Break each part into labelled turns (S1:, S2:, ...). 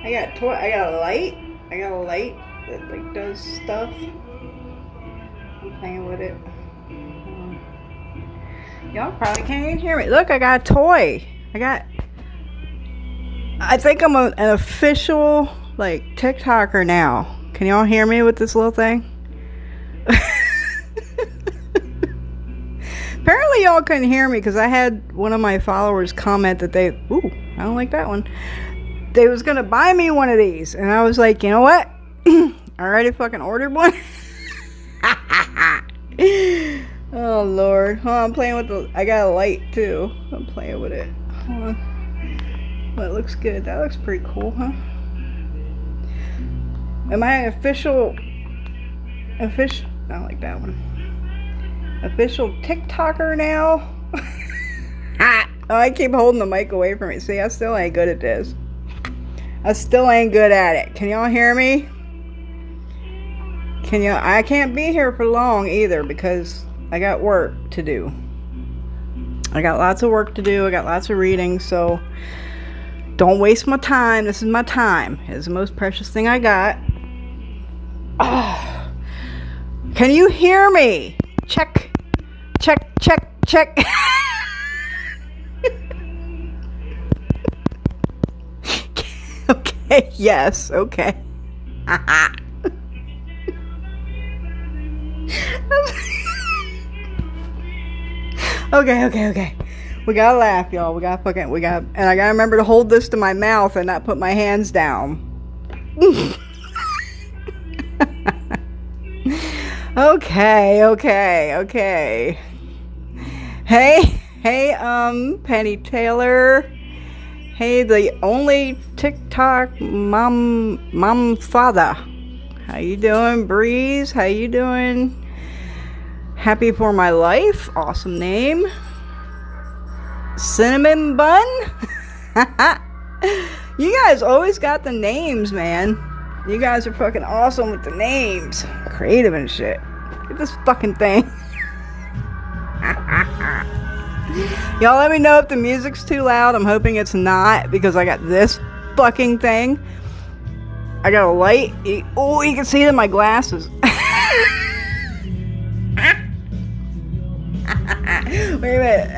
S1: I got a light. I got a light that like does stuff. I'm playing with it. Y'all probably can't even hear me. Look, I got a toy. I think I'm an official like TikToker now. Can y'all hear me with this little thing? Apparently y'all couldn't hear me because I had one of my followers comment that I don't like that one. They was gonna buy me one of these, and I was like, you know what? I already fucking ordered one. Oh Lord. Oh, I'm playing with I got a light too. I'm playing with it. Hold on. Well, it looks good. That looks pretty cool, huh? Am I an official? I don't like that one. Official TikToker now? Oh, I keep holding the mic away from me. See, I still ain't good at this. I still ain't good at it. Can y'all hear me? I can't be here for long either because I got work to do. I got lots of work to do. I got lots of reading, so don't waste my time. This is my time. It's the most precious thing I got. Oh. Can you hear me? Check. Check, check, check. Okay, yes, okay. Okay. We gotta laugh, y'all. And I gotta remember to hold this to my mouth and not put my hands down. Okay. Hey, Penny Taylor. Hey, the only TikTok mom father. How you doing, Breeze? How you doing? Happy for my life. Awesome name. Cinnamon bun. You guys always got the names, man. You guys are fucking awesome with the names. Creative and shit. Look at this fucking thing. Y'all let me know if the music's too loud. I'm hoping it's not because I got this fucking thing. I got a light. Oh, you can see it in my glasses. Wait a minute.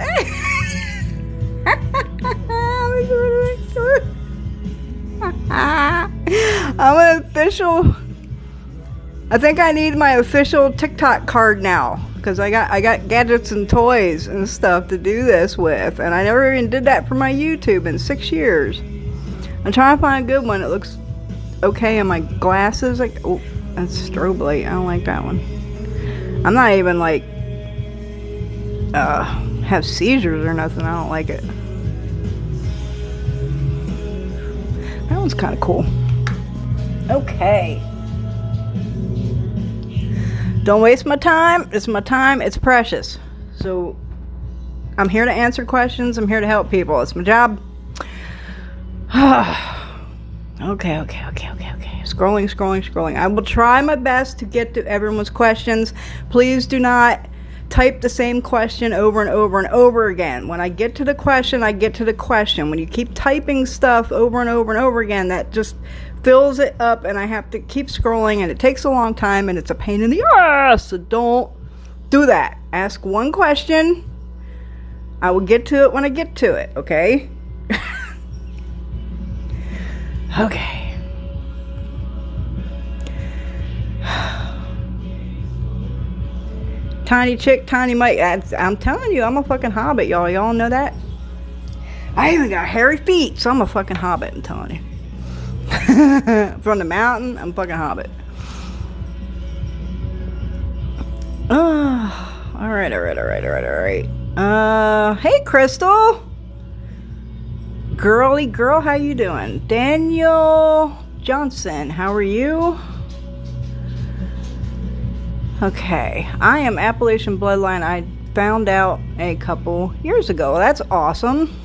S1: I'm an official. I think I need my official TikTok card now because I got gadgets and toys and stuff to do this with, and I never even did that for my YouTube in 6 years. I'm trying to find a good one that looks okay in my glasses. Like, oh, that's strobe light. I don't like that one. I'm not even like have seizures or nothing. I don't like it. That one's kind of cool. Okay. Don't waste my time. It's my time. It's precious. So I'm here to answer questions. I'm here to help people. It's my job. Okay. Scrolling. I will try my best to get to everyone's questions. Please do not type the same question over and over and over again. When I get to the question, I get to the question. When you keep typing stuff over and over and over again, that just fills it up and I have to keep scrolling and it takes a long time and it's a pain in the ass. So don't do that. Ask one question. I will get to it when I get to it, okay? Okay. Tiny chick, tiny Mike. I'm telling you, I'm a fucking hobbit, y'all. Y'all know that? I even got hairy feet, so I'm a fucking hobbit, I'm telling you. From the mountain, I'm a fucking hobbit. Alright. Hey, Crystal. Girly girl, how you doing? Daniel Johnson, how are you? Okay, I am Appalachian bloodline. I found out a couple years ago. Well, that's awesome.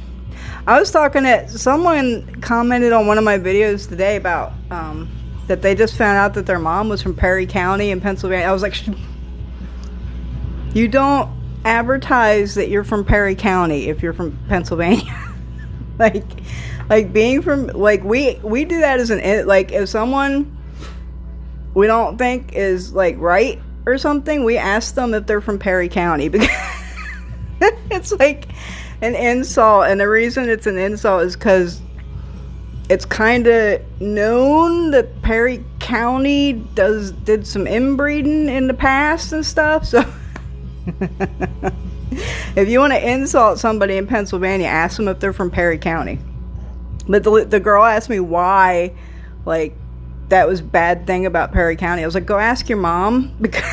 S1: I was talking to someone commented on one of my videos today about that they just found out that their mom was from Perry County in Pennsylvania. I was like, you don't advertise that you're from Perry County if you're from Pennsylvania. like being from, like, we do that as an, like, if someone we don't think is, like, right or something, we ask them if they're from Perry County, because it's like an insult. And the reason it's an insult is because it's kind of known that Perry County did some inbreeding in the past and stuff. So if you want to insult somebody in Pennsylvania, ask them if they're from Perry County. But the girl asked me why, like, that was bad thing about Perry County. I was like, go ask your mom, because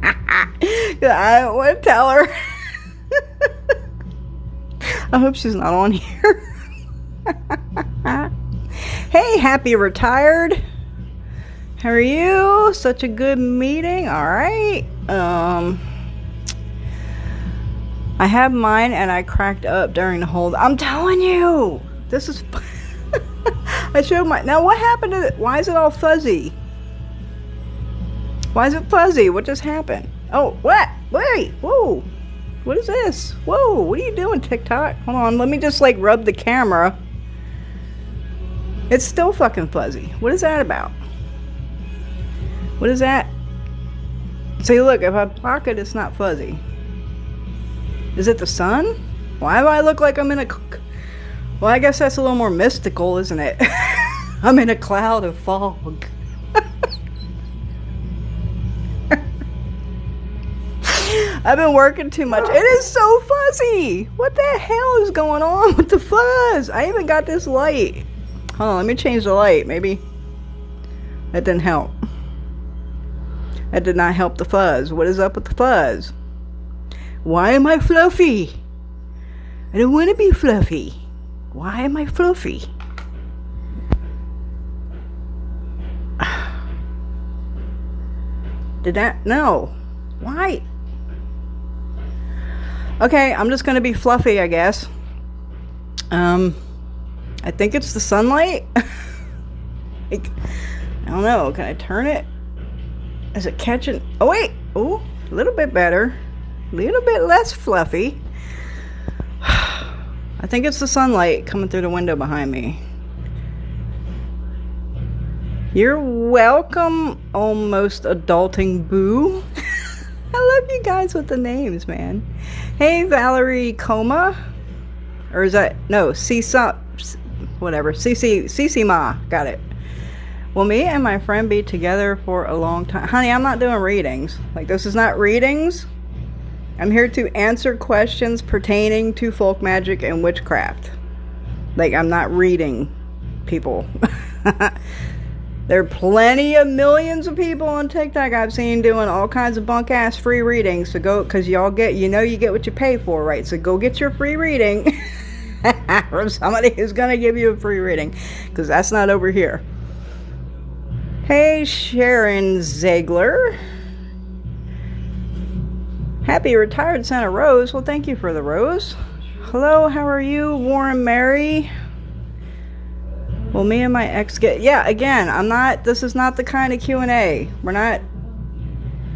S1: I don't want to tell her. I hope she's not on here. Hey, happy retired. How are you? Such a good meeting. All right. I have mine and I cracked up during the whole. I'm telling you, this is. I showed my. Now, what happened to it? Why is it all fuzzy? Why is it fuzzy? What just happened? Oh, what? Wait, whoa. What is this? Whoa, what are you doing, TikTok? Hold on, let me just, like, rub the camera. It's still fucking fuzzy. What is that about? What is that? See, look, if I block it, it's not fuzzy. Is it the sun? Why do I look like I'm in a... Well, I guess that's a little more mystical, isn't it? I'm in a cloud of fog. I've been working too much. It is so fuzzy. What the hell is going on with the fuzz? I even got this light. Hold on, let me change the light. Maybe that didn't help. That did not help the fuzz. What is up with the fuzz? Why am I fluffy? I don't want to be fluffy. Why am I fluffy? Did that? No. Why? Okay, I'm just gonna be fluffy, I guess. I think it's the sunlight. Like, I don't know. Can I turn it? Is it catching? Oh wait. Oh, a little bit better. A little bit less fluffy. I think it's the sunlight coming through the window behind me. You're welcome, almost adulting boo. I love you guys with the names, man. Hey, Valerie Coma. Or is that... No, Cisa... Whatever. Cici Ma. Got it. Will me and my friend be together for a long time? Honey, I'm not doing readings. Like, this is not readings. I'm here to answer questions pertaining to folk magic and witchcraft. Like, I'm not reading people. There are plenty of millions of people on TikTok I've seen doing all kinds of bunk ass free readings. So go, because y'all get, you know, you get what you pay for, right? So go get your free reading from somebody who's gonna give you a free reading, because that's not over here. Hey, Sharon Ziegler. Happy retired Santa Rose. Well, thank you for the rose. Hello, how are you, Warren Mary? Well, me and my ex get... Yeah, again, I'm not... This is not the kind of Q&A. We're not...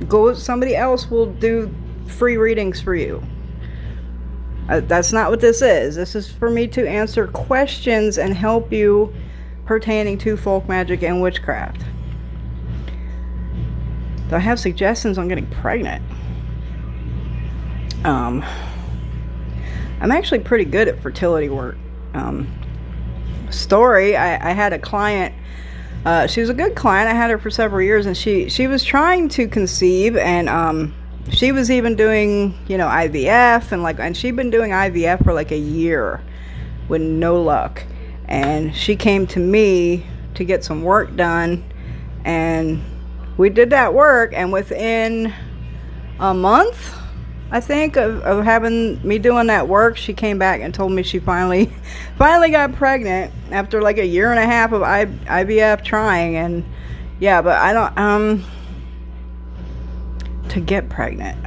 S1: Go... Somebody else will do free readings for you. That's not what this is. This is for me to answer questions and help you pertaining to folk magic and witchcraft. Do I have suggestions on getting pregnant? I'm actually pretty good at fertility work. Story, I had a client, she was a good client. I had her for several years, and she was trying to conceive, and she was even doing, you know, IVF, and she'd been doing IVF for like a year with no luck. And she came to me to get some work done, and we did that work, and within a month, I think, of having me doing that work, she came back and told me she finally got pregnant after like a year and a half of IVF trying. And yeah, but I don't, to get pregnant,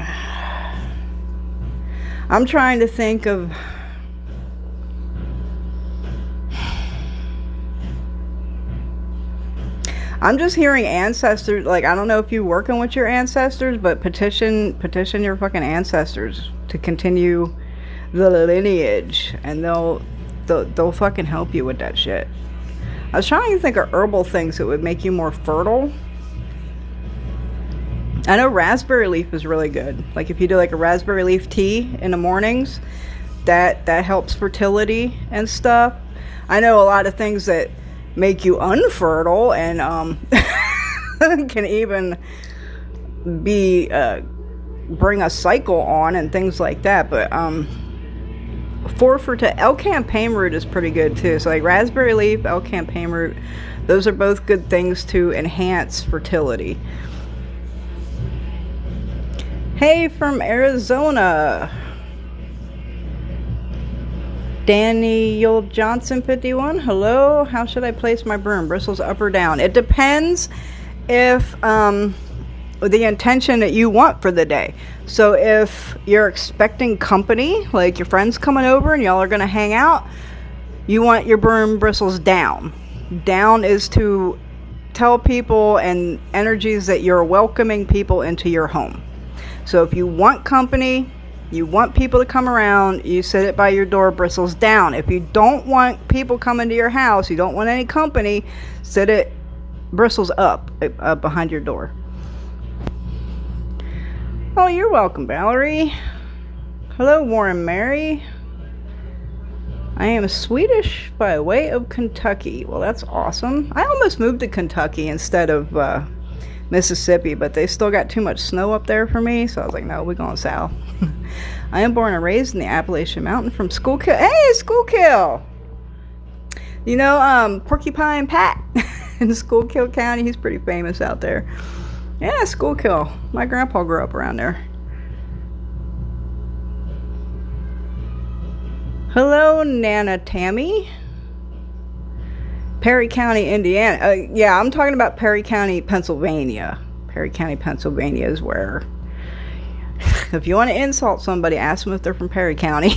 S1: I'm trying to think of, I'm just hearing ancestors. Like, I don't know if you're working with your ancestors, but petition your fucking ancestors to continue the lineage, and they'll fucking help you with that shit. I was trying to think of herbal things that would make you more fertile. I know raspberry leaf is really good. Like if you do like a raspberry leaf tea in the mornings, that helps fertility and stuff. I know a lot of things that make you unfertile and can even be bring a cycle on and things like that. But L-campaign root is pretty good too. So like raspberry leaf, L-campaign root, those are both good things to enhance fertility. Hey, from Arizona, Daniel Johnson 51. Hello, how should I place my broom? Bristles up or down? It depends if the intention that you want for the day. So if you're expecting company, like your friends coming over and y'all are going to hang out, you want your broom bristles down. Down is to tell people and energies that you're welcoming people into your home. So if you want company, you want people to come around, you sit it by your door, bristles down. If you don't want people coming to your house, you don't want any company, sit it bristles up behind your door. Oh, you're welcome, Valerie. Hello, Warren Mary. I am Swedish by way of Kentucky. Well, that's awesome. I almost moved to Kentucky instead of Mississippi, but they still got too much snow up there for me, so I was like, no, we're going south. I am born and raised in the Appalachian Mountain from Schuylkill. Hey, Schuylkill! You know, Porcupine Pat in Schuylkill County, he's pretty famous out there. Yeah, Schuylkill. My grandpa grew up around there. Hello, Nana Tammy. Perry County, Indiana. Yeah, I'm talking about Perry County, Pennsylvania. Perry County, Pennsylvania is where, if you want to insult somebody, ask them if they're from Perry County.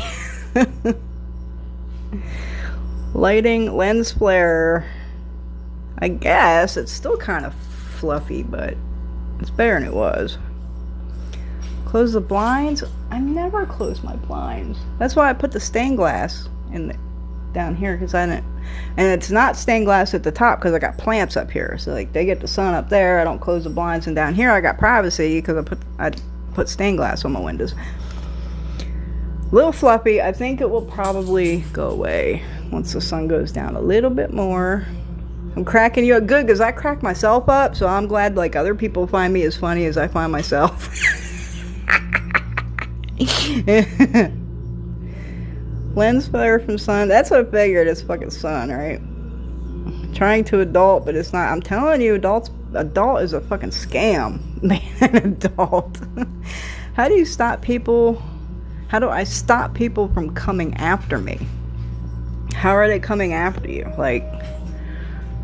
S1: Lighting, lens flare. I guess it's still kind of fluffy, but it's better than it was. Close the blinds. I never close my blinds. That's why I put the stained glass in down here, because I didn't. And it's not stained glass at the top because I got plants up here, so like they get the sun up there. I don't close the blinds, and down here I got privacy because I put stained glass on my windows. A little fluffy. I think it will probably go away once the sun goes down a little bit more. I'm cracking you up good because I crack myself up, so I'm glad like other people find me as funny as I find myself. Lens flare from sun. That's what I figured. It's fucking sun, right? Trying to adult, but it's not. I'm telling you, adult is a fucking scam. Man, adult. How do you stop people? How do I stop people from coming after me? How are they coming after you? Like,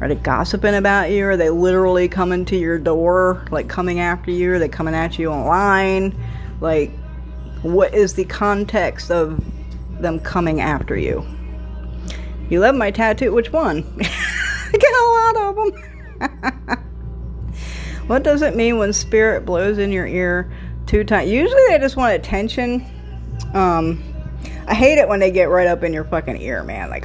S1: are they gossiping about you? Are they literally coming to your door, like coming after you? Are they coming at you online? Like, what is the context of them coming after you? You love my tattoo? Which one? I get a lot of them. What does it mean when spirit blows in your ear 2 times? Usually they just want attention. I hate it when they get right up in your fucking ear, man. Like,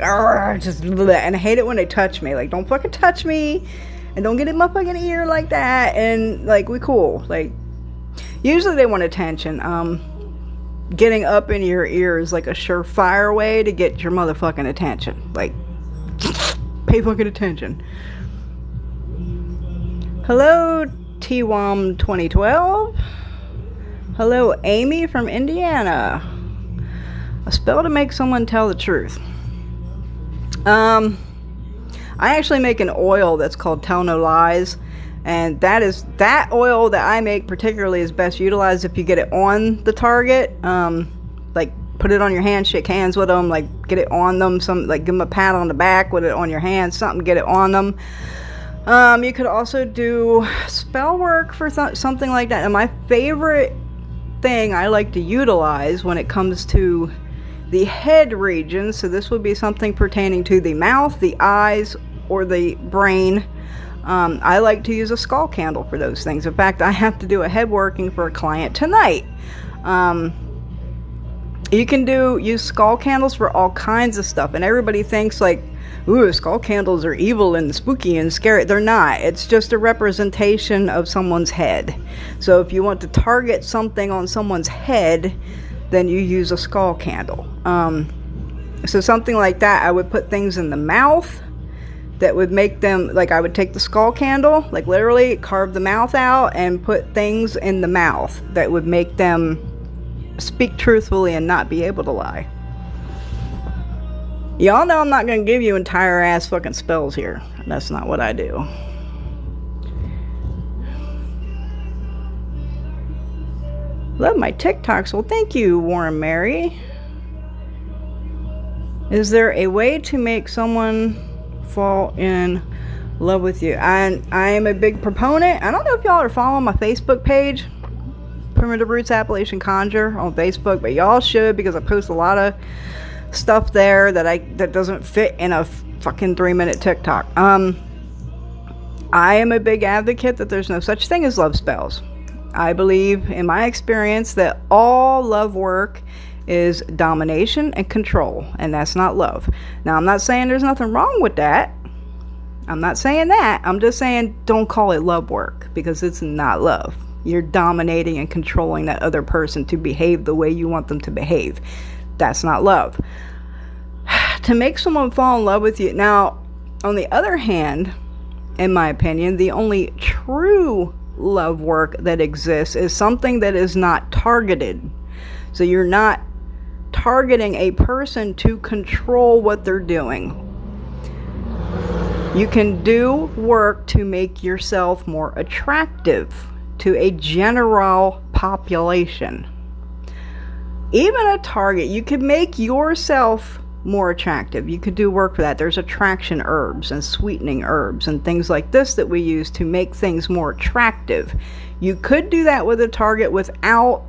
S1: just bleh. And I hate it when they touch me. Like, don't fucking touch me, and don't get in my fucking ear like that. And like, we cool. Like, usually they want attention. Getting up in your ear is like a surefire way to get your motherfucking attention. Like, pay fucking attention. Hello, TWAM 2012. Hello, Amy from Indiana. A spell to make someone tell the truth. I actually make an oil that's called Tell No Lies, and that oil that I make particularly is best utilized if you get it on the target. Like, put it on your hand, shake hands with them, like get it on them, like give them a pat on the back with it on your hand, something, get it on them. You could also do spell work for something like that. And my favorite thing I like to utilize when it comes to the head region, so this would be something pertaining to the mouth, the eyes, or the brain. I like to use a skull candle for those things. In fact, I have to do a head working for a client tonight. You can use skull candles for all kinds of stuff, and everybody thinks like, ooh, skull candles are evil and spooky and scary. They're not. It's just a representation of someone's head. So if you want to target something on someone's head, then you use a skull candle. So something like that, I would put things in the mouth that would make them, like I would take the skull candle, like literally carve the mouth out and put things in the mouth that would make them speak truthfully and not be able to lie. Y'all know I'm not going to give you entire ass fucking spells here. That's not what I do. Love my TikToks. Well, thank you, Warren Mary. Is there a way to make someone fall in love with you? I am a big proponent. I don't know if y'all are following my Facebook page, Primitiveroots Appalachian Conjure on Facebook, but y'all should, because I post a lot of stuff there that doesn't fit in a fucking 3-minute TikTok. I am a big advocate that there's no such thing as love spells. I believe, in my experience, that all love work is domination and control, and that's not love. Now, I'm not saying there's nothing wrong with that. I'm not saying that. I'm just saying don't call it love work, because it's not love. You're dominating and controlling that other person to behave the way you want them to behave. That's not love. To make someone fall in love with you. Now, on the other hand, in my opinion, the only true love work that exists is something that is not targeted. So you're not targeting a person to control what they're doing. You can do work to make yourself more attractive to a general population. Even a target, you could make yourself more attractive. You could do work for that. There's attraction herbs and sweetening herbs and things like this that we use to make things more attractive. You could do that with a target without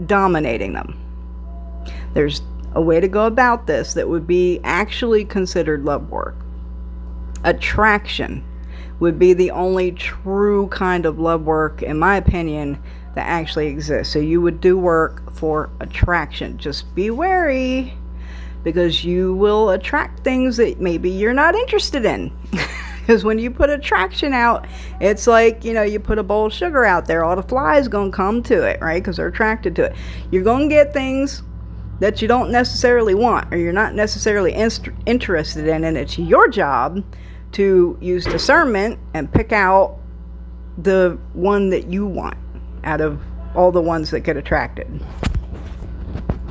S1: dominating them. There's a way to go about this that would be actually considered love work. Attraction would be the only true kind of love work, in my opinion, that actually exists. So you would do work for attraction. Just be wary, because you will attract things that maybe you're not interested in. Because when you put attraction out, it's like, you put a bowl of sugar out there, all the flies gonna come to it, right? Because they're attracted to it. You're gonna get things that you don't necessarily want, or you're not necessarily interested in, and it's your job to use discernment and pick out the one that you want out of all the ones that get attracted.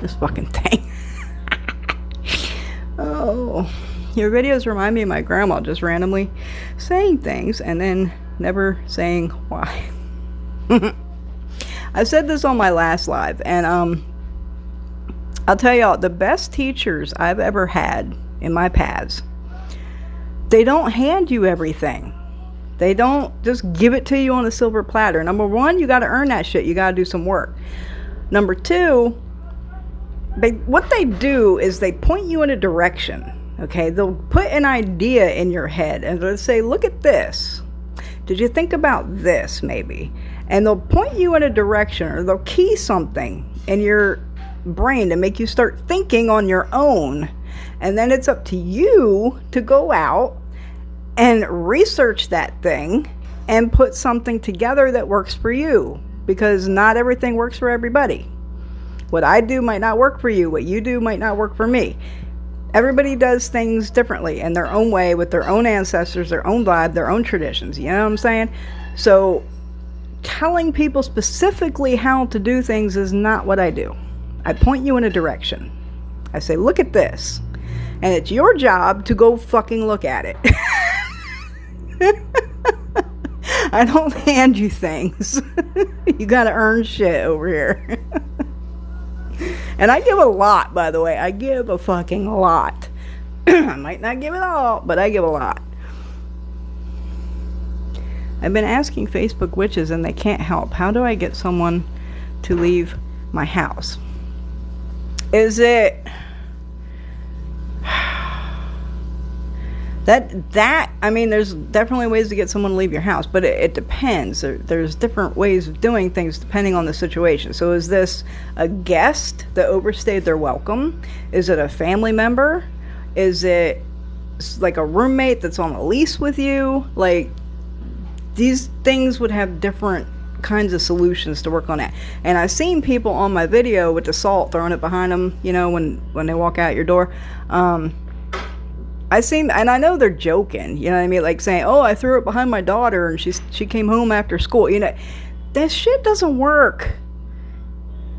S1: This fucking thing. Oh, your videos remind me of my grandma just randomly saying things and then never saying why. I said this on my last live, and I'll tell y'all, the best teachers I've ever had in my paths, they don't hand you everything. They don't just give it to you on a silver platter. Number one, you got to earn that shit. You got to do some work. Number two, what they do is they point you in a direction. Okay, they'll put an idea in your head and they'll say, look at this. Did you think about this maybe? And they'll point you in a direction, or they'll key something in your brain to make you start thinking on your own. And then it's up to you to go out and research that thing and put something together that works for you, because not everything works for everybody. What I do might not work for you. What you do might not work for me. Everybody does things differently in their own way, with their own ancestors, their own vibe, their own traditions. You know what I'm saying? So telling people specifically how to do things is not what I do. I point you in a direction. I say, look at this. And it's your job to go fucking look at it. I don't hand you things. You gotta earn shit over here. And I give a lot, by the way. I give a fucking lot. I might not give it all, but I give a lot. I've been asking Facebook witches and they can't help. How do I get someone to leave my house? Is it... I mean, there's definitely ways to get someone to leave your house, but it depends. There's different ways of doing things depending on the situation. So is this a guest that overstayed their welcome? Is it a family member? Is it like a roommate that's on a lease with you? Like, these things would have different kinds of solutions to work on that. And I've seen people on my video with the salt, throwing it behind them, you know, when they walk out your door. I seen, and I know they're joking, you know what I mean, like saying, oh, I threw it behind my daughter and she came home after school. You know, that shit doesn't work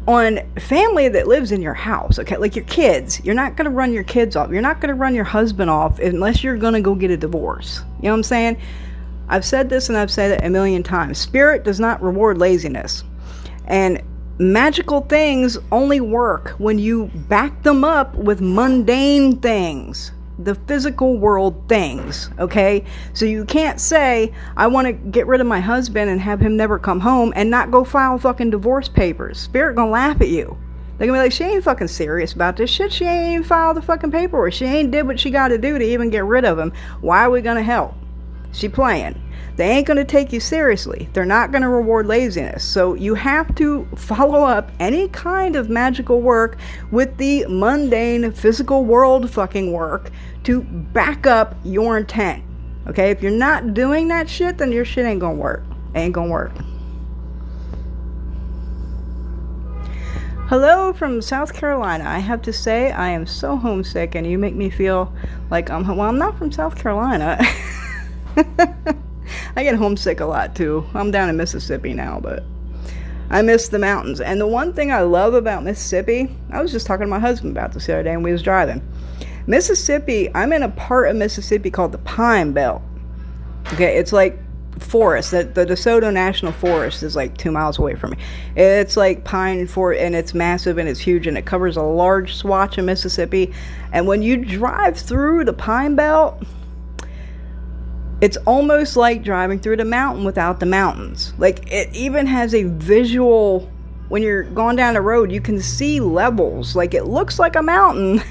S1: on family that lives in your house. Okay, like your kids, you're not going to run your kids off, you're not going to run your husband off unless you're going to go get a divorce. You know what I'm saying? I've said this and I've said it a million times. Spirit does not reward laziness, and magical things only work when you back them up with mundane things, the physical world things. Okay, so you can't say I want to get rid of my husband and have him never come home and not go file fucking divorce papers. Spirit gonna laugh at you. They're gonna be like, she ain't fucking serious about this shit. She ain't even filed the fucking paperwork. She ain't did what she got to do to even get rid of him. Why are we gonna help? She playing. They ain't gonna take you seriously. They're not gonna reward laziness. So you have to follow up any kind of magical work with the mundane physical world fucking work to back up your intent. Okay, if you're not doing that shit, then your shit ain't gonna work. Ain't gonna work. Hello from South Carolina. I have to say I am so homesick, and you make me feel like I'm not from South Carolina. I get homesick a lot too. I'm down in Mississippi now, but I miss the mountains. And the one thing I love about Mississippi, I was just talking to my husband about this the other day when we was driving. Mississippi, I'm in a part of Mississippi called the Pine Belt. Okay, it's like forest. The DeSoto National Forest is like 2 miles away from me. It's like pine forest, and it's massive and it's huge, and it covers a large swatch of Mississippi. And when you drive through the Pine Belt, it's almost like driving through the mountain without the mountains. Like, it even has a visual, when you're going down the road, you can see levels. Like, it looks like a mountain,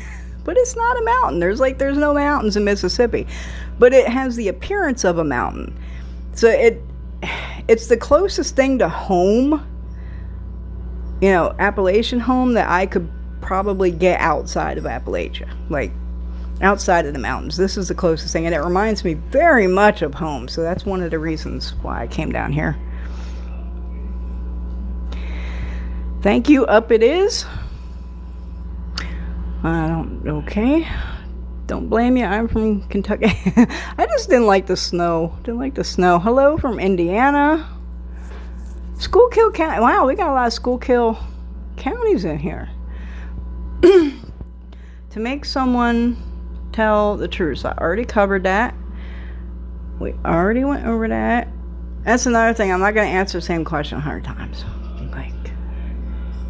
S1: but it's not a mountain. There's no mountains in Mississippi, but it has the appearance of a mountain. So it's the closest thing to home, you know, Appalachian home, that I could probably get outside of Appalachia. Like, outside of the mountains, this is the closest thing, and it reminds me very much of home. So that's one of the reasons why I came down here. Thank you. Up it is. Okay, don't blame you. I'm from Kentucky. I just didn't like the snow. Hello from Indiana. Schuylkill County. Wow, we got a lot of Schuylkill counties in here. To make someone tell the truth. So I already covered that. We already went over that. That's another thing. I'm not going to answer the same question 100 times.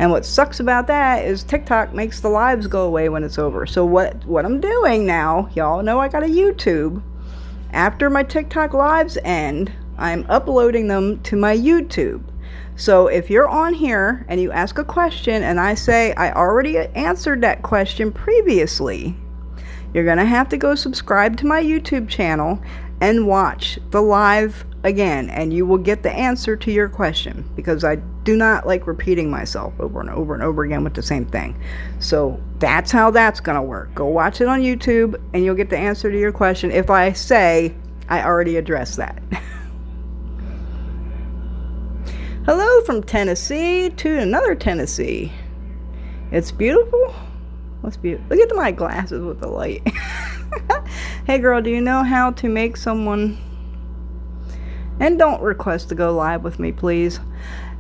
S1: And what sucks about that is TikTok makes the lives go away when it's over. So what I'm doing now, y'all know I got a YouTube. After my TikTok lives end, I'm uploading them to my YouTube. So if you're on here and you ask a question and I say I already answered that question previously, you're going to have to go subscribe to my YouTube channel and watch the live again, and you will get the answer to your question, because I do not like repeating myself over and over and over again with the same thing. So that's how that's going to work. Go watch it on YouTube and you'll get the answer to your question if I say I already addressed that. Hello from Tennessee to another Tennessee. It's beautiful. What's beautiful? Look at my glasses with the light. Hey girl, do you know how to make someone... And don't request to go live with me, please.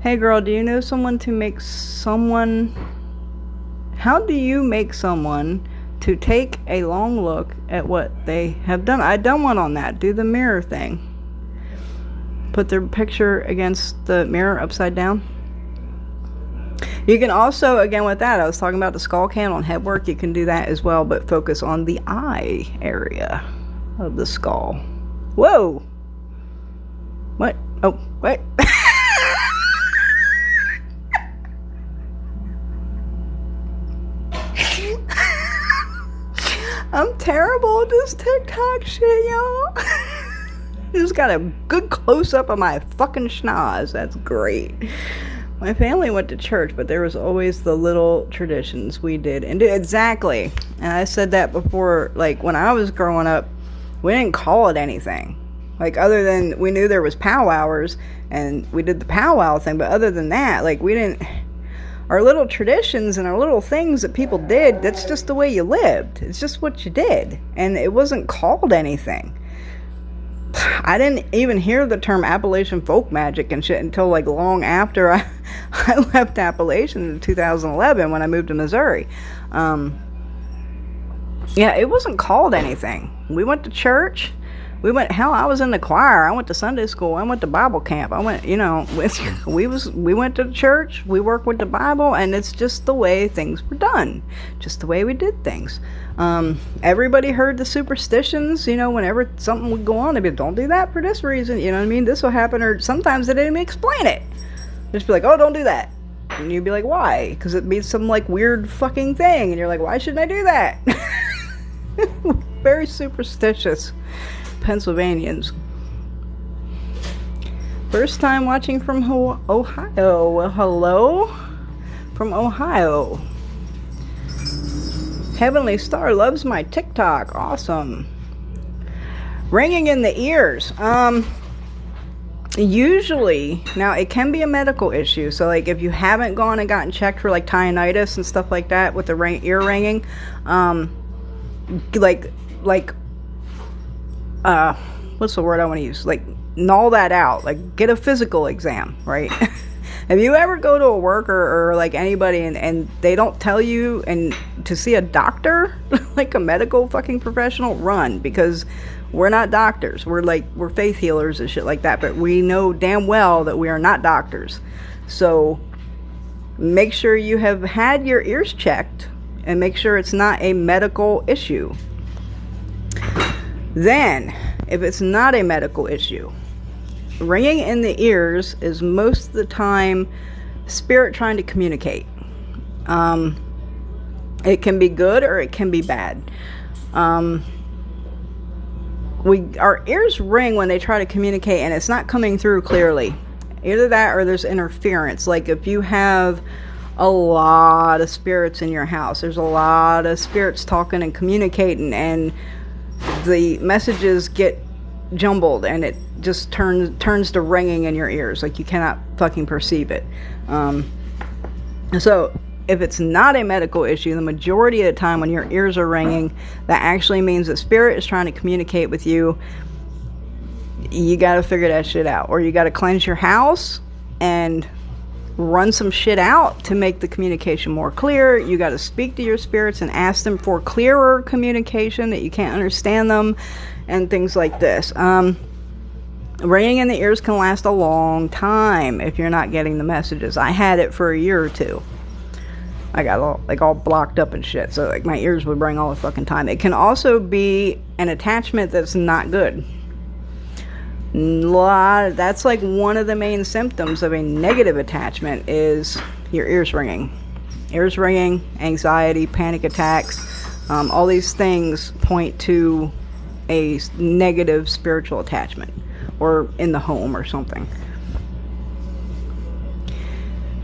S1: Hey girl, do you know someone to make someone... How do you make someone to take a long look at what they have done? I done one on that. Do the mirror thing. Put their picture against the mirror upside down. You can also, again with that, I was talking about the skull candle and head work. You can do that as well, but focus on the eye area of the skull. Whoa! What? Oh, what? I'm terrible at this TikTok shit, y'all. Just got a good close-up of my fucking schnoz. That's great. My family went to church, but there was always the little traditions we did. And exactly. And I said that before, like, when I was growing up, we didn't call it anything. Like, other than we knew there was powwows, and we did the powwow thing, but other than that, like, we didn't... Our little traditions and our little things that people did, that's just the way you lived. It's just what you did. And it wasn't called anything. I didn't even hear the term Appalachian folk magic and shit until, like, long after I left Appalachian in 2011 when I moved to Missouri. Yeah, it wasn't called anything. We went to church. Hell, I was in the choir. I went to Sunday school. I went to Bible camp. I went, we went to church. We worked with the Bible, and it's just the way things were done. Just the way we did things. Everybody heard the superstitions, whenever something would go on, they'd be, don't do that for this reason, you know what I mean? This will happen, or sometimes they didn't even explain it. They'd just be like, oh, don't do that. And you'd be like, why? Because it means some, like, weird fucking thing. And you're like, why shouldn't I do that? Very superstitious Pennsylvanians. First time watching from Ohio. Well, hello from Ohio. Heavenly Star loves my TikTok. Awesome. Ringing in the ears. Usually, now it can be a medical issue. So, like, if you haven't gone and gotten checked for, like, tinnitus and stuff like that with the ear ringing, what's the word I want to use? Like, null that out. Like, get a physical exam, right? If you ever go to a worker or like anybody and they don't tell you and to see a doctor, like a medical fucking professional, run, because we're not doctors. We're faith healers and shit like that, but we know damn well that we are not doctors. So make sure you have had your ears checked and make sure it's not a medical issue. Then, if it's not a medical issue, ringing in the ears is most of the time spirit trying to communicate. It can be good or it can be bad. Our ears ring when they try to communicate and it's not coming through clearly. Either that or there's interference. Like if you have a lot of spirits in your house, there's a lot of spirits talking and communicating, and the messages get jumbled and it just turns to ringing in your ears, like you cannot fucking perceive it. So if it's not a medical issue, the majority of the time when your ears are ringing, that actually means that spirit is trying to communicate with you. You gotta figure that shit out, or you gotta cleanse your house and run some shit out to make the communication more clear. You gotta speak to your spirits and ask them for clearer communication that you can't understand them, and things like this. Ringing in the ears can last a long time if you're not getting the messages. I had it for a year or two. I got all blocked up and shit, so like my ears would ring all the fucking time. It can also be an attachment that's not good. That's like one of the main symptoms of a negative attachment is your ears ringing. Ears ringing, anxiety, panic attacks, all these things point to a negative spiritual attachment, or in the home or something.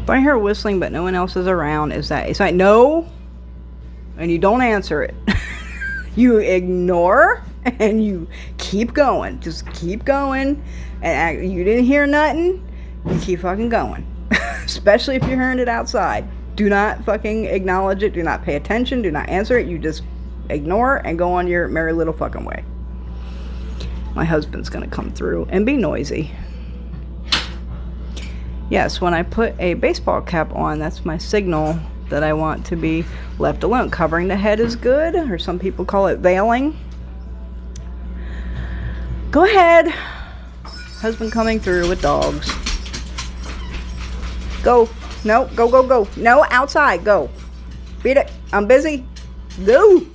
S1: If I hear whistling but no one else is around, it's like no, and you don't answer it. You ignore and you keep going. Just keep going, and you didn't hear nothing, you keep fucking going. Especially if you're hearing it outside. Do not fucking acknowledge it, do not pay attention, do not answer it. You just ignore and go on your merry little fucking way. My husband's gonna come through and be noisy. Yes, when I put a baseball cap on, that's my signal that I want to be left alone. Covering the head is good, or some people call it veiling. Go ahead. Husband coming through with dogs. Go. No, go. No, outside, go. Beat it. I'm busy. Go.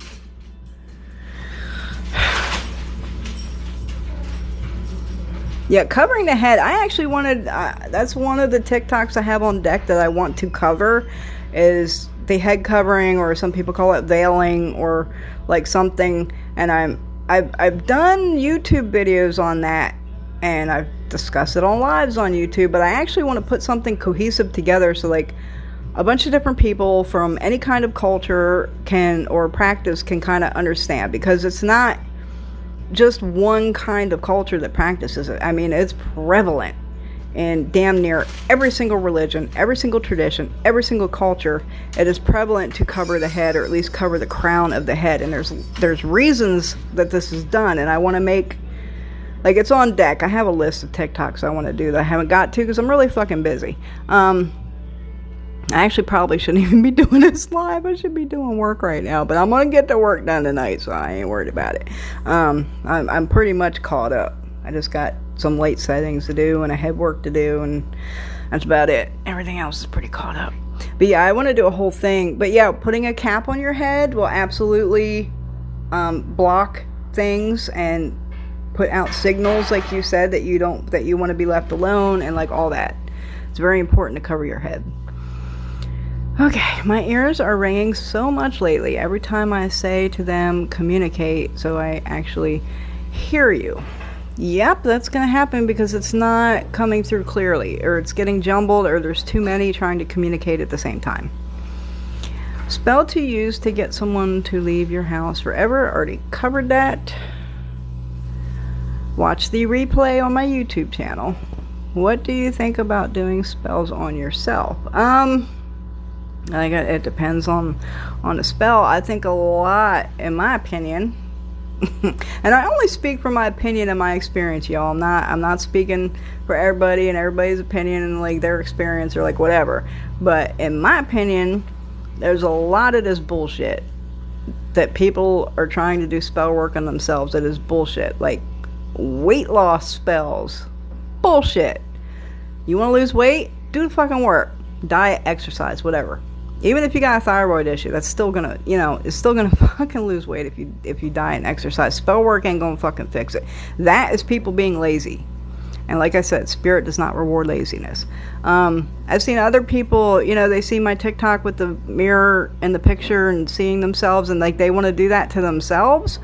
S1: Yeah, covering the head. I actually wanted, that's one of the TikToks I have on deck that I want to cover, is the head covering, or some people call it veiling, or like something. And I've done YouTube videos on that, and I've discussed it on lives on YouTube, but I actually want to put something cohesive together, so like a bunch of different people from any kind of culture can, or practice, can kind of understand, because it's not just one kind of culture that practices it. I mean, it's prevalent in damn near every single religion, every single tradition, every single culture. It is prevalent to cover the head, or at least cover the crown of the head. And there's reasons that this is done, and I want to make, like, it's on deck. I have a list of TikToks I want to do that I haven't got to because I'm really fucking busy. I actually probably shouldn't even be doing this live. I should be doing work right now, but I'm going to get the work done tonight, so I ain't worried about it. I'm pretty much caught up. I just got some late settings to do, and I had work to do, and that's about it. Everything else is pretty caught up. But yeah, I want to do a whole thing. But yeah, putting a cap on your head will absolutely block things and put out signals, like you said, that you want to be left alone, and like all that. It's very important to cover your head. Okay, my ears are ringing so much lately. Every time I say to them, communicate, so I actually hear you. Yep, that's going to happen because it's not coming through clearly, or it's getting jumbled, or there's too many trying to communicate at the same time. Spell to use to get someone to leave your house forever. Already covered that. Watch the replay on my YouTube channel. What do you think about doing spells on yourself? It depends on the spell. I think a lot, in my opinion, and I only speak from my opinion and my experience, y'all. I'm not speaking for everybody and everybody's opinion and like their experience or like whatever. But in my opinion, there's a lot of this bullshit that people are trying to do spell work on themselves that is bullshit. Like weight loss spells. Bullshit. You want to lose weight? Do the fucking work. Diet, exercise, whatever. Even if you got a thyroid issue, that's still gonna, it's still gonna fucking lose weight if you diet and exercise. Spell work ain't gonna fucking fix it. That is people being lazy. And like I said, spirit does not reward laziness. I've seen other people, they see my TikTok with the mirror and the picture and seeing themselves, and like they want to do that to themselves.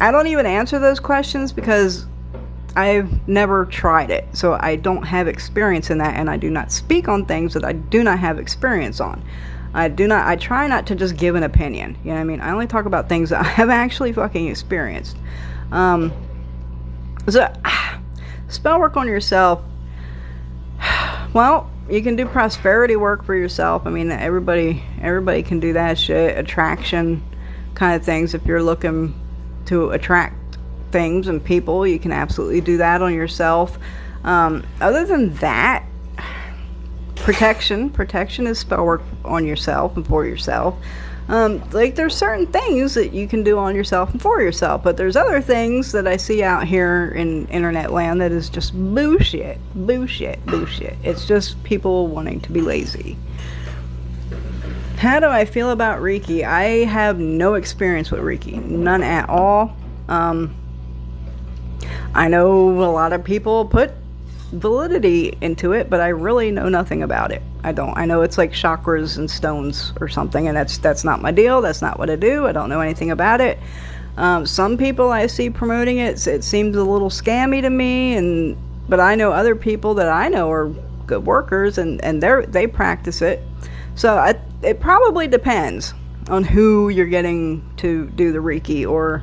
S1: I don't even answer those questions because I've never tried it, so I don't have experience in that, and I do not speak on things that I do not have experience on. I try not to just give an opinion, you know what I mean? I only talk about things that I have actually fucking experienced. Spell work on yourself. Well, you can do prosperity work for yourself. I mean, everybody can do that shit. Attraction kind of things. If you're looking to attract things and people, you can absolutely do that on yourself. Other than that, protection is spell work on yourself and for yourself. Like there's certain things that you can do on yourself and for yourself, but there's other things that I see out here in internet land that is just bullshit. It's just people wanting to be lazy. How do I feel about Reiki? I have no experience with Reiki, none at all. I know a lot of people put validity into it, but I really know nothing about it. I don't. I know it's like chakras and stones or something, and that's not my deal. That's not what I do. I don't know anything about it. Some people I see promoting it, it seems a little scammy to me, but I know other people that I know are good workers, and they practice it. So it probably depends on who you're getting to do the Reiki, or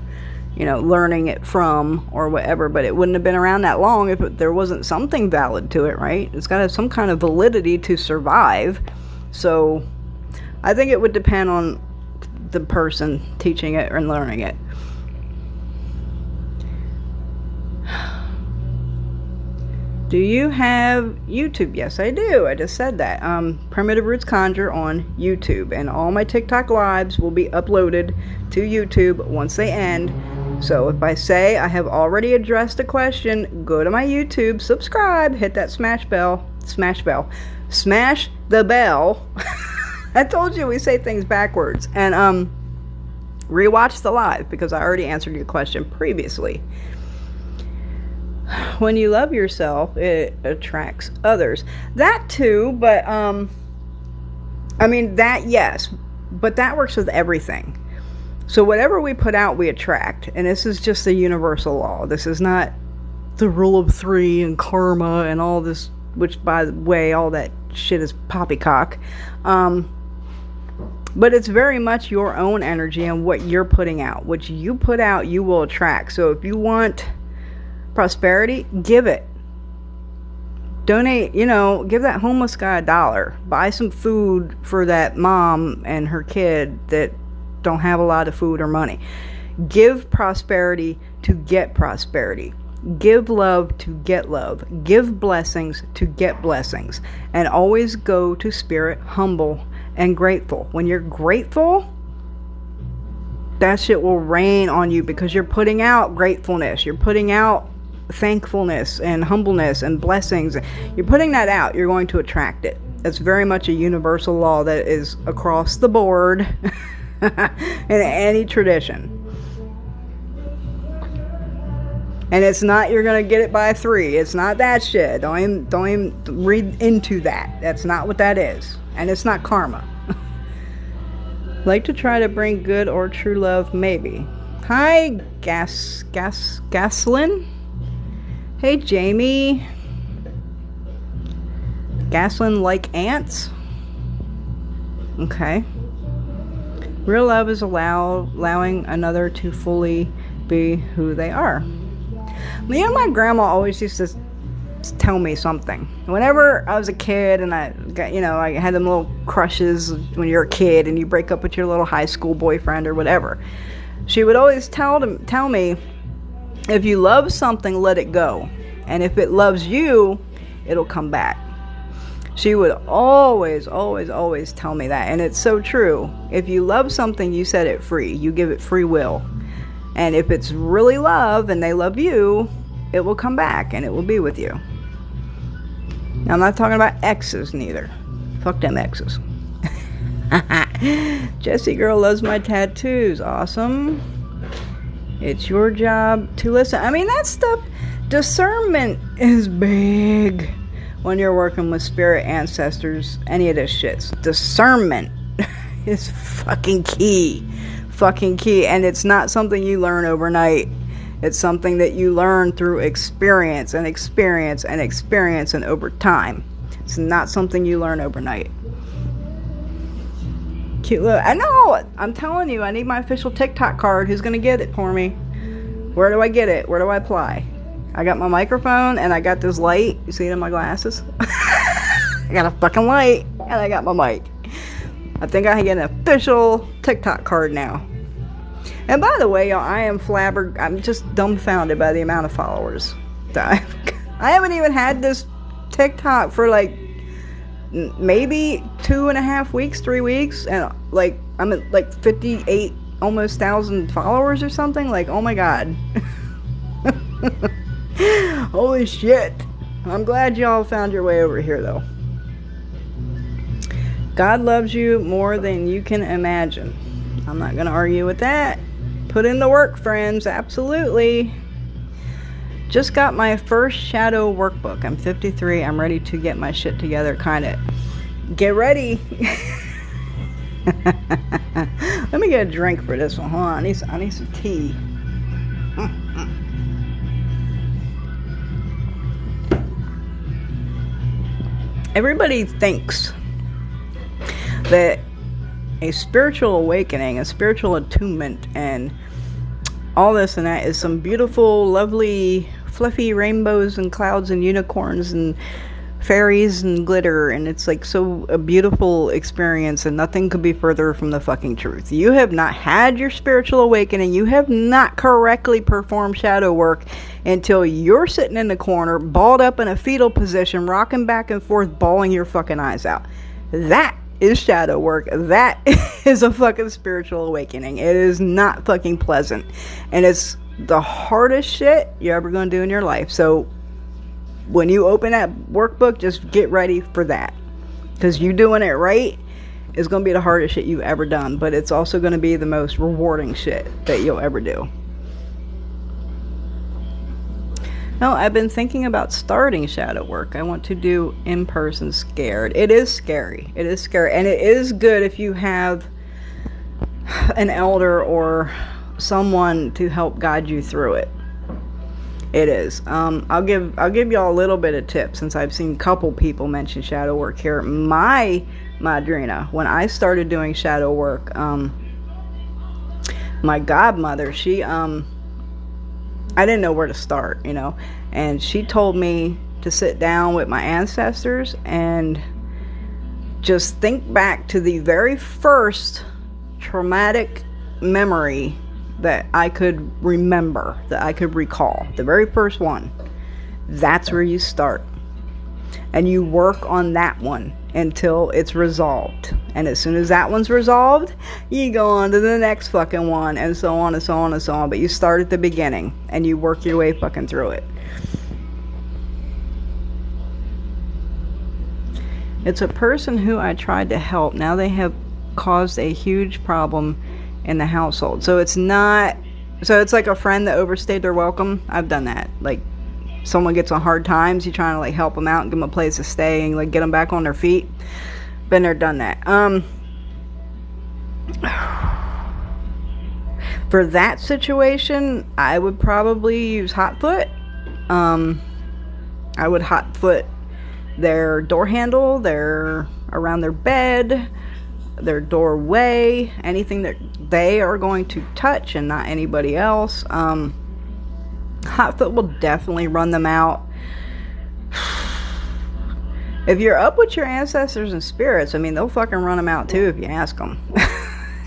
S1: learning it from, or whatever. But it wouldn't have been around that long if there wasn't something valid to it, right? It's got to have some kind of validity to survive. So I think it would depend on the person teaching it and learning it. Do you have YouTube? Yes, I do. I just said that. Primitive Roots Conjure on YouTube, and all my TikTok lives will be uploaded to YouTube once they end. So if I say I have already addressed a question, go to my YouTube, subscribe, hit that smash the bell. I told you we say things backwards. And rewatch the live because I already answered your question previously. When you love yourself, it attracts others. That too, but I mean, that, yes, but that works with everything. So whatever we put out, we attract. And this is just a universal law. This is not the rule of three and karma and all this, which, by the way, all that shit is poppycock. But it's very much your own energy and what you're putting out. What you put out, you will attract. So if you want prosperity, give it. Donate, give that homeless guy $1. Buy some food for that mom and her kid that don't have a lot of food or money. Give prosperity to get prosperity. Give love to get love. Give blessings to get blessings. And always go to spirit humble and grateful. When you're grateful, that shit will rain on you because you're putting out gratefulness. You're putting out thankfulness and humbleness and blessings. You're putting that out. You're going to attract it. It's very much a universal law that is across the board in any tradition. And it's not you're going to get it by 3. It's not that shit. Don't even read into that. That's not what that is. And it's not karma. Like to try to bring good or true love, maybe. Hi, Gaslin. Hey, Jamie. Gaslin like ants? Okay. Real love is allowing another to fully be who they are. My grandma always used to tell me something. Whenever I was a kid and I got, I had them little crushes when you're a kid and you break up with your little high school boyfriend or whatever. She would always tell me, if you love something, let it go. And if it loves you, it'll come back. She would always, always, always tell me that. And it's so true. If you love something, you set it free. You give it free will. And if it's really love and they love you, it will come back and it will be with you. Now, I'm not talking about exes neither. Fuck them exes. Jessie girl loves my tattoos. Awesome. It's your job to listen. I mean, that stuff, discernment is big when you're working with spirit ancestors, any of this shit. Discernment is fucking key. Fucking key. And it's not something you learn overnight. It's something that you learn through experience and experience and experience and over time. It's not something you learn overnight. Cute little, I know, I'm telling you, I need my official TikTok card. Who's gonna get it for me? Where do I get it? Where do I apply? I got my microphone and I got this light. You see it in my glasses? I got a fucking light and I got my mic. I think I can get an official TikTok card now. And by the way, y'all, I'm just dumbfounded by the amount of followers. I haven't even had this TikTok for like maybe 2.5 weeks, 3 weeks, and like I'm at like 58 almost 1,000 followers or something. Like, oh my god. Holy shit. I'm glad y'all found your way over here though. God loves you more than you can imagine. I'm not going to argue with that. Put in the work, friends. Absolutely. Just got my first shadow workbook. I'm 53. I'm ready to get my shit together, kind of. Get ready. Let me get a drink for this one. Hold on. I need some tea. Everybody thinks that a spiritual awakening, a spiritual attunement, and all this and that is some beautiful, lovely, fluffy rainbows and clouds and unicorns and fairies and glitter, and it's like so a beautiful experience, and nothing could be further from the fucking truth. You have not had your spiritual awakening. You have not correctly performed shadow work until you're sitting in the corner, balled up in a fetal position, rocking back and forth, bawling your fucking eyes out. That is shadow work. That is a fucking spiritual awakening. It is not fucking pleasant, and it's the hardest shit you're ever going to do in your life. So when you open that workbook, just get ready for that, because you doing it right is going to be the hardest shit you've ever done, but it's also going to be the most rewarding shit that you'll ever do. No, I've been thinking about starting shadow work. I want to do in-person scared. It is scary. It is scary. And it is good if you have an elder or someone to help guide you through it. It is. I'll give y'all a little bit of tips, since I've seen a couple people mention shadow work here. My madrina, when I started doing shadow work, my godmother, she I didn't know where to start, you know, and she told me to sit down with my ancestors and just think back to the very first traumatic memory that I could remember, that I could recall, the very first one. That's where you start, and you work on that one until it's resolved. And as soon as that one's resolved, you go on to the next fucking one, and so on and so on and so on. But you start at the beginning and you work your way fucking through it. It's a person who I tried to help. Now they have caused a huge problem in the household. So it's not, so it's like a friend that overstayed their welcome. I've done that. Like, someone gets on hard times, you're trying to like help them out and give them a place to stay and like get them back on their feet. Been there, done that. For that situation, I would probably use Hotfoot. I would Hotfoot their door handle, their around their bed, their doorway, anything that they are going to touch and not anybody else. Hotfoot will definitely run them out. If you're up with your ancestors and spirits, I mean, they'll fucking run them out too if you ask them.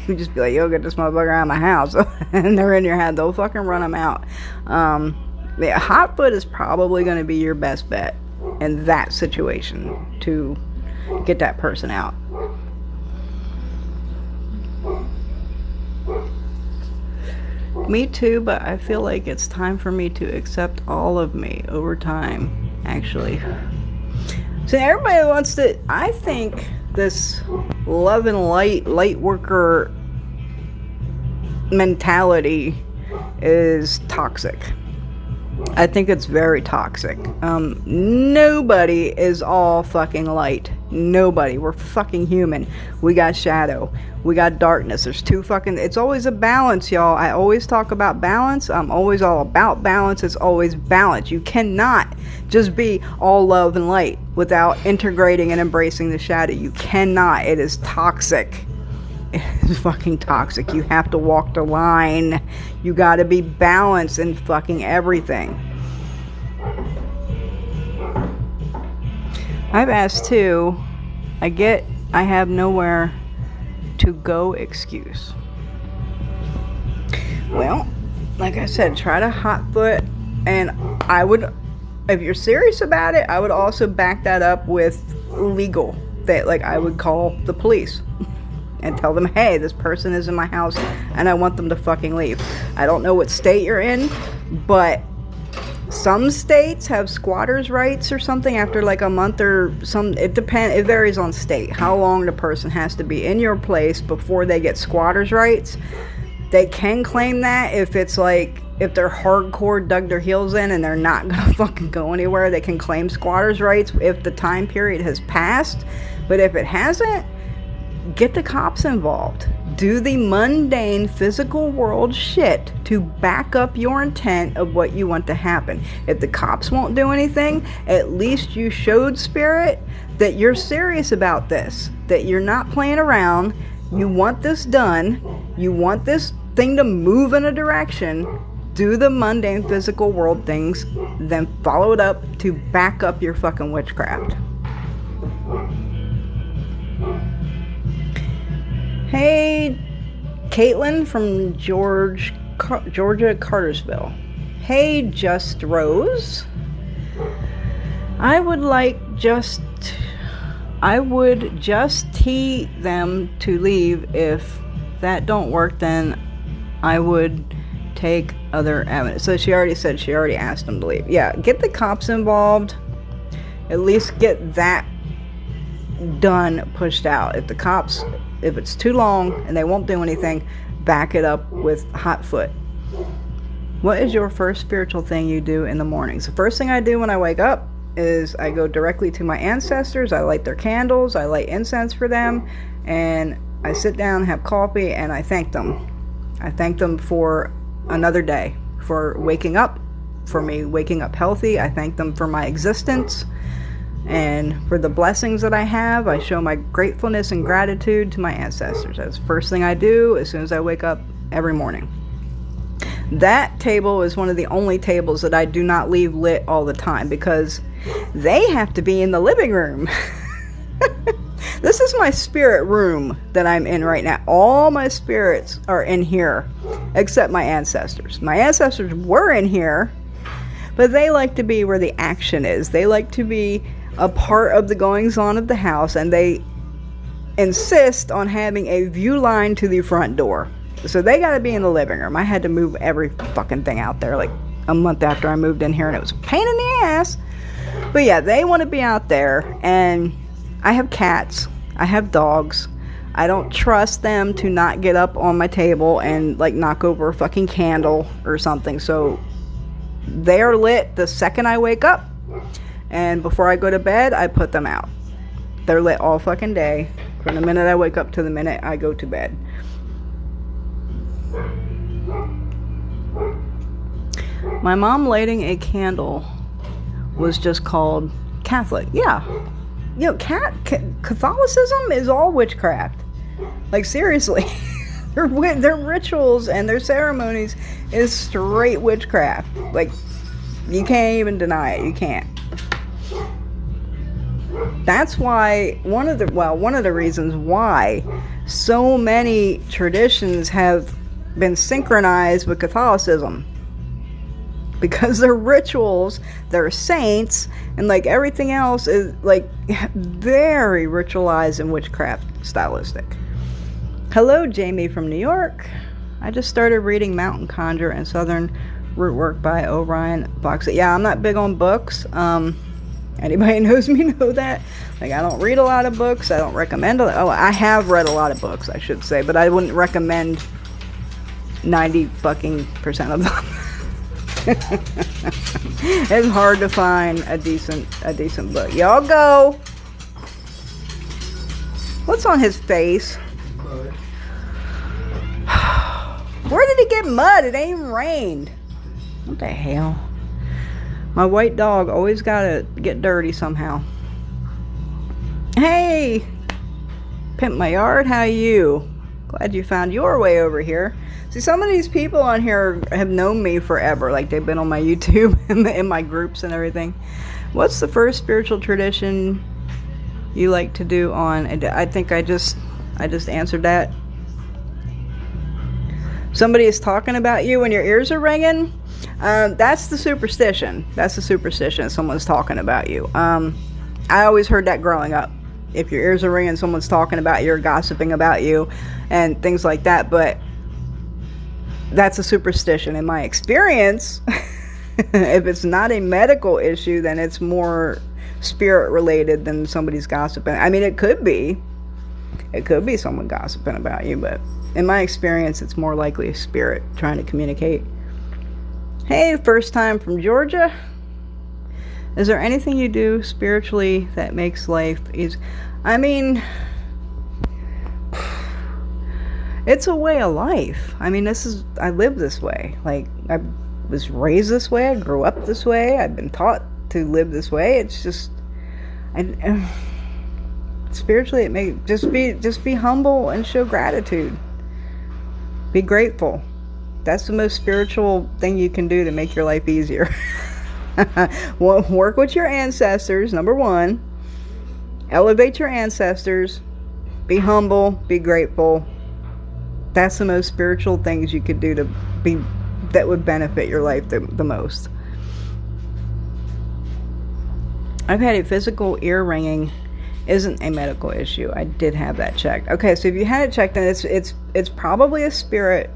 S1: You just be like, yo, get this motherfucker out of my house. And they're in your head. They'll fucking run them out. Yeah, Hotfoot is probably going to be your best bet in that situation to get that person out. Me too, but I feel like it's time for me to accept all of me over time, actually. So everybody wants to, I think this love and light worker mentality is toxic. I think it's very toxic. Nobody is all fucking light. Nobody. We're fucking human. We got shadow. We got darkness. There's two fucking... It's always a balance, y'all. I always talk about balance. I'm always all about balance. It's always balance. You cannot just be all love and light without integrating and embracing the shadow. You cannot. It is toxic. It is fucking toxic. You have to walk the line. You gotta be balanced in fucking everything. I've asked too. I have nowhere to go excuse. Well, like I said, try to Hotfoot, and I would, if you're serious about it, I would also back that up with legal. That, like, I would call the police and tell them, hey, this person is in my house and I want them to fucking leave. I don't know what state you're in, but some states have squatters' rights or something after like a month or some. It depends. It varies on state how long the person has to be in your place before they get squatters' rights. They can claim that if it's like, if they're hardcore dug their heels in and they're not gonna fucking go anywhere, they can claim squatters' rights if the time period has passed. But if it hasn't, get the cops involved. Do the mundane physical world shit to back up your intent of what you want to happen. If the cops won't do anything, at least you showed spirit that you're serious about this, that you're not playing around. You want this done. You want this thing to move in a direction. Do the mundane physical world things, then follow it up to back up your fucking witchcraft. Hey, Caitlin from Georgia, Cartersville. Hey, Just Rose. I would just tee them to leave. If that don't work, then I would take other avenues. So she already said she already asked them to leave. Yeah, get the cops involved. At least get that done, pushed out. If the cops, if it's too long and they won't do anything, back it up with Hotfoot. What is your first spiritual thing you do in the mornings? The first thing I do when I wake up is I go directly to my ancestors. I light their candles. I light incense for them. And I sit down, have coffee, and I thank them. I thank them for another day, for waking up, for me waking up healthy. I thank them for my existence and for the blessings that I have. I show my gratefulness and gratitude to my ancestors. That's the first thing I do as soon as I wake up every morning. That table is one of the only tables that I do not leave lit all the time because they have to be in the living room. This is my spirit room that I'm in right now. All my spirits are in here except my ancestors. My ancestors were in here, but they like to be where the action is. They like to be a part of the goings on of the house, and they insist on having a view line to the front door. So they got to be in the living room. I had to move every fucking thing out there like a month after I moved in here, and it was a pain in the ass. But yeah, they want to be out there, and I have cats. I have dogs. I don't trust them to not get up on my table and like knock over a fucking candle or something. So they are lit the second I wake up, and before I go to bed, I put them out. They're lit all fucking day, from the minute I wake up to the minute I go to bed. My mom lighting a candle was just called Catholic. Yeah. You know, Catholicism is all witchcraft. Like, seriously. Their rituals and their ceremonies is straight witchcraft. Like, you can't even deny it. You can't. That's why one of the reasons why so many traditions have been synchronized with Catholicism. Because their rituals, their saints, and like everything else is like very ritualized and witchcraft stylistic. Hello, Jamie from New York. I just started reading Mountain Conjure and Southern Root Work by Orion Fox. Yeah, I'm not big on books. Anybody knows me know that. Like, I don't read a lot of books. I don't recommend I have read a lot of books, I should say, but I wouldn't recommend 90% of them. It's hard to find a decent book. Y'all go. What's on his face? Mud. Where did he get mud? It ain't even rained. What the hell? My white dog always gotta get dirty somehow. Hey! Pimp my yard, how you? Glad you found your way over here. See, some of these people on here have known me forever. Like, they've been on my YouTube and in my groups and everything. What's the first spiritual tradition you like to do on... I think I just answered that. Somebody is talking about you when your ears are ringing. That's the superstition. That's the superstition. Someone's talking about you. I always heard that growing up. If your ears are ringing, someone's talking about you or gossiping about you and things like that. But that's a superstition in my experience. If it's not a medical issue, then it's more spirit related than somebody's gossiping. I mean, it could be someone gossiping about you, but in my experience, it's more likely a spirit trying to communicate. Hey, first time from Georgia. Is there anything you do spiritually that makes life easy? I mean, it's a way of life. I mean, I live this way. Like, I was raised this way. I grew up this way. I've been taught to live this way. It's just, spiritually, it may just be humble and show gratitude. Be grateful. That's the most spiritual thing you can do to make your life easier. Work with your ancestors, number one. Elevate your ancestors. Be humble. Be grateful. That's the most spiritual things you could do that would benefit your life the most. I've had a physical ear ringing. Isn't a medical issue. I did have that checked. Okay, so if you had it checked, then it's probably a spirit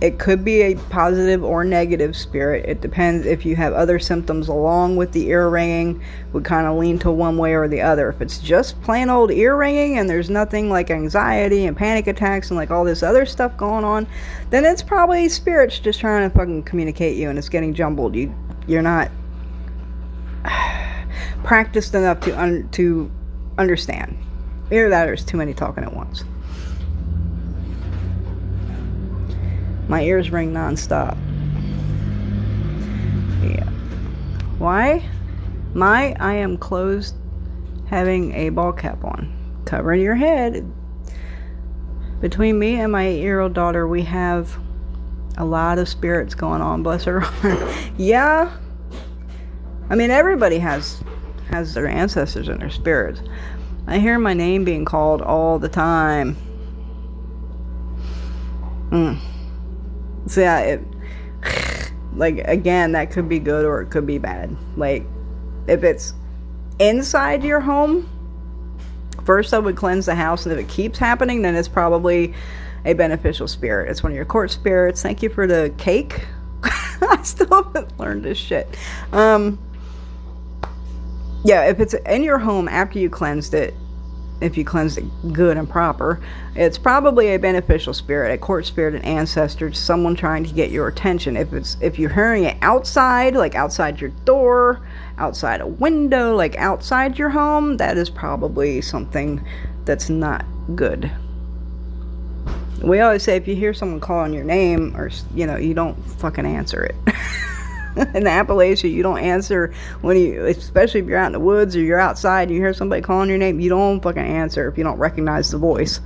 S1: It could be a positive or negative spirit. It depends. If you have other symptoms along with the ear ringing, would kind of lean to one way or the other. If it's just plain old ear ringing and there's nothing like anxiety and panic attacks and like all this other stuff going on, then it's probably spirits just trying to fucking communicate you, and it's getting jumbled. You're not practiced enough to understand. Either that or there's too many talking at once. My ears ring non-stop. Yeah. Why? I am closed having a ball cap on. Covering your head. Between me and my 8-year-old daughter, we have a lot of spirits going on, bless her heart. Yeah. I mean, everybody has their ancestors and their spirits. I hear my name being called all the time. So yeah, like, again, that could be good or it could be bad. Like, if it's inside your home, first I would cleanse the house, and if it keeps happening, then it's probably a beneficial spirit. It's one of your court spirits. Thank you for the cake. I still haven't learned this shit. Yeah, if it's in your home after you cleansed it, if you cleansed it good and proper, it's probably a beneficial spirit, a court spirit, an ancestor, someone trying to get your attention. If you're hearing it outside, like outside your door, outside a window, like outside your home, that is probably something that's not good. We always say if you hear someone calling your name, or you don't fucking answer it. In the Appalachia, you don't answer especially if you're out in the woods or you're outside, you hear somebody calling your name, you don't fucking answer if you don't recognize the voice.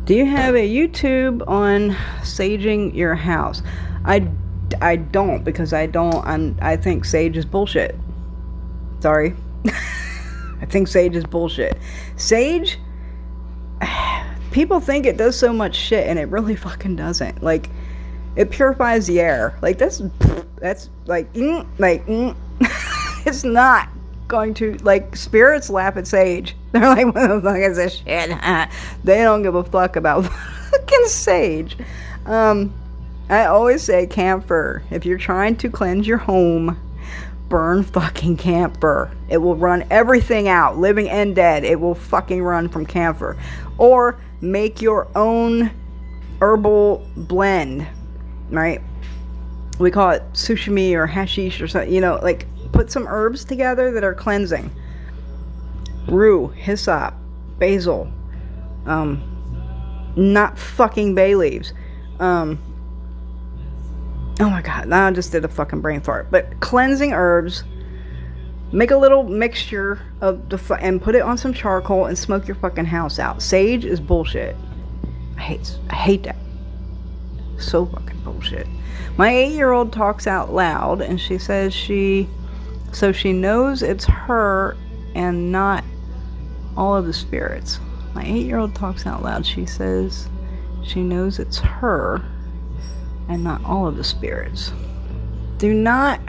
S1: Do you have a YouTube on saging your house? I don't, because I think sage is bullshit. Sorry. I think sage is bullshit. Sage, people think it does so much shit, and it really fucking doesn't. Like, it purifies the air. Like, that's like, it's not going to, like, spirits laugh at sage. They're like, what the fuck is this shit? They don't give a fuck about fucking sage. I always say camphor. If you're trying to cleanse your home, burn fucking camphor. It will run everything out, living and dead. It will fucking run from camphor. Or make your own herbal blend. Right? We call it sushimi or hashish or something. Like, put some herbs together that are cleansing. Rue, hyssop, basil, not fucking bay leaves. Oh my god, now I just did a fucking brain fart. But cleansing herbs, make a little mixture of and put it on some charcoal and smoke your fucking house out. Sage is bullshit. I hate that. So fucking bullshit. My 8-year-old talks out loud, and she says she knows it's her and not all of the spirits. My 8-year-old talks out loud. She says she knows it's her and not all of the spirits. Do not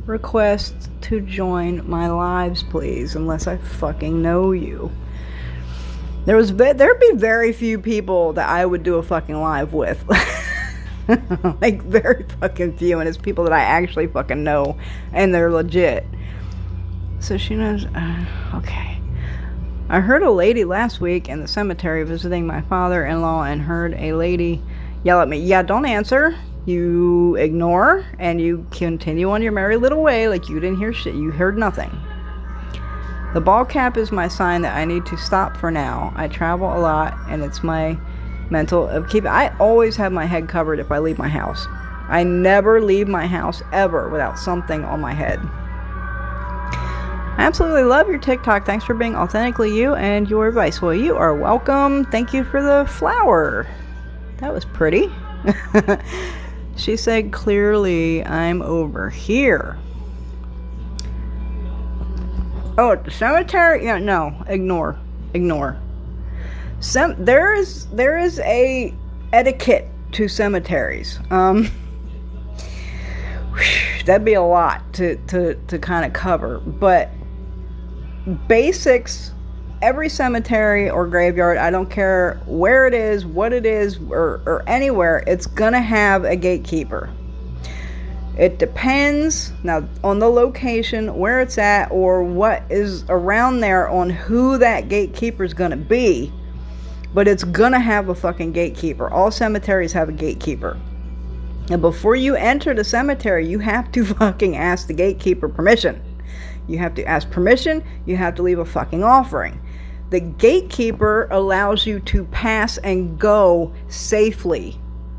S1: request to join my lives, please, unless I fucking know you. There'd be very few people that I would do a fucking live with. Like, very fucking few, and it's people that I actually fucking know, and they're legit. So she knows. Okay. I heard a lady last week in the cemetery visiting my father-in-law, and heard a lady yell at me. Yeah, don't answer. You ignore, and you continue on your merry little way like you didn't hear shit. You heard nothing. The ball cap is my sign that I need to stop for now. I travel a lot, and it's my mental upkeep. I always have my head covered if I leave my house. I never leave my house ever without something on my head. I absolutely love your TikTok. Thanks for being authentically you and your advice. Well, you are welcome. Thank you for the flower. That was pretty. She said, clearly, I'm over here. Oh, the cemetery? Yeah, no. Ignore. There is a etiquette to cemeteries. That'd be a lot to kind of cover, but basics every cemetery or graveyard, I don't care where it is, what it is, or anywhere, it's gonna have a gatekeeper. It depends now on the location, where it's at, or what is around there on who that gatekeeper is gonna be. But it's gonna have a fucking gatekeeper. All cemeteries have a gatekeeper. And before you enter the cemetery, you have to fucking ask the gatekeeper permission. You have to ask permission. You have to leave a fucking offering. The gatekeeper allows you to pass and go safely.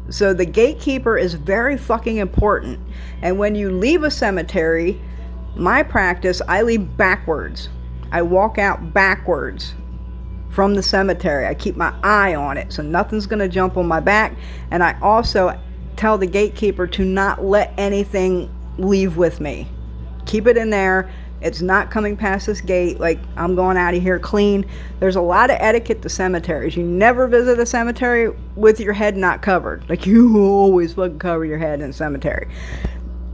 S1: So the gatekeeper is very fucking important. And when you leave a cemetery, my practice, I leave backwards. I walk out backwards from the cemetery. I keep my eye on it so nothing's going to jump on my back. And I also tell the gatekeeper to not let anything leave with me. Keep it in there. It's not coming past this gate. Like, I'm going out of here clean. There's a lot of etiquette to cemeteries. You never visit a cemetery with your head not covered. Like, you always fucking cover your head in a cemetery.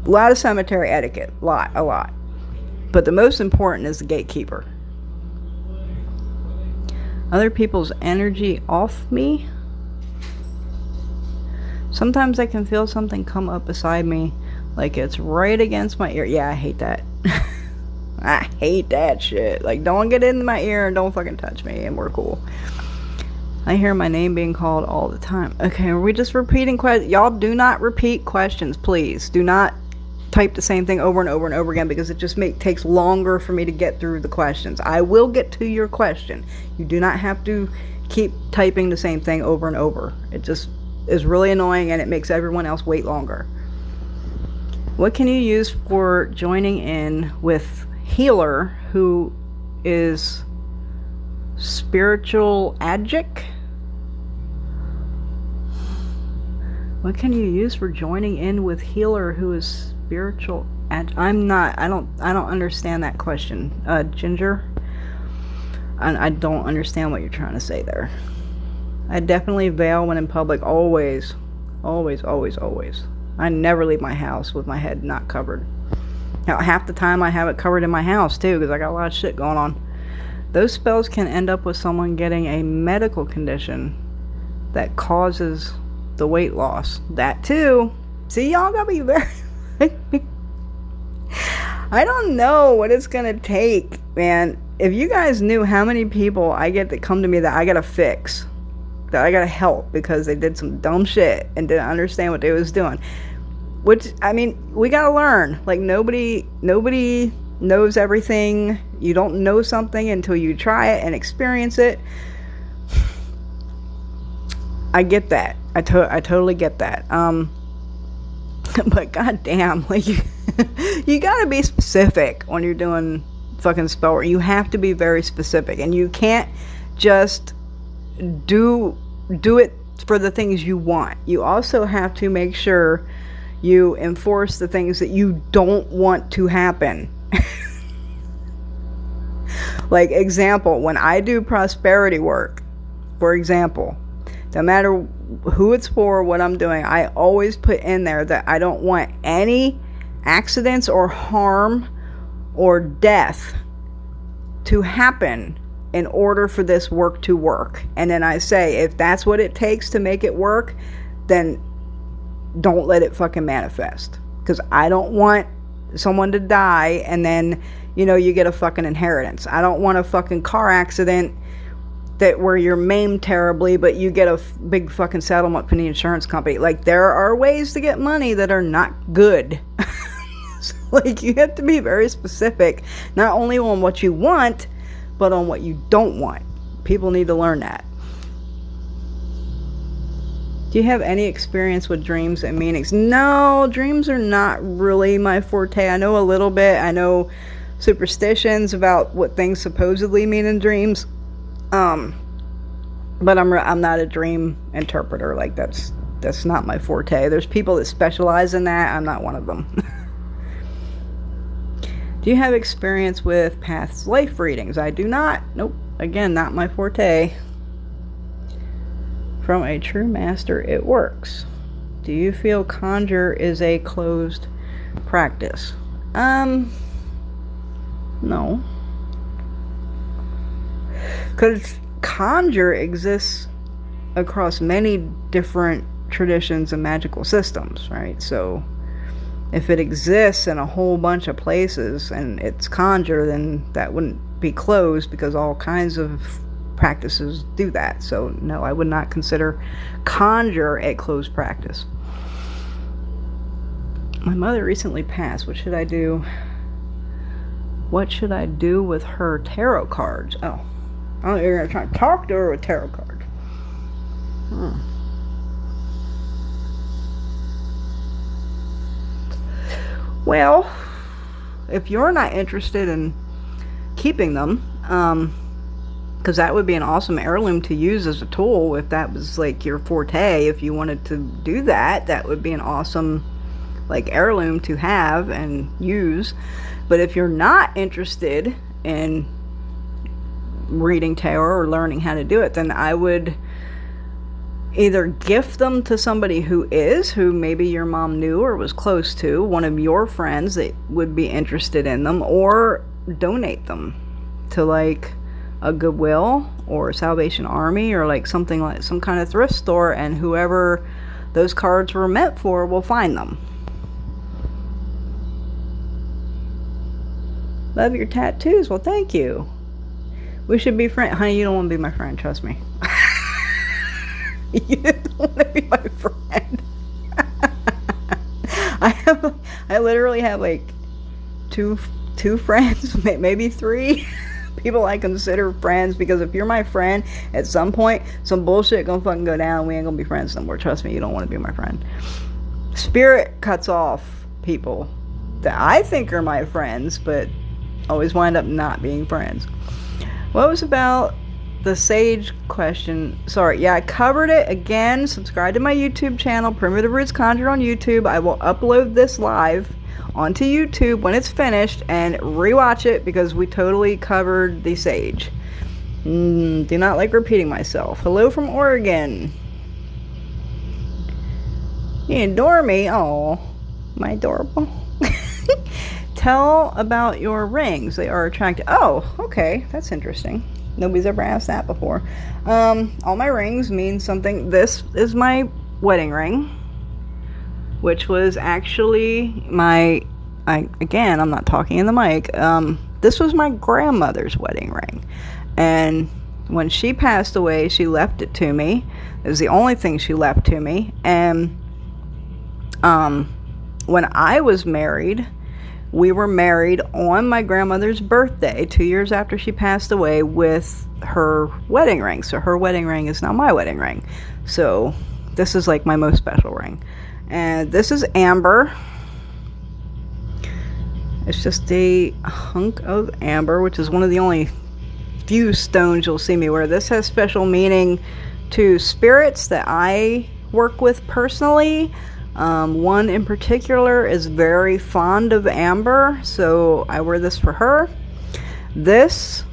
S1: A lot of cemetery etiquette. A lot. But the most important is the gatekeeper. Other people's energy off me. Sometimes I can feel something come up beside me, like it's right against my ear. Yeah, I hate that. I hate that shit. Like, don't get in my ear and don't fucking touch me, and we're cool. I hear my name being called all the time. Okay, are we just repeating questions? Y'all do not repeat questions, please. Do not type the same thing over and over and over again, because it just takes longer for me to get through the questions. I will get to your question. You do not have to keep typing the same thing over and over. It just is really annoying, and it makes everyone else wait longer. What can you use for joining in with healer who is spiritual magic? What can you use for joining in with healer who is spiritual? I don't understand that question, Ginger. I don't understand what you're trying to say there. I definitely veil when in public, always. I never leave my house with my head not covered. Now, half the time I have it covered in my house too, because I got a lot of shit going on. Those spells can end up with someone getting a medical condition that causes the weight loss. That too. See, y'all gotta be very... I don't know what it's gonna take, man. If you guys knew how many people I get that come to me that I gotta fix, that I gotta help because they did some dumb shit and didn't understand what they was doing. Which, I mean, we gotta learn. Like, nobody knows everything. You don't know something until you try it and experience it. I get that. I totally get that. But goddamn, like, you gotta be specific when you're doing fucking spell work. You have to be very specific, and you can't just do it for the things you want. You also have to make sure you enforce the things that you don't want to happen. Like, example, when I do prosperity work, for example, no matter who it's for, what I'm doing, I always put in there that I don't want any accidents or harm or death to happen in order for this work to work. And then I say, if that's what it takes to make it work, then don't let it fucking manifest. Because I don't want someone to die and then, you get a fucking inheritance. I don't want a fucking car accident where you're maimed terribly, but you get a big fucking settlement from the insurance company. Like, there are ways to get money that are not good. So, like, you have to be very specific, not only on what you want, but on what you don't want. People need to learn that. Do you have any experience with dreams and meanings? No, dreams are not really my forte. I know a little bit. I know superstitions about what things supposedly mean in dreams. But I'm not a dream interpreter. Like, that's not my forte. There's people that specialize in that. I'm not one of them. Do you have experience with past life readings? I do not. Nope. Again, not my forte. From a true master, it works. Do you feel Conjure is a closed practice? No. Because Conjure exists across many different traditions and magical systems, right? So if it exists in a whole bunch of places and it's Conjure, then that wouldn't be closed, because all kinds of practices do that. So no, I would not consider Conjure a closed practice. My mother recently passed. What should I do? What should I do with her tarot cards? Oh, you're going to try to talk to her with tarot cards. Well, if you're not interested in keeping them, because that would be an awesome heirloom to use as a tool, if that was like your forte, if you wanted to do that, that would be an awesome like heirloom to have and use. But if you're not interested in reading tarot or learning how to do it, then I would either gift them to somebody who maybe your mom knew or was close to, one of your friends that would be interested in them, or donate them to like a Goodwill or Salvation Army, or like something like some kind of thrift store, and whoever those cards were meant for will find them. Love your tattoos. Well, thank you. We should be friends. Honey, you don't want to be my friend, trust me. You don't want to be my friend. I literally have like two friends, maybe three people I consider friends, because if you're my friend, at some point some bullshit gonna fucking go down. We ain't gonna be friends no more. Trust me, you don't want to be my friend. Spirit cuts off people that I think are my friends, but always wind up not being friends. What was about the sage question? Sorry, yeah, I covered it. Again, subscribe to my YouTube channel, Primitive Roots Conjure on YouTube. I will upload this live onto YouTube when it's finished, and rewatch it, because we totally covered the sage. Do not like repeating myself. Hello from Oregon. You adore me? Oh, my adorable. Tell about your rings. They are attractive. Oh, okay. That's interesting. Nobody's ever asked that before. All my rings mean something. This is my wedding ring, which was actually again, I'm not talking in the mic. This was my grandmother's wedding ring. And when she passed away, she left it to me. It was the only thing she left to me. And when I was married, we were married on my grandmother's birthday, 2 years after she passed away, with her wedding ring. So her wedding ring is now my wedding ring. So this is like my most special ring. And this is amber. It's just a hunk of amber, which is one of the only few stones you'll see me wear. This has special meaning to spirits that I work with personally. One in particular is very fond of amber, so I wear this for her. This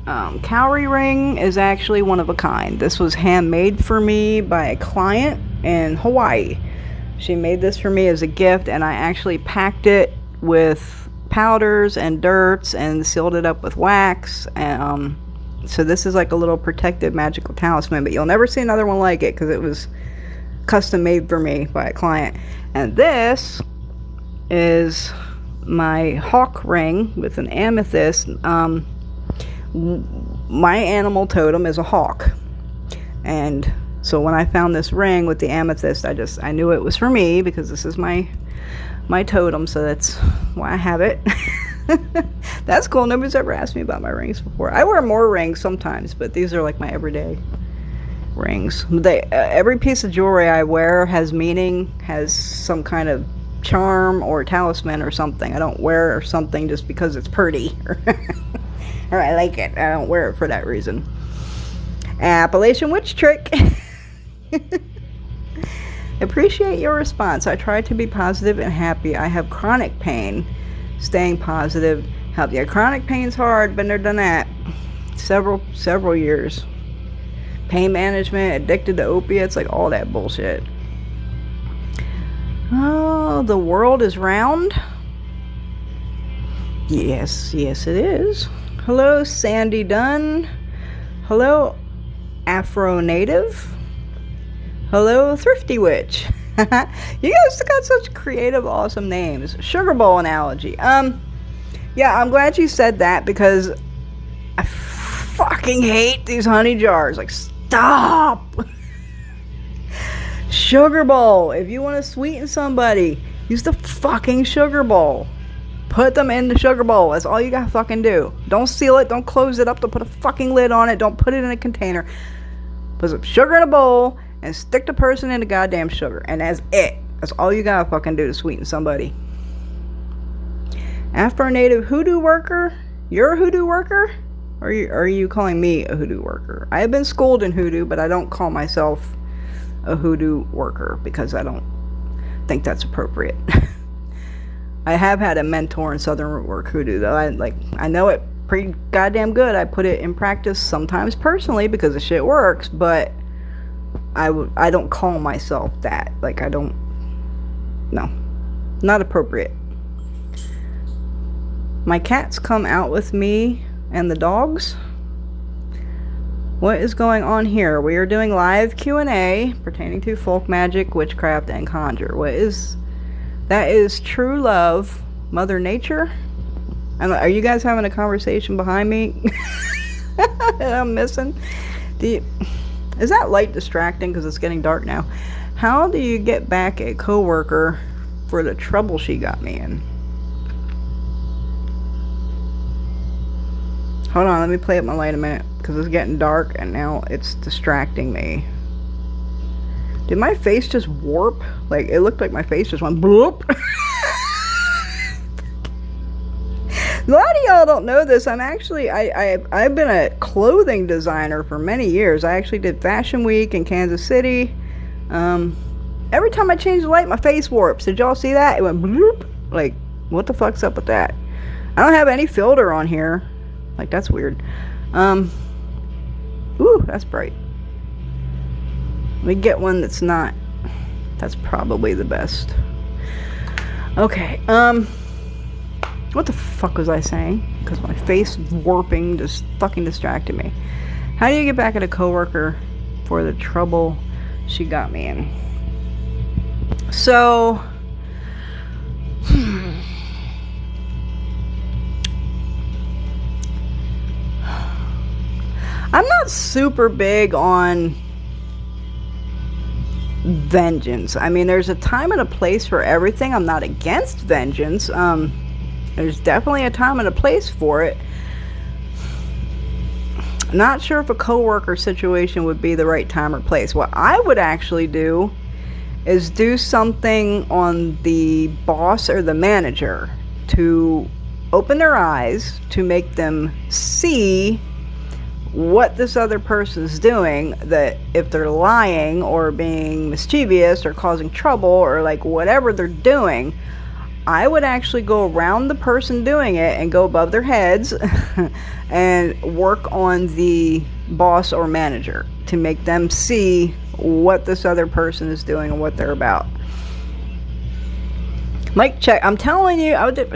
S1: cowrie ring is actually one of a kind. This was handmade for me by a client in Hawaii. She made this for me as a gift, and I actually packed it with powders and dirts and sealed it up with wax. And so this is like a little protective magical talisman, but you'll never see another one like it, because it was custom made for me by a client. And this is my hawk ring with an amethyst. My animal totem is a hawk, and so when I found this ring with the amethyst, I knew it was for me, because this is my totem, so that's why I have it. That's cool. Nobody's ever asked me about my rings before. I wear more rings sometimes, but these are like my everyday rings. Every piece of jewelry I wear has meaning, has some kind of charm or talisman or something. I don't wear something just because it's pretty or I like it. I don't wear it for that reason. Appalachian Witch Trick. Appreciate your response. I try to be positive and happy. I have chronic pain. Staying positive help. Yeah, chronic pain's hard. Been there, done that. Several years. Pain management, addicted to opiates, like all that bullshit. Oh, the world is round. Yes, it is. Hello, Sandy Dunn. Hello, Afro Native. Hello, Thrifty Witch. You guys got such creative, awesome names. Sugar bowl analogy. Yeah, I'm glad you said that because I fucking hate these honey jars. Like, stop. Sugar bowl. If you want to sweeten somebody, use the fucking sugar bowl. Put them in the sugar bowl. That's all you gotta fucking do. Don't seal it. Don't close it up. Don't put a fucking lid on it. Don't put it in a container. Put some sugar in a bowl and stick the person in the goddamn sugar. And that's it. That's all you gotta fucking do to sweeten somebody. Afro-Native hoodoo worker? You're a hoodoo worker? Or are you calling me a hoodoo worker? I have been schooled in hoodoo, but I don't call myself a hoodoo worker because I don't think that's appropriate. I have had a mentor in Southern Root Work Hoodoo, though. I know it pretty goddamn good. I put it in practice sometimes personally because the shit works, but I don't call myself that. Like, I don't... No. Not appropriate. My cats come out with me and the dogs. What is going on here? We are doing live Q&A pertaining to folk magic, witchcraft, and conjure. That is true love, Mother Nature. Are you guys having a conversation behind me that I'm missing? Is that light distracting because it's getting dark now? How do you get back a coworker for the trouble she got me in? Hold on, let me play up my light a minute because it's getting dark and now it's distracting me. Did my face just warp? Like, it looked like my face just went bloop. A lot of y'all don't know this. I'm actually, I've been a clothing designer for many years. I actually did Fashion Week in Kansas City. Every time I change the light, my face warps. Did y'all see that? It went bloop. Like, what the fuck's up with that? I don't have any filter on here. Like, that's weird. Ooh, that's bright. Let me get one that's not. That's probably the best. Okay, what the fuck was I saying? Because my face warping just fucking distracted me. How do you get back at a coworker for the trouble she got me in? So, I'm not super big on vengeance. I mean, there's a time and a place for everything. I'm not against vengeance. There's definitely a time and a place for it. Not sure if a coworker situation would be the right time or place. What I would actually do is do something on the boss or the manager to open their eyes, to make them see what this other person's doing, that if they're lying or being mischievous or causing trouble or like whatever they're doing, I would actually go around the person doing it and go above their heads and work on the boss or manager to make them see what this other person is doing and what they're about. Mic check. I'm telling you, I would do.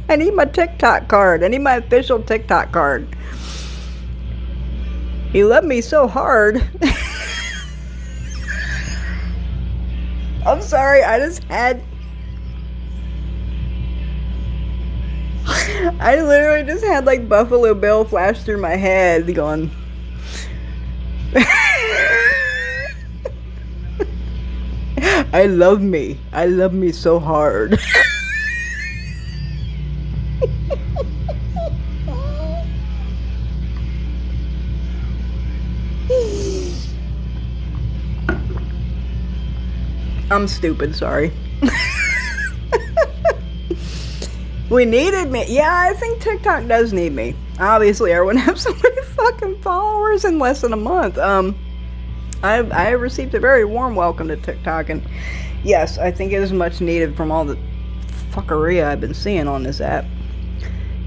S1: I need my TikTok card. I need my official TikTok card. He loved me so hard. I'm sorry, I literally just had like Buffalo Bill flash through my head going. I love me so hard. I'm stupid, sorry. We needed me. Yeah, I think TikTok does need me. Obviously, I wouldn't have so many fucking followers in less than a month. I received a very warm welcome to TikTok, and yes, I think it is much needed from all the fuckery I've been seeing on this app.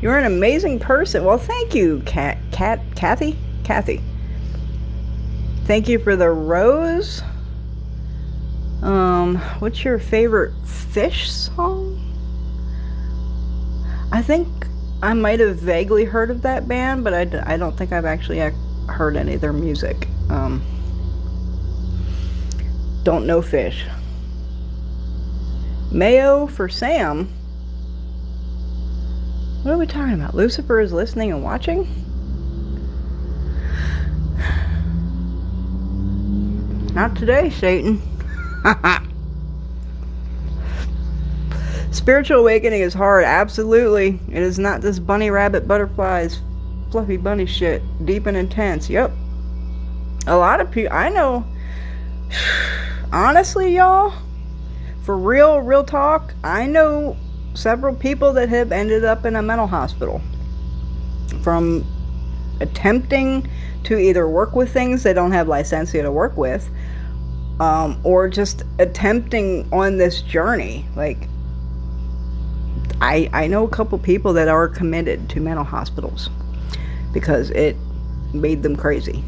S1: You're an amazing person. Well, thank you, Kathy. Thank you for the rose. What's your favorite fish song? I think I might have vaguely heard of that band, but I don't think I've actually heard any of their music. Don't know fish. Mayo for Sam? What are we talking about? Lucifer is listening and watching? Not today, Satan. Spiritual awakening is hard. Absolutely. It is not this bunny, rabbit, butterflies, fluffy bunny shit. Deep and intense. Yep. A lot of people, I know, honestly, y'all, for real talk, I know several people that have ended up in a mental hospital from attempting to either work with things they don't have licensure to work with, or just attempting on this journey. Like, I know a couple people that are committed to mental hospitals because it made them crazy.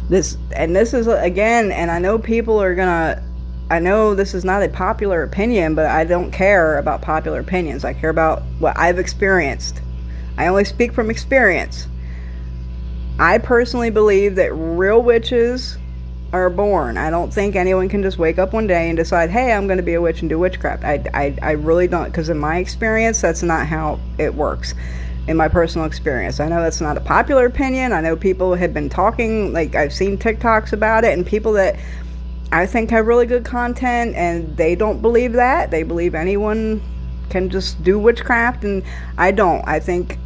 S1: This is, again, and I know people are gonna, I know this is not a popular opinion, but I don't care about popular opinions. I care about what I've experienced. I only speak from experience. I personally believe that real witches are born. I don't think anyone can just wake up one day and decide, hey, I'm going to be a witch and do witchcraft. I really don't, because in my experience, that's not how it works. In my personal experience, I know that's not a popular opinion. I know people have been talking, like I've seen TikToks about it, and people that I think have really good content, and they don't believe that. They believe anyone can just do witchcraft, and I don't. I think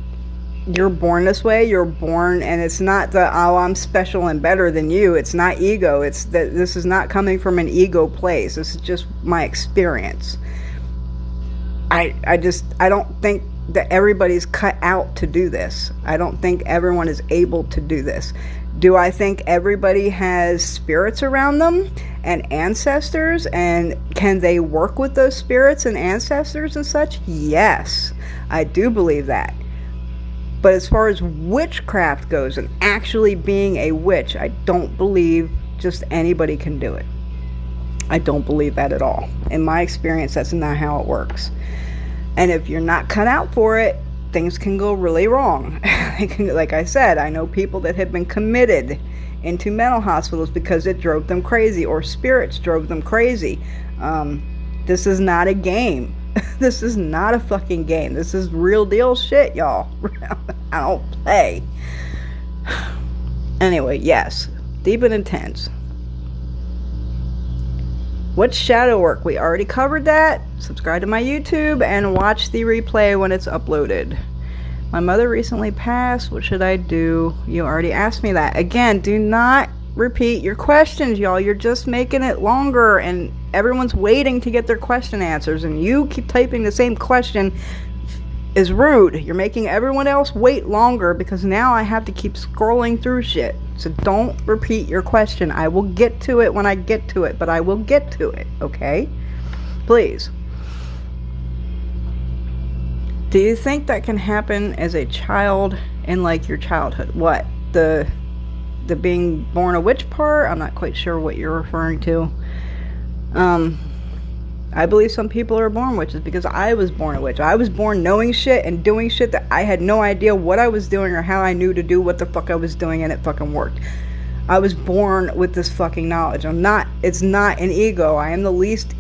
S1: you're born this way. You're born, and it's not the, oh, I'm special and better than you. It's not ego. It's that this is not coming from an ego place. This is just my experience. I don't think that everybody's cut out to do this. I don't think everyone is able to do this. Do I think everybody has spirits around them and ancestors, and can they work with those spirits and ancestors and such? Yes, I do believe that. But as far as witchcraft goes and actually being a witch, I don't believe just anybody can do it. I don't believe that at all. In my experience, that's not how it works. And if you're not cut out for it, things can go really wrong. Like I said, I know people that have been committed into mental hospitals because it drove them crazy, or spirits drove them crazy. This is not a game. This is not a fucking game. This is real deal shit, y'all. I don't play. Anyway, yes. Deep and intense. What's shadow work? We already covered that. Subscribe to my YouTube and watch the replay when it's uploaded. My mother recently passed. What should I do? You already asked me that. Again, do not repeat your questions, y'all. You're just making it longer, and everyone's waiting to get their question answers, and you keep typing the same question is rude. You're making everyone else wait longer because now I have to keep scrolling through shit. So don't repeat your question. I will get to it when I get to it, but I will get to it, okay? Please. Do you think that can happen as a child in, like, your childhood? What? The being born a witch part? I'm not quite sure what you're referring to. I believe some people are born witches because I was born a witch. I was born knowing shit and doing shit that I had no idea what I was doing or how I knew to do what the fuck I was doing, and it fucking worked. I was born with this fucking knowledge. It's not an ego. I am the least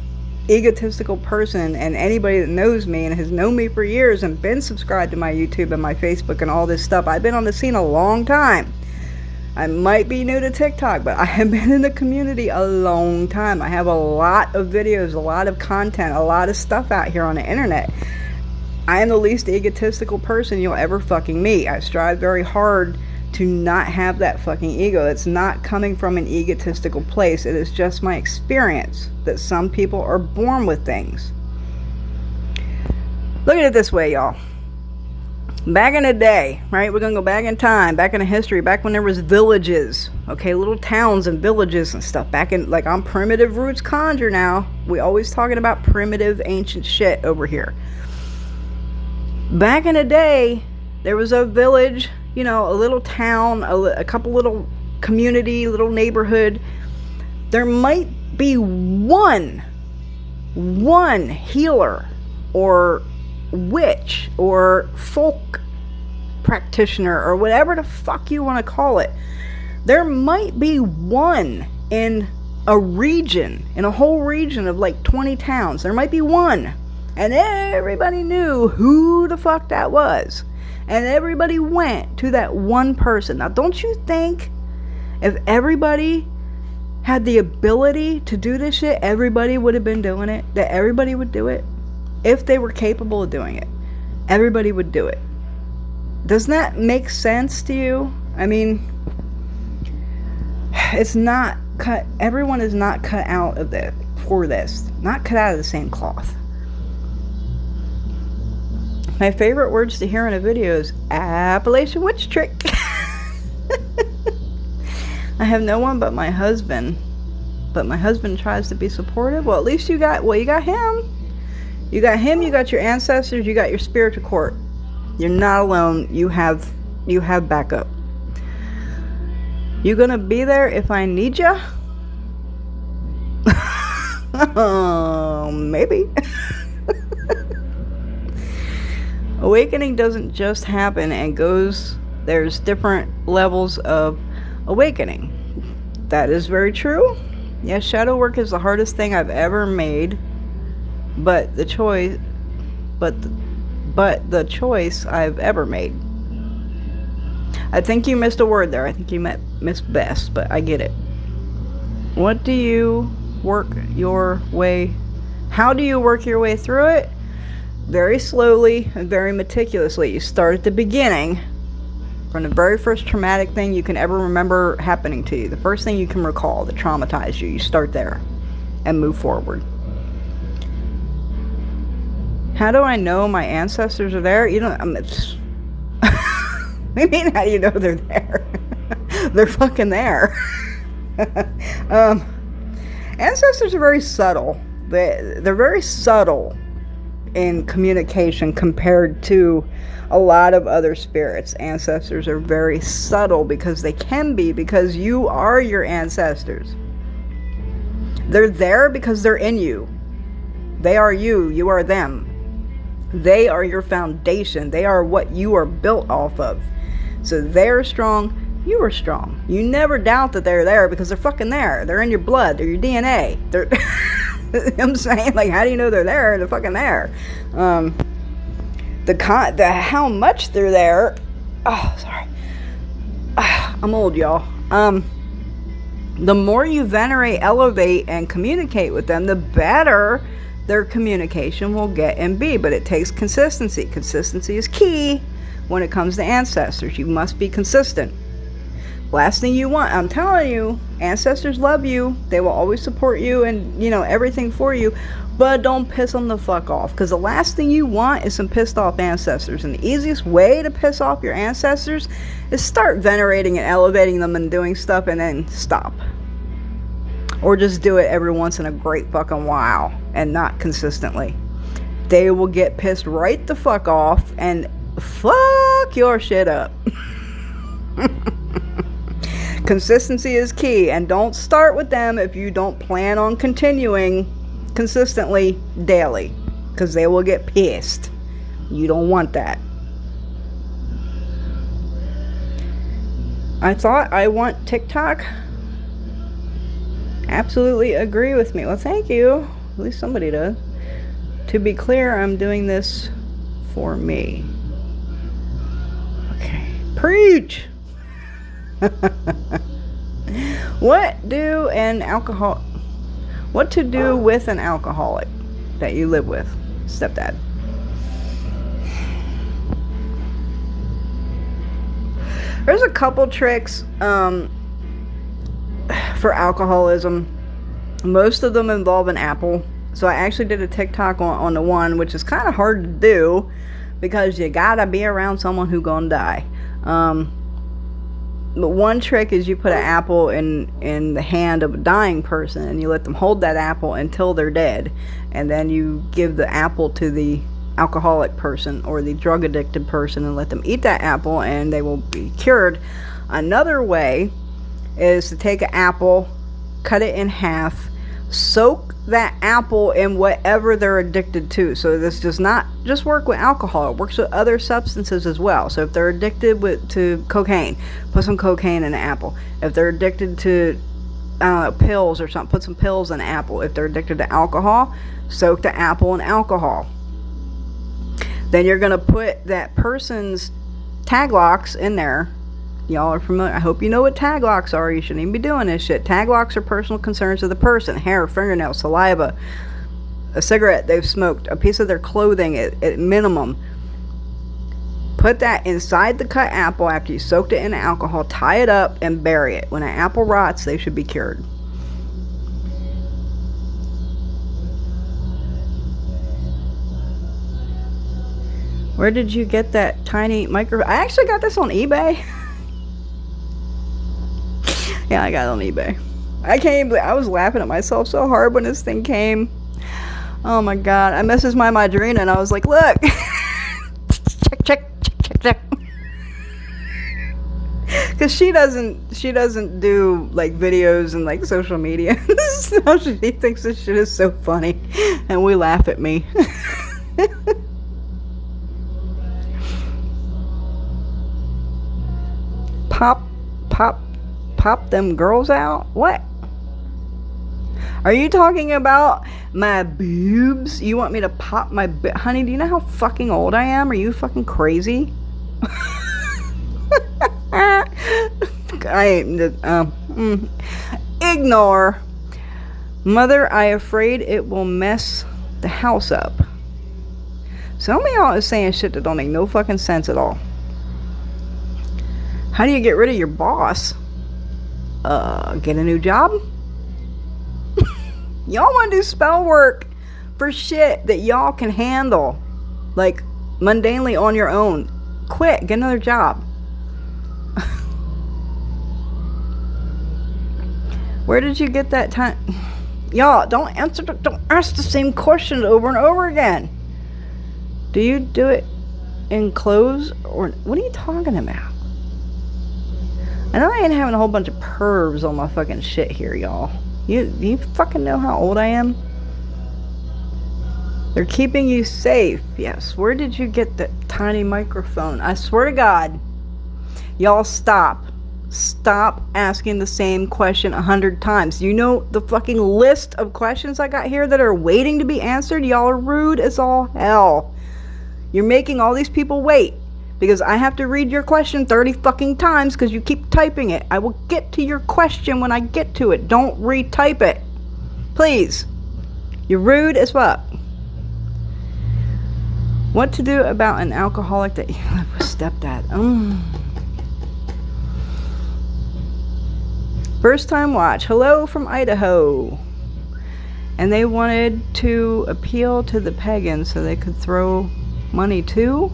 S1: egotistical person, and anybody that knows me and has known me for years and been subscribed to my YouTube and my Facebook and all this stuff, I've been on the scene a long time. I might be new to TikTok, but I have been in the community a long time. I have a lot of videos, a lot of content, a lot of stuff out here on the internet. I am the least egotistical person you'll ever fucking meet. I strive very hard to not have that fucking ego. It's not coming from an egotistical place. It is just my experience that some people are born with things. Look at it this way, y'all. Back in the day, right? We're going to go back in time, back in the history, back when there was villages, okay? Little towns and villages and stuff. Back in, like, I'm Primitiveroots Conjure now. We always talking about primitive, ancient shit over here. Back in the day, there was a village, you know, a little town, a couple little community, little neighborhood. There might be one healer or witch or folk practitioner or whatever the fuck you want to call it, there might be one in a region, in a whole region of like 20 towns. There might be one, and everybody knew who the fuck that was, and everybody went to that one person. Now, don't you think if everybody had the ability to do this shit, everybody would have been doing it? That everybody would do it? If they were capable of doing it, everybody would do it. Doesn't that make sense to you? I mean, it's not cut. Everyone is not cut out of this for this. Not cut out of the same cloth. My favorite words to hear in a video is Appalachian witch trick. I have no one but my husband. But my husband tries to be supportive. Well, at least you got him. You got him, you got your ancestors, you got your spiritual court. You're not alone. You have backup. You gonna be there if I need ya? Maybe. Awakening doesn't just happen and goes. There's different levels of awakening. That is very true. Yes, shadow work is the hardest thing I've ever made, but the choice I've ever made. I think you missed a word there. I think you missed best, but I get it. What do you work your way? How do you work your way through it? Very slowly and very meticulously. You start at the beginning, from the very first traumatic thing you can ever remember happening to you. The first thing you can recall that traumatized you. You start there and move forward. How do I know my ancestors are there? You know, I mean, how do you know they're there? They're fucking there. Ancestors are very subtle. They're very subtle in communication compared to a lot of other spirits. Ancestors are very subtle because they can be, because you are your ancestors. They're there because they're in you. They are you. You are them. They are your foundation. They are what you are built off of. So they're strong. You are strong. You never doubt that they're there because they're fucking there. They're in your blood. They're your DNA. They're you know what I'm saying? Like, how do you know they're there? They're fucking there. How much they're there. Oh, sorry. I'm old, y'all. The more you venerate, elevate, and communicate with them, the better their communication will get and be. But it takes consistency. Consistency is key when it comes to ancestors. You must be consistent. Last thing you want, I'm telling you, ancestors love you. They will always support you and, you know, everything for you. But don't piss them the fuck off. Because the last thing you want is some pissed off ancestors. And the easiest way to piss off your ancestors is start venerating and elevating them and doing stuff and then stop. Or just do it every once in a great fucking while and not consistently. They will get pissed right the fuck off and fuck your shit up. Consistency is key, and don't start with them if you don't plan on continuing consistently daily, because they will get pissed. You don't want that. I thought I want TikTok. Absolutely agree with me. Well, thank you. At least somebody does. To be clear, I'm doing this for me. Okay. Preach! What to do with an alcoholic that you live with? Stepdad. There's a couple tricks for alcoholism. Most of them involve an apple. So I actually did a TikTok on the one, which is kind of hard to do because you gotta be around someone who's gonna die. But one trick is you put an apple in the hand of a dying person and you let them hold that apple until they're dead, and then you give the apple to the alcoholic person or the drug addicted person and let them eat that apple and they will be cured. Another way is to take an apple, cut it in half, soak that apple in whatever they're addicted to. So this does not just work with alcohol, it works with other substances as well. So if they're addicted to cocaine, put some cocaine in the apple. If they're addicted to pills or something, put some pills in the apple. If they're addicted to alcohol, soak the apple in alcohol. Then you're going to put that person's tag locks in there. Y'all are familiar. I hope you know what tag locks are. You shouldn't even be doing this shit. Tag locks are personal concerns of the person. Hair, fingernails, saliva, a cigarette they've smoked, a piece of their clothing at minimum. Put that inside the cut apple after you soaked it in alcohol. Tie it up and bury it. When an apple rots, they should be cured. Where did you get that tiny microphone? I actually got this on eBay. Yeah, I got it on eBay. I can't believe, I was laughing at myself so hard when this thing came. Oh my god. I messaged my madrina and I was like, look. check. Because she doesn't do like videos and like social media. So she thinks this shit is so funny. And we laugh at me. Pop them girls out? What? Are you talking about my boobs? You want me to pop my honey, do you know how fucking old I am? Are you fucking crazy? Ignore. Mother, I afraid it will mess the house up. Some of y'all is saying shit that don't make no fucking sense at all. How do you get rid of your boss? Get a new job? Y'all want to do spell work for shit that y'all can handle, like mundanely on your own. Quit, get another job. Where did you get that time? Y'all, don't ask the same question over and over again. Do you do it in clothes or what are you talking about? I know I ain't having a whole bunch of pervs on my fucking shit here, y'all. You fucking know how old I am? They're keeping you safe. Yes. Where did you get that tiny microphone? I swear to God. Y'all stop. Stop asking the same question 100 times. You know the fucking list of questions I got here that are waiting to be answered? Y'all are rude as all hell. You're making all these people wait. Because I have to read your question 30 fucking times because you keep typing it. I will get to your question when I get to it. Don't retype it. Please. You're rude as fuck. What to do about an alcoholic that you live with stepdad? First time watch. Hello from Idaho. And they wanted to appeal to the pagans so they could throw money too?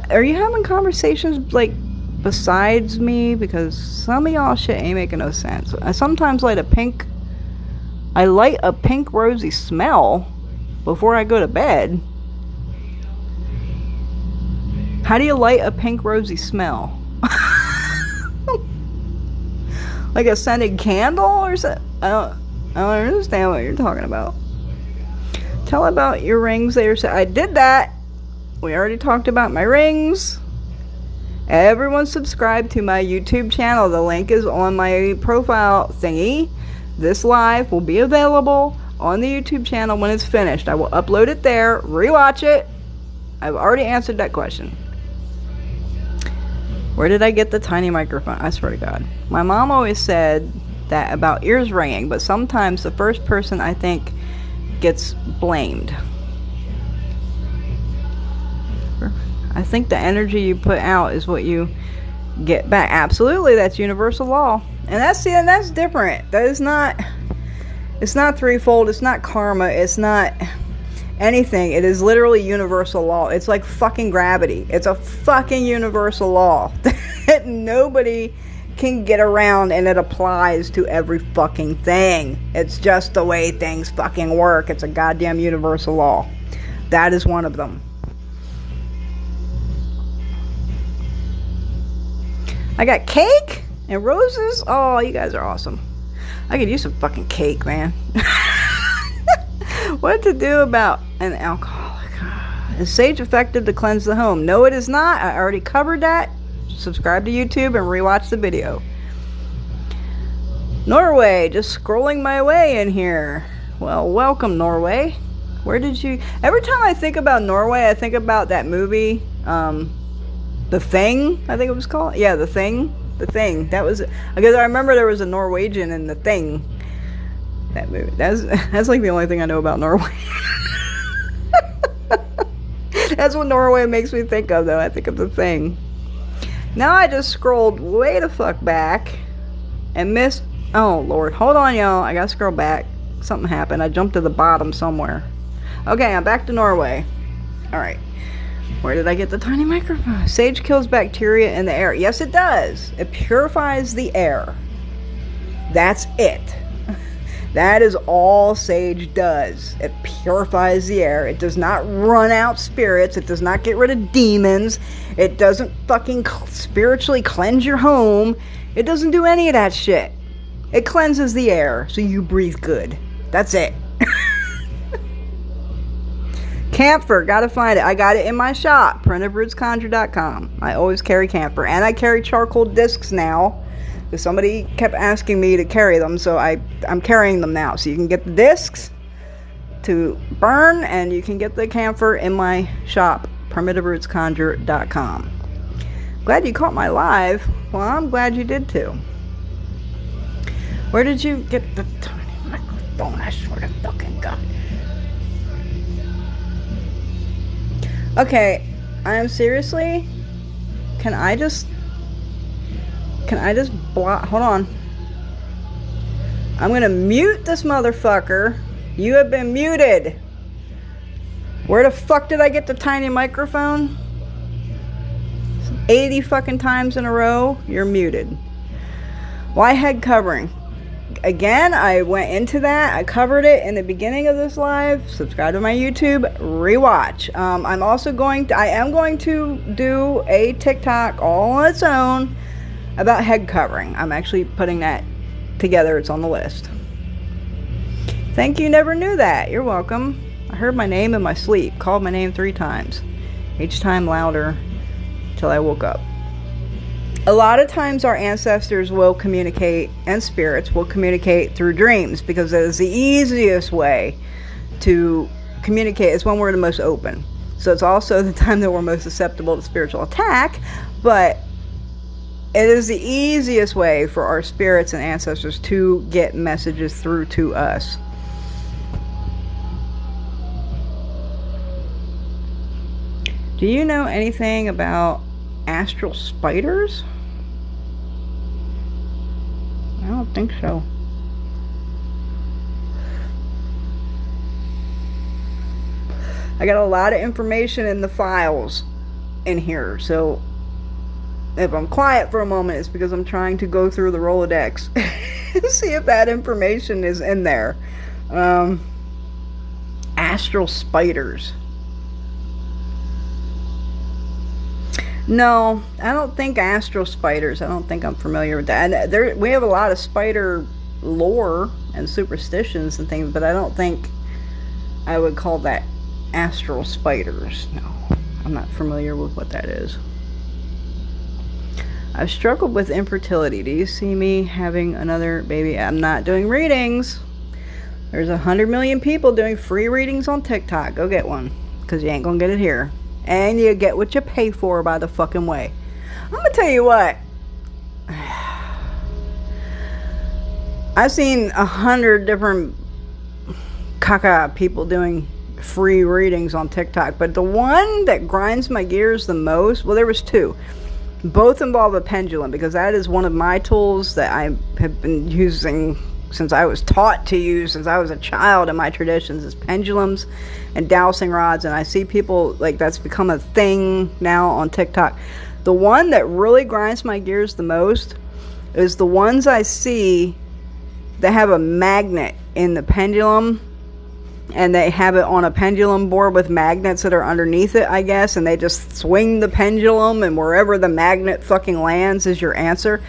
S1: Are you having conversations like besides me? Because some of y'all shit ain't making no sense. I sometimes light a pink rosy smell before I go to bed. How do you light a pink rosy smell? Like a scented candle or something? I don't understand what you're talking about. Tell about your rings there. I did that. We already talked about my rings. Everyone subscribe to my YouTube channel. The link is on my profile thingy. This live will be available on the YouTube channel when it's finished. I will upload it there, rewatch it. I've already answered that question. Where did I get the tiny microphone? I swear to God. My mom always said that about ears ringing, but sometimes the first person I think gets blamed. I think the energy you put out is what you get back. Absolutely, that's universal law. And that's different. That is not, it's not threefold, it's not karma, it's not anything. It is literally universal law. It's like fucking gravity. It's a fucking universal law that nobody can get around, and it applies to every fucking thing. It's just the way things fucking work. It's a goddamn universal law. That is one of them. I got cake? And roses? Oh, you guys are awesome. I could use some fucking cake, man. What to do about an alcoholic? Is sage effective to cleanse the home? No, it is not. I already covered that. Subscribe to YouTube and rewatch the video. Norway, just scrolling my way in here. Well, welcome, Norway. Where did you... Every time I think about Norway, I think about that movie, The Thing, I think it was called. Yeah, The Thing. The Thing. That was... Because I remember there was a Norwegian in The Thing. That movie. That's like the only thing I know about Norway. That's what Norway makes me think of, though. I think of The Thing. Now I just scrolled way the fuck back and missed... Oh, Lord. Hold on, y'all. I gotta scroll back. Something happened. I jumped to the bottom somewhere. Okay, I'm back to Norway. Alright. Where did I get the tiny microphone? Sage kills bacteria in the air. Yes, it does. It purifies the air. That's it. That is all sage does. It purifies the air. It does not run out spirits. It does not get rid of demons. It doesn't fucking spiritually cleanse your home. It doesn't do any of that shit. It cleanses the air so you breathe good. That's it. Camphor, gotta find it. I got it in my shop, primitiverootsconjure.com. I always carry camphor. And I carry charcoal discs now. Because somebody kept asking me to carry them, so I'm carrying them now. So you can get the discs to burn, and you can get the camphor in my shop, primitiverootsconjure.com. Glad you caught my live. Well, I'm glad you did too. Where did you get the tiny microphone? I swear to fucking God. Okay, I am seriously... Can I just block... Hold on. I'm gonna mute this motherfucker. You have been muted. Where the fuck did I get the tiny microphone? 80 fucking times in a row. You're muted. Why head covering? Again, I went into that. I covered it in the beginning of this live. Subscribe to my YouTube. Rewatch. I am going to do a TikTok all on its own about head covering. I'm actually putting that together. It's on the list. Thank you. Never knew that. You're welcome. I heard my name in my sleep. Called my name 3 times. Each time louder till I woke up. A lot of times our ancestors will communicate, and spirits will communicate through dreams, because that is the easiest way to communicate. It's when we're the most open. So it's also the time that we're most susceptible to spiritual attack, but it is the easiest way for our spirits and ancestors to get messages through to us. Do you know anything about astral spiders? I don't think so. I got a lot of information in the files in here, so if I'm quiet for a moment, it's because I'm trying to go through the Rolodex and see if that information is in there. Astral spiders. No, I don't think astral spiders. I don't think I'm familiar with that. And we have a lot of spider lore and superstitions and things, but I don't think I would call that astral spiders. No, I'm not familiar with what that is. I've struggled with infertility. Do you see me having another baby? I'm not doing readings. There's 100 million people doing free readings on TikTok. Go get one, because you ain't gonna get it here. And you get what you pay for by the fucking way. I'm gonna tell you what. I've seen 100 different caca people doing free readings on TikTok, but the one that grinds my gears the most, well, there was 2. Both involve a pendulum, because that is one of my tools that I have been using since I was taught to use, since I was a child in my traditions, is pendulums and dowsing rods. And I see people, like, that's become a thing now on TikTok. The one that really grinds my gears the most is the ones I see that have a magnet in the pendulum, and they have it on a pendulum board with magnets that are underneath it, I guess, and they just swing the pendulum, and wherever the magnet fucking lands is your answer.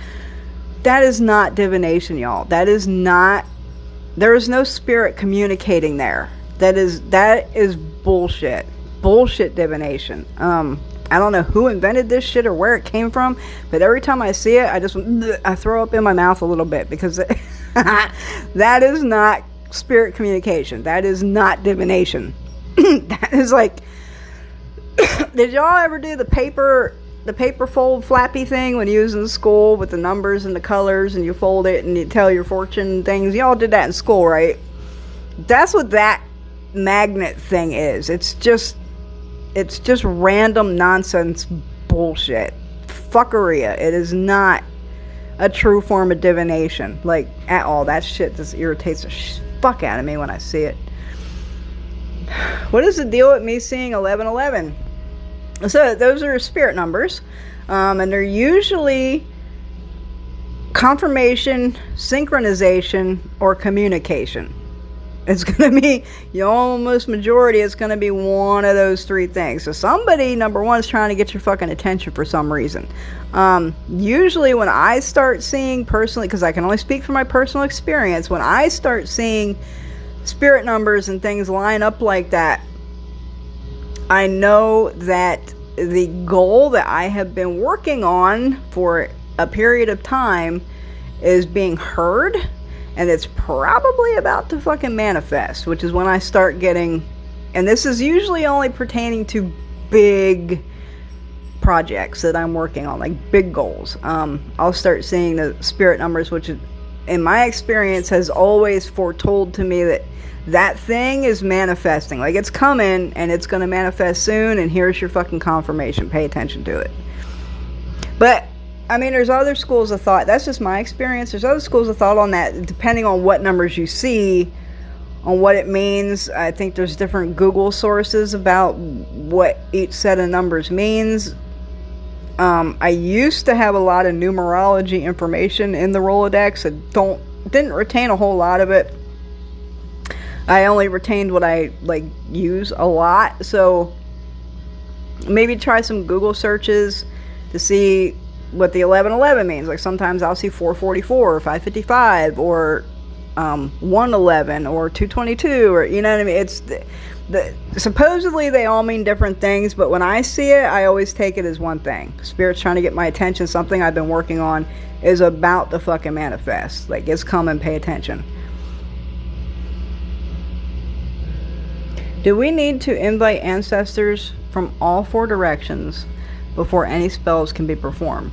S1: That is not divination, y'all. That is not, there is no spirit communicating there. That is bullshit. Bullshit divination. I don't know who invented this shit or where it came from, but every time I see it, I throw up in my mouth a little bit, because that is not spirit communication. That is not divination. That is like, did y'all ever do the paper fold flappy thing when you was in school with the numbers and the colors, and you fold it and you tell your fortune things? Y'all did that in school, right? That's what that magnet thing is. It's just random nonsense bullshit. Fuckeria. It is not a true form of divination, like, at all. That shit just irritates the fuck out of me when I see it. What is the deal with me seeing 1111? So those are spirit numbers, and they're usually confirmation, synchronization, or communication. It's going to be, almost majority, it's going to be one of those three things. So somebody, number one, is trying to get your fucking attention for some reason. Usually when I start seeing personally, because I can only speak from my personal experience, when I start seeing spirit numbers and things line up like that, I know that the goal that I have been working on for a period of time is being heard, and it's probably about to fucking manifest, which is when I start getting, and this is usually only pertaining to big projects that I'm working on, like big goals. I'll start seeing the spirit numbers, which in my experience has always foretold to me that thing is manifesting. Like, it's coming and it's going to manifest soon, and here's your fucking confirmation. Pay attention to it. But I mean, there's other schools of thought. That's just my experience. There's other schools of thought on that, depending on what numbers you see, on what it means. I think there's different Google sources about what each set of numbers means. I used to have a lot of numerology information in the Rolodex. I didn't retain a whole lot of it. I only retained what I use a lot. So maybe try some Google searches to see what the 1111 means. Like, sometimes I'll see 444 or 555 or 111 or 222, or you know what I mean. It's supposedly they all mean different things, but when I see it, I always take it as one thing. Spirit's trying to get my attention. Something I've been working on is about to fucking manifest. Like, it's coming. Pay attention. Do we need to invite ancestors from all four directions before any spells can be performed?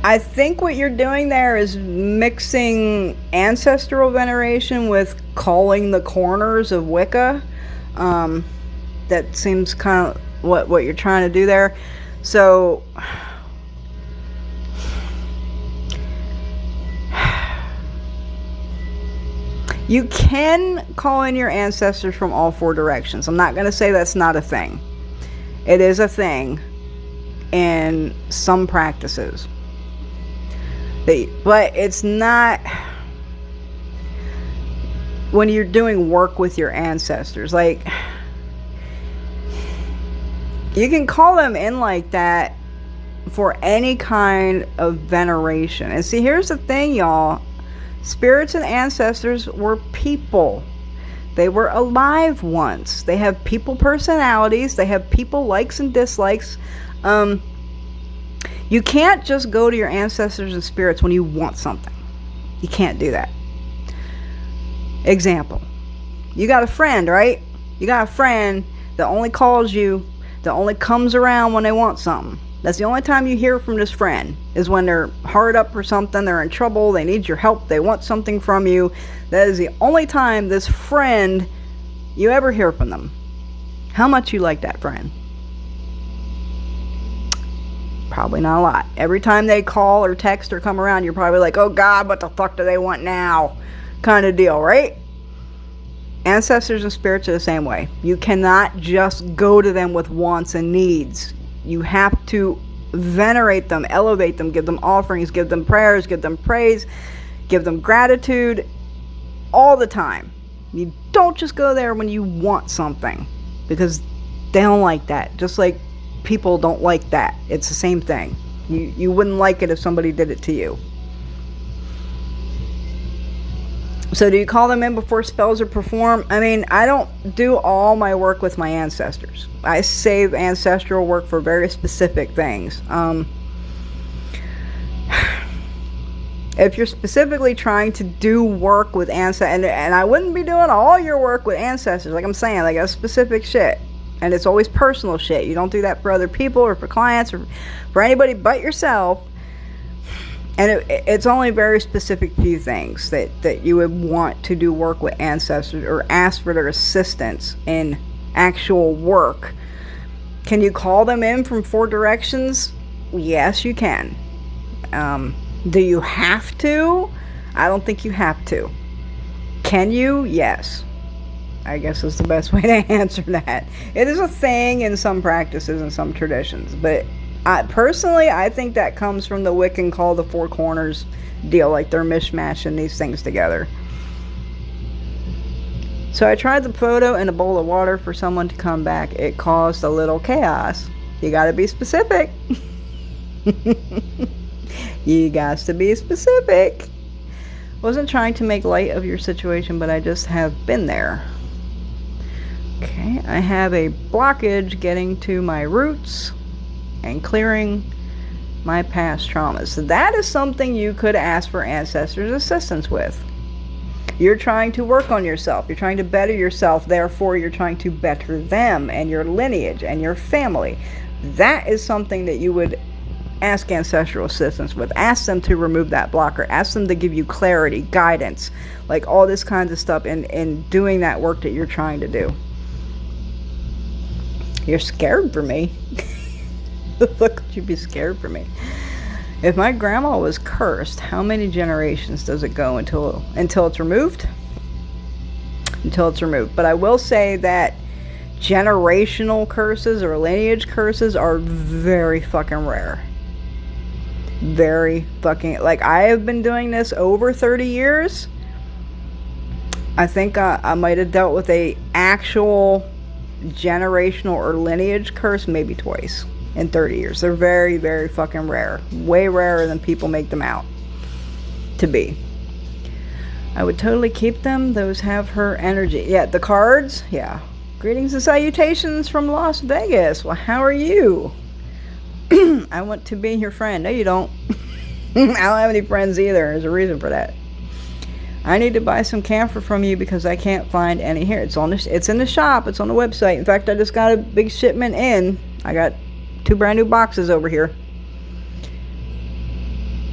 S1: I think what you're doing there is mixing ancestral veneration with calling the corners of Wicca. That seems kind of what you're trying to do there. So you can call in your ancestors from all four directions. I'm not going to say that's not a thing. It is a thing in some practices. But it's not when you're doing work with your ancestors. Like, you can call them in like that for any kind of veneration. And see, here's the thing, y'all. Spirits and ancestors were people. They were alive once. They have people personalities. They have people likes and dislikes. You can't just go to your ancestors and spirits when you want something. You can't do that. Example. You got a friend, right? You got a friend that only calls you, that only comes around when they want something. That's the only time you hear from this friend, is when they're hard up for something, they're in trouble, they need your help, they want something from you. That is the only time this friend, you ever hear from them. How much you like that friend? Probably not a lot. Every time they call or text or come around, you're probably like, oh God, what the fuck do they want now? Kind of deal, right? Ancestors and spirits are the same way. You cannot just go to them with wants and needs. You have to venerate them, elevate them, give them offerings, give them prayers, give them praise, give them gratitude all the time. You don't just go there when you want something, because they don't like that. Just like people don't like that. It's the same thing. You wouldn't like it if somebody did it to you. So do you call them in before spells are performed? I mean, I don't do all my work with my ancestors. I save ancestral work for very specific things. If you're specifically trying to do work with ancestors, and I wouldn't be doing all your work with ancestors, like I'm saying, like a specific shit. And it's always personal shit. You don't do that for other people or for clients or for anybody but yourself. And it's only very specific few things that you would want to do work with ancestors or ask for their assistance in actual work. Can you call them in from 4 directions? Yes, you can. Do you have to? I don't think you have to. Can you? Yes. I guess is the best way to answer that. It is a thing in some practices and some traditions, but personally, I think that comes from the Wiccan call the 4 corners deal, like they're mishmashing these things together. So I tried the photo in a bowl of water for someone to come back. It caused a little chaos. You gotta be specific. You got to be specific. Wasn't trying to make light of your situation, but I just have been there. Okay, I have a blockage getting to my roots and clearing my past traumas. So that is something you could ask for ancestors' assistance with. You're trying to work on yourself. You're trying to better yourself. Therefore, you're trying to better them and your lineage and your family. That is something that you would ask ancestral assistance with. Ask them to remove that blocker. Ask them to give you clarity, guidance, like all this kinds of stuff in doing that work that you're trying to do. You're scared for me? Look, could you be scared for me? If my grandma was cursed, how many generations does it go until it's removed? Until it's removed. But I will say that generational curses or lineage curses are very fucking rare. Very fucking, like, I have been doing this over 30 years. I think I might have dealt with a actual generational or lineage curse maybe twice in 30 years. They're very, very fucking rare. Way rarer than people make them out to be. I would totally keep them. Those have her energy. Yeah, the cards. Yeah. Greetings and salutations from Las Vegas. Well, how are you? I want to be your friend. No, you don't. I don't have any friends either. There's a reason for that. I need to buy some camphor from you because I can't find any here. It's in the shop. It's on the website. In fact, I just got a big shipment in. I got 2 brand new boxes over here.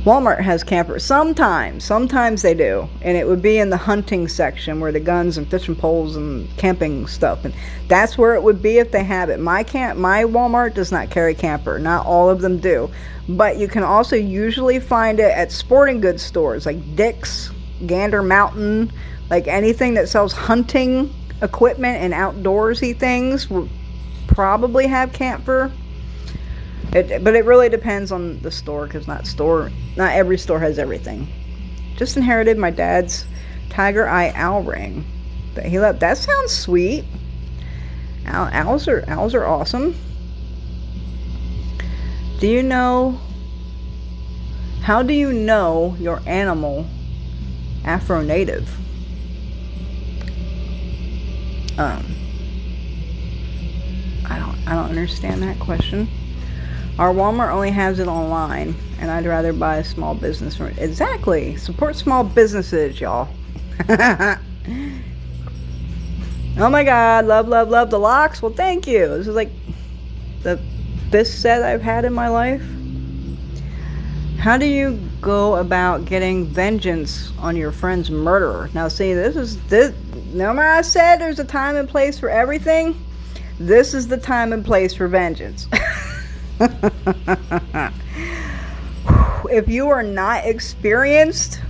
S1: Walmart has camphor. Sometimes they do. And it would be in the hunting section where the guns and fishing poles and camping stuff. And that's where it would be if they have it. My Walmart does not carry camphor. Not all of them do. But you can also usually find it at sporting goods stores like Dick's, Gander Mountain, like anything that sells hunting equipment and outdoorsy things will probably have camphor. But it really depends on the store, because not every store has everything. Just inherited my dad's tiger eye owl ring that he left. That sounds sweet. Owls are awesome. How do you know your animal Afro-Native? I don't understand that question. Our Walmart only has it online, and I'd rather buy a small business from it. Exactly. Support small businesses, y'all. Oh my God, love the locks. Well, thank you. This is like the best set I've had in my life. How do you go about getting vengeance on your friend's murderer? Now, see, remember I said there's a time and place for everything? This is the time and place for vengeance. If you are not experienced,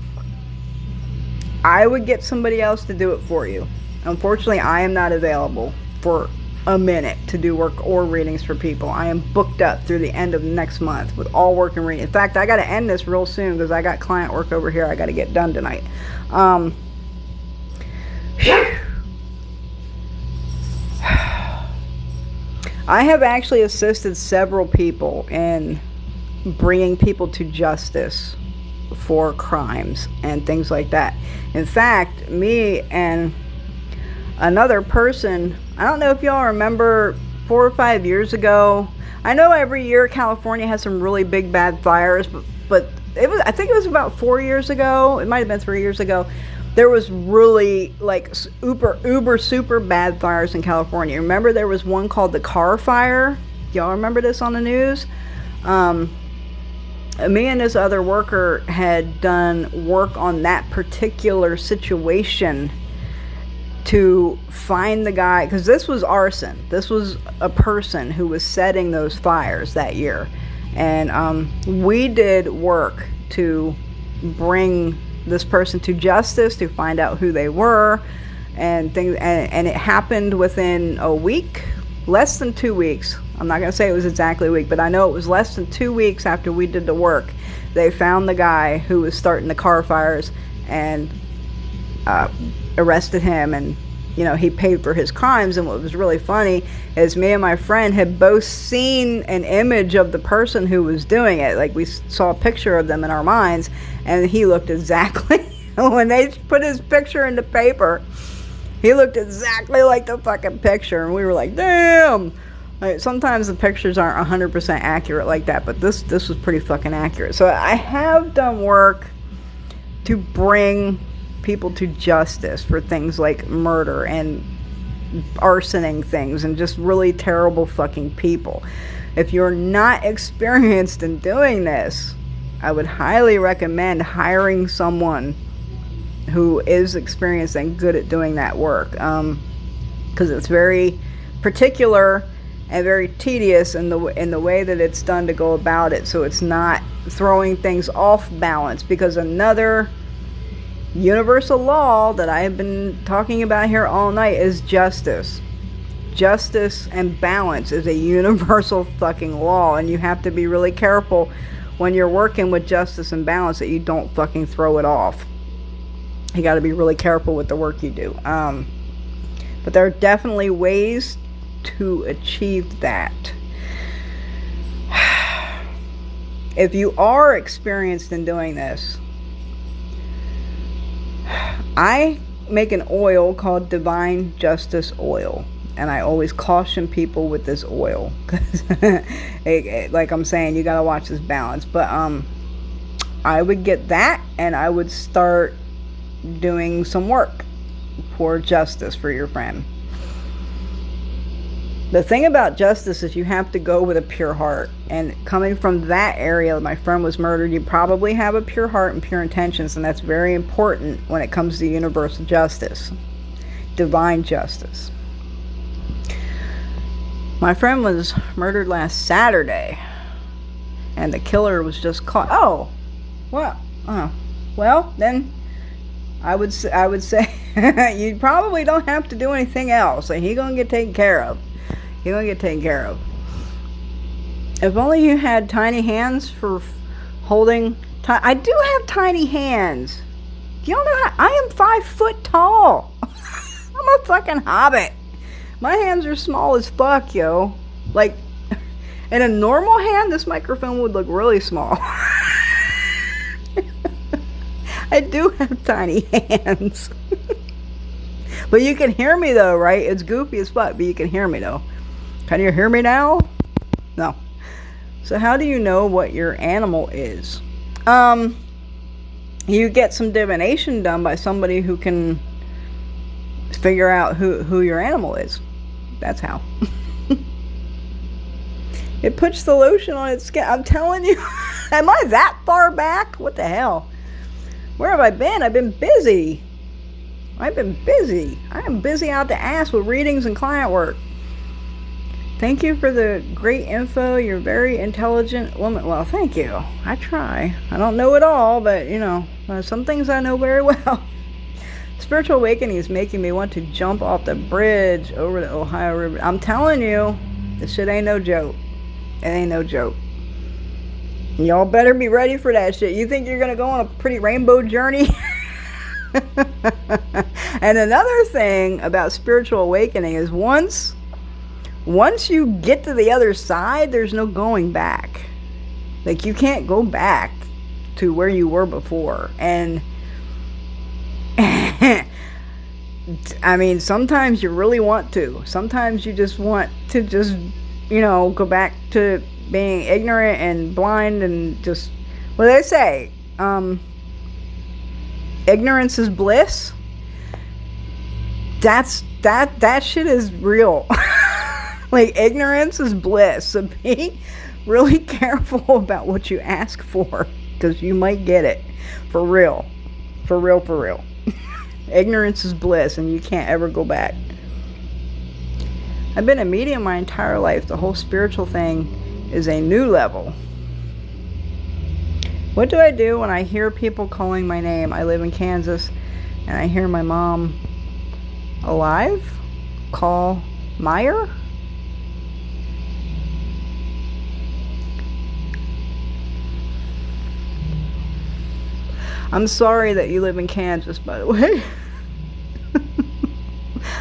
S1: I would get somebody else to do it for you. Unfortunately, I am not available for a minute to do work or readings for people. I am booked up through the end of next month with all work and reading. In fact, I got to end this real soon because I got client work over here I got to get done tonight. I have actually assisted several people in bringing people to justice for crimes and things like that. In fact, me and another person, I don't know if y'all remember 4 or 5 years ago, I know every year California has some really big bad fires, but I think it was about 4 years ago, it might have been 3 years ago, there was really like uber super bad fires in California. Remember there was one called the car fire? Y'all remember this on the news? Me and this other worker had done work on that particular situation to find the guy, because this was arson. This was a person who was setting those fires that year. And we did work to bring this person to justice, to find out who they were and things. And it happened within a week, less than 2 weeks. I'm not going to say it was exactly a week, but I know it was less than 2 weeks after we did the work. They found the guy who was starting the car fires and arrested him, and you know, he paid for his crimes. And what was really funny is me and my friend had both seen an image of the person who was doing it. Like, we saw a picture of them in our minds, and he looked exactly, when they put his picture in the paper, he looked exactly like the fucking picture. And we were like, damn. Like, sometimes the pictures aren't 100% accurate like that, but this was pretty fucking accurate. So I have done work to bring people to justice for things like murder and arsoning things and just really terrible fucking people. If you're not experienced in doing this, I would highly recommend hiring someone who is experienced and good at doing that work, because it's very particular and very tedious in the way that it's done to go about it, so it's not throwing things off balance. Because another universal law that I have been talking about here all night is justice. Justice and balance is a universal fucking law, and you have to be really careful when you're working with justice and balance that you don't fucking throw it off. You got to be really careful with the work you do. But there are definitely ways to achieve that. If you are experienced in doing this, I make an oil called Divine Justice Oil, and I always caution people with this oil, because like I'm saying, you gotta watch this balance. But I would get that, and I would start doing some work for justice for your friend. The thing about justice is you have to go with a pure heart. And coming from that area, my friend was murdered, you probably have a pure heart and pure intentions, and that's very important when it comes to universal justice, divine justice. My friend was murdered last Saturday, and the killer was just caught. Oh, well, then I would say you probably don't have to do anything else, and he's gonna get taken care of. He's gonna get taken care of. If only you had tiny hands for holding. I do have tiny hands. Do y'all know I am 5 foot tall? I'm a fucking hobbit. My hands are small as fuck, yo. Like, in a normal hand, this microphone would look really small. I do have tiny hands. But you can hear me though, right? It's goofy as fuck, but you can hear me though. Can you hear me now? No. So how do you know what your animal is? You get some divination done by somebody who can figure out who your animal is. That's how. It puts the lotion on its skin. I'm telling you. Am I that far back? What the hell? Where have I been? I've been busy. I am busy out the ass with readings and client work. Thank you for the great info. You're a very intelligent woman. Well, thank you. I try. I don't know it all, but, you know, some things I know very well. Spiritual awakening is making me want to jump off the bridge over the Ohio River. I'm telling you, this shit ain't no joke. It ain't no joke. Y'all better be ready for that shit. You think you're going to go on a pretty rainbow journey? And another thing about spiritual awakening is once you get to the other side, there's no going back. Like, you can't go back to where you were before. And I mean, sometimes you really want to. Sometimes you just want to just, go back to being ignorant and blind and just, what do they say? Ignorance is bliss. That shit is real. Like, ignorance is bliss. So be really careful about what you ask for, because you might get it. For real. For real, for real. Ignorance is bliss, and you can't ever go back. I've been a medium my entire life. The whole spiritual thing is a new level. What do I do when I hear people calling my name? I live in Kansas, and I hear my mom alive call Meyer. I'm sorry that you live in Kansas, by the way.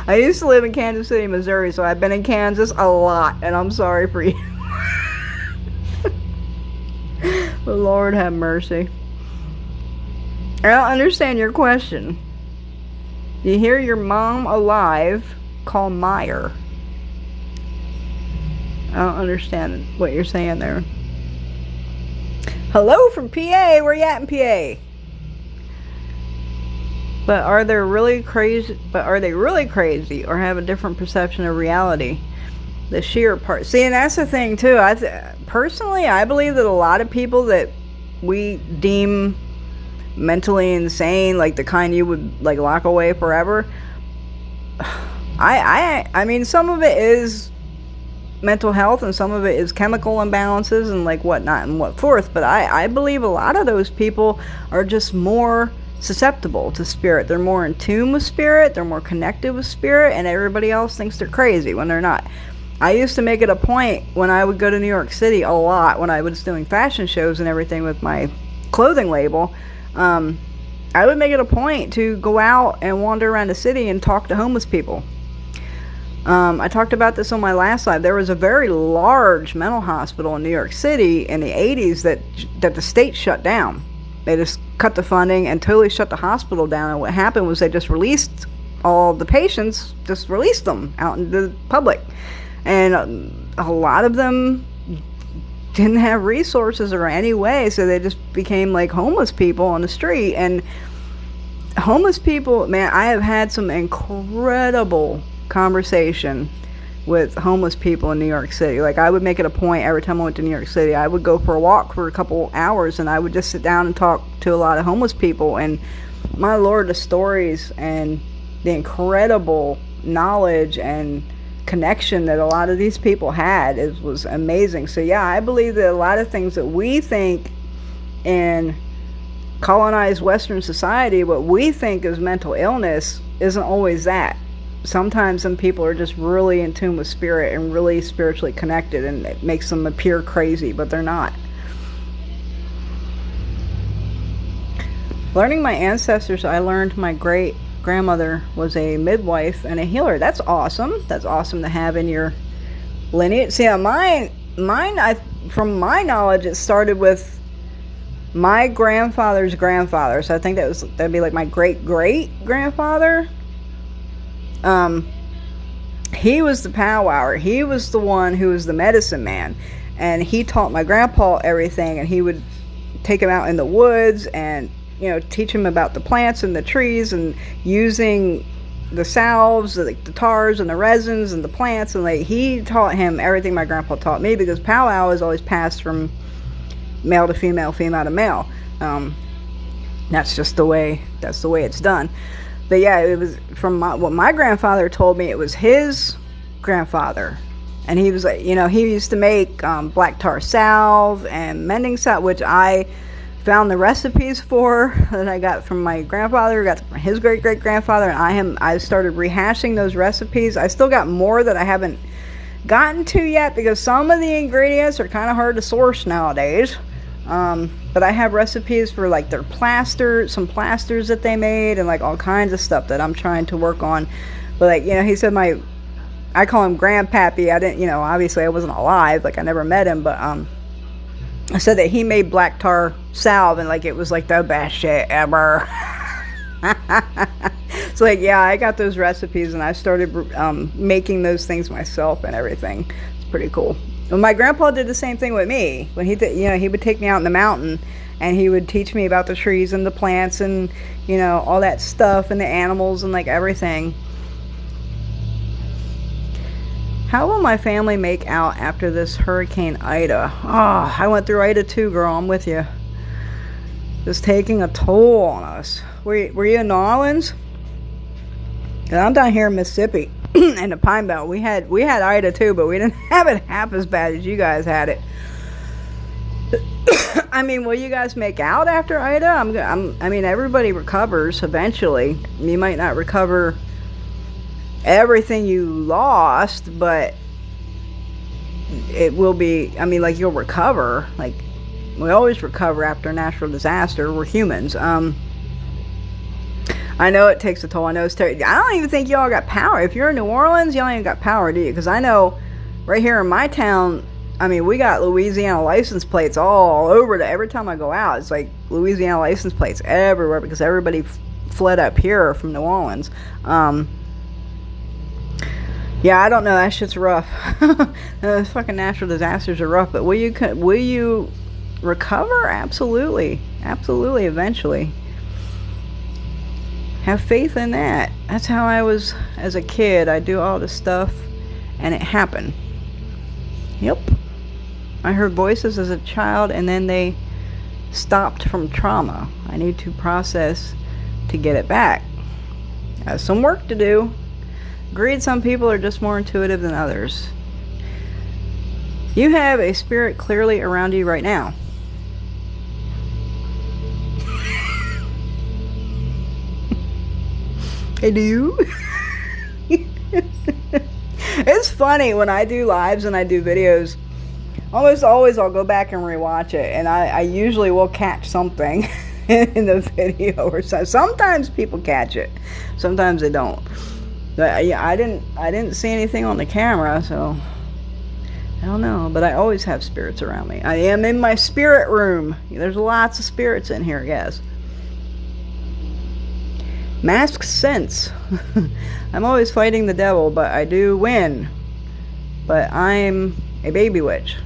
S1: I used to live in Kansas City, Missouri, so I've been in Kansas a lot, and I'm sorry for you. The Lord have mercy. I don't understand your question. You hear your mom alive call Meyer. I don't understand what you're saying there. Hello from PA. Where you at in PA? But are they really crazy, or have a different perception of reality? The sheer part. See, and that's the thing too. Personally, I believe that a lot of people that we deem mentally insane, like the kind you would like lock away forever, I mean, some of it is mental health, and some of it is chemical imbalances and like whatnot and what forth. But I believe a lot of those people are just more susceptible to spirit. They're more in tune with spirit, they're more connected with spirit, and everybody else thinks they're crazy when they're not. I used to make it a point when I would go to New York City a lot, when I was doing fashion shows and everything with my clothing label. I would make it a point to go out and wander around the city and talk to homeless people. I talked about this on my last live. There was a very large mental hospital in New York City in the 80s that the state shut down. They just cut the funding and totally shut the hospital down. And what happened was they just released all the patients, just released them out into the public. And a lot of them didn't have resources or any way, so they just became like homeless people on the street. And homeless people, man, I have had some incredible conversation with homeless people in New York City. Like, I would make it a point every time I went to New York City, I would go for a walk for a couple hours, and I would just sit down and talk to a lot of homeless people. And my Lord, the stories and the incredible knowledge and connection that a lot of these people had was amazing. So yeah, I believe that a lot of things that we think in colonized Western society, what we think is mental illness, isn't always that. Sometimes some people are just really in tune with spirit and really spiritually connected, and it makes them appear crazy, but they're not. Learning my ancestors, I learned my great grandmother was a midwife and a healer. That's awesome. That's awesome to have in your lineage. See, mine, from my knowledge, it started with my grandfather's grandfather. So I think that'd be like my great grandfather. He was the powwower. He was the one who was the medicine man, and he taught my grandpa everything. And he would take him out in the woods and teach him about the plants and the trees, and using the salves, the tars and the resins and the plants. And he taught him everything my grandpa taught me, because powwow is always passed from male to female, female to male. That's just the way it's done. But yeah, it was from what my grandfather told me. It was his grandfather, and he was like, he used to make black tar salve and mending salve, which I found the recipes for, that I got from my grandfather, got from his great grandfather, and I started rehashing those recipes. I still got more that I haven't gotten to yet, because some of the ingredients are kind of hard to source nowadays. But I have recipes for like their some plasters that they made, and like all kinds of stuff that I'm trying to work on. But he said I call him Grandpappy. I didn't, obviously I wasn't alive, like I never met him, but said that he made black tar salve and like it was like the best shit ever. It's like, yeah, I got those recipes and I started making those things myself and everything. It's pretty cool. Well, my grandpa did the same thing with me. When he did, you know, he would take me out in the mountain and he would teach me about the trees and the plants and, you know, all that stuff and the animals and like everything. How will my family make out after this Hurricane Ida? Oh, I went through Ida too, girl. I'm with you. It's taking a toll on us. Were you in New Orleans? 'Cause I'm down here in Mississippi in the Pine Belt. We had Ida too, but we didn't have it half as bad as you guys had it. I mean, will you guys make out after Ida? I mean, everybody recovers eventually. You might not recover everything you lost, but it will be, I mean, like, you'll recover. Like, we always recover after a natural disaster. We're humans. I know it takes a toll. I know it's terrible. I don't even think y'all got power. If you're in New Orleans, y'all ain't got power, do you? Because I know right here in my town, I mean, we got Louisiana license plates all over. Every time I go out, it's like Louisiana license plates everywhere because everybody fled up here from New Orleans. Yeah, I don't know. That shit's rough. Those fucking natural disasters are rough. But will you recover? Absolutely. Absolutely, eventually. Have faith in that. That's how I was as a kid. I do all this stuff, and it happened. Yep. I heard voices as a child, and then they stopped from trauma. I need to process to get it back. I have some work to do. Agreed, some people are just more intuitive than others. You have a spirit clearly around you right now. I do. It's funny when I do lives and I do videos. Almost always I'll go back and rewatch it, and I usually will catch something in the video or so. Sometimes people catch it, sometimes they don't. But yeah, I didn't see anything on the camera, so I don't know. But I always have spirits around me. I am in my spirit room. There's lots of spirits in here, yes. Masked sense. I'm always fighting the devil, but I do win. But I'm a baby witch.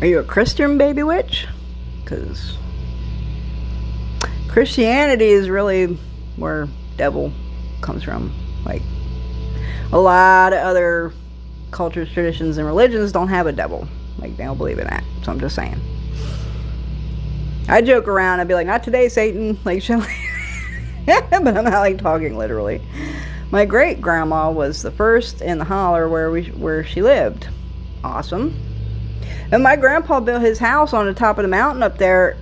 S1: Are you a Christian baby witch? Because Christianity is really where devil comes from. Like, a lot of other cultures, traditions, and religions don't have a devil. Like, they don't believe in that. So I'm just saying. I joke around. I'd be like, not today, Satan. Like, but I'm not like talking literally. My great grandma was the first in the holler where she lived. Awesome. And my grandpa built his house on the top of the mountain up there.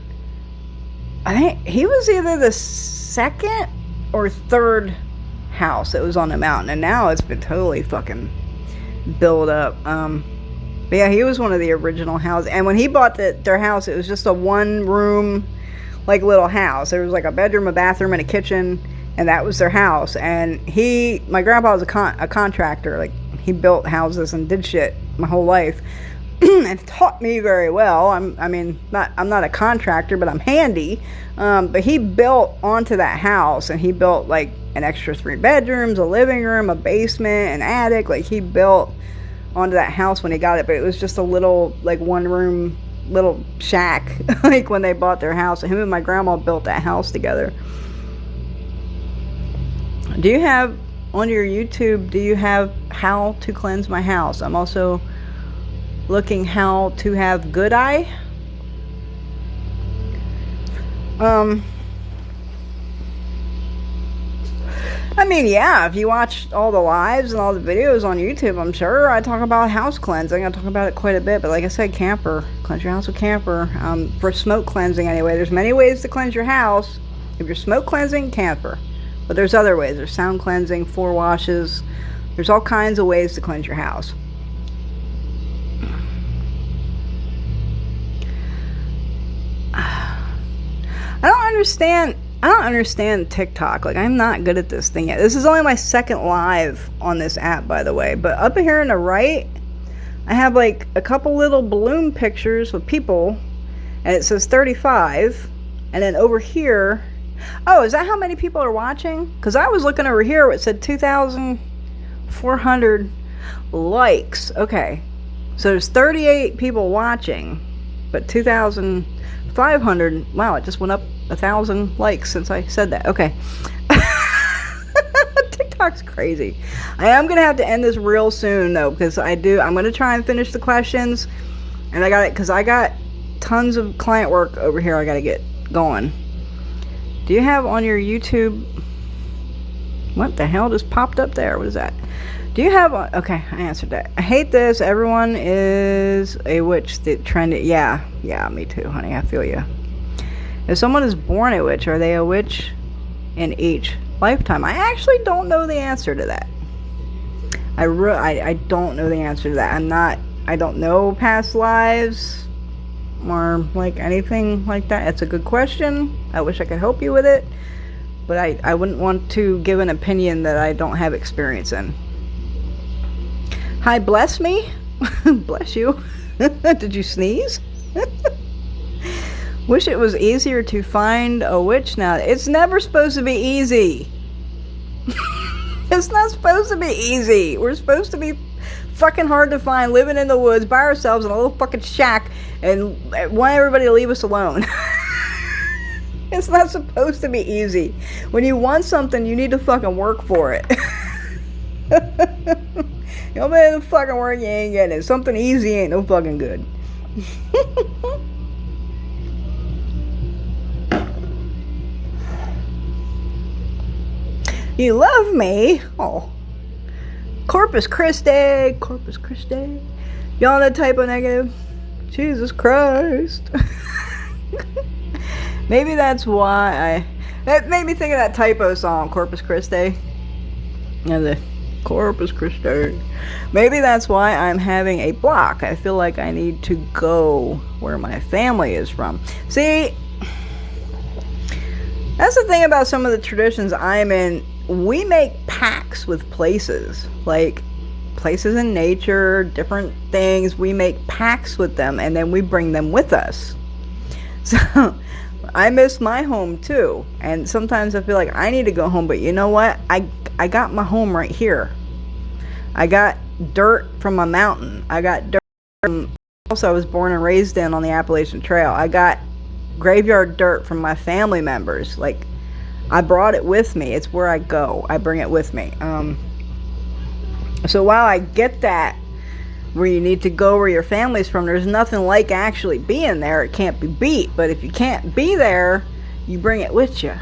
S1: I think he was either the second or third house that was on the mountain, and now it's been totally fucking built up. But yeah, he was one of the original houses. And when he bought their house, it was just a one-room, like, little house. There was like a bedroom, a bathroom, and a kitchen, and that was their house. And my grandpa was a contractor. Like, he built houses and did shit my whole life, and taught me very well. I'm not a contractor, but I'm handy. But he built onto that house, and he built like an extra 3 bedrooms, a living room, a basement, an attic. Like, he built onto that house when he got it, but it was just a little, like, one-room little shack. Like, when they bought their house, him and my grandma built that house together. Do you have on your YouTube, do you have how to cleanse my house? I'm also looking how to have good eye. I mean, yeah, if you watch all the lives and all the videos on YouTube, I'm sure I talk about house cleansing. I talk about it quite a bit, but like I said, camphor. Cleanse your house with camphor. For smoke cleansing anyway. There's many ways to cleanse your house. If you're smoke cleansing, camphor. But there's other ways. There's sound cleansing, 4 washes. There's all kinds of ways to cleanse your house. I don't understand TikTok. Like, I'm not good at this thing yet. This is only my second live on this app, by the way. But up here on the right, I have like a couple little balloon pictures with people, and it says 35. And then over here, oh, is that how many people are watching? Because I was looking over here, it said 2,400 likes. Okay, so there's 38 people watching, but 2,500. Wow, it just went up 1,000 likes since I said that. Okay. TikTok's crazy. I am gonna have to end this real soon though, because I'm gonna try and finish the questions, and I got tons of client work over here I gotta get going. Do you have on your YouTube, what the hell just popped up there? What is that? Do you have on, okay, I answered that. I hate this. Everyone is a witch. The trend. Yeah, me too, honey. I feel you. If someone is born a witch, are they a witch in each lifetime? I actually don't know the answer to that. I don't know the answer to that. I don't know past lives or like anything like that. It's a good question. I wish I could help you with it, but I wouldn't want to give an opinion that I don't have experience in. Hi, bless me. Bless you. Did you sneeze? Wish it was easier to find a witch now. It's never supposed to be easy. It's not supposed to be easy. We're supposed to be fucking hard to find, living in the woods by ourselves in a little fucking shack, and want everybody to leave us alone. It's not supposed to be easy. When you want something, you need to fucking work for it. You don't put in the fucking work, you ain't getting it. Something easy ain't no fucking good. You love me? Oh. Corpus Christi. Corpus Christi. Y'all know typo negative? Jesus Christ. Maybe that's why that made me think of that typo song, Corpus Christi. And the Corpus Christi. Maybe that's why I'm having a block. I feel like I need to go where my family is from. See, that's the thing about some of the traditions I'm in. We make pacts with places, like places in nature, different things. We make pacts with them, and then we bring them with us. So I miss my home too, and sometimes I feel like I need to go home, but you know what? I got my home right here. I got dirt from a mountain. I got dirt from the house I was born and raised in on the Appalachian Trail. I got graveyard dirt from my family members. Like, I brought it with me. It's where I go. I bring it with me. So while I get that, where you need to go where your family's from, there's nothing like actually being there. It can't be beat. But if you can't be there, you bring it with you.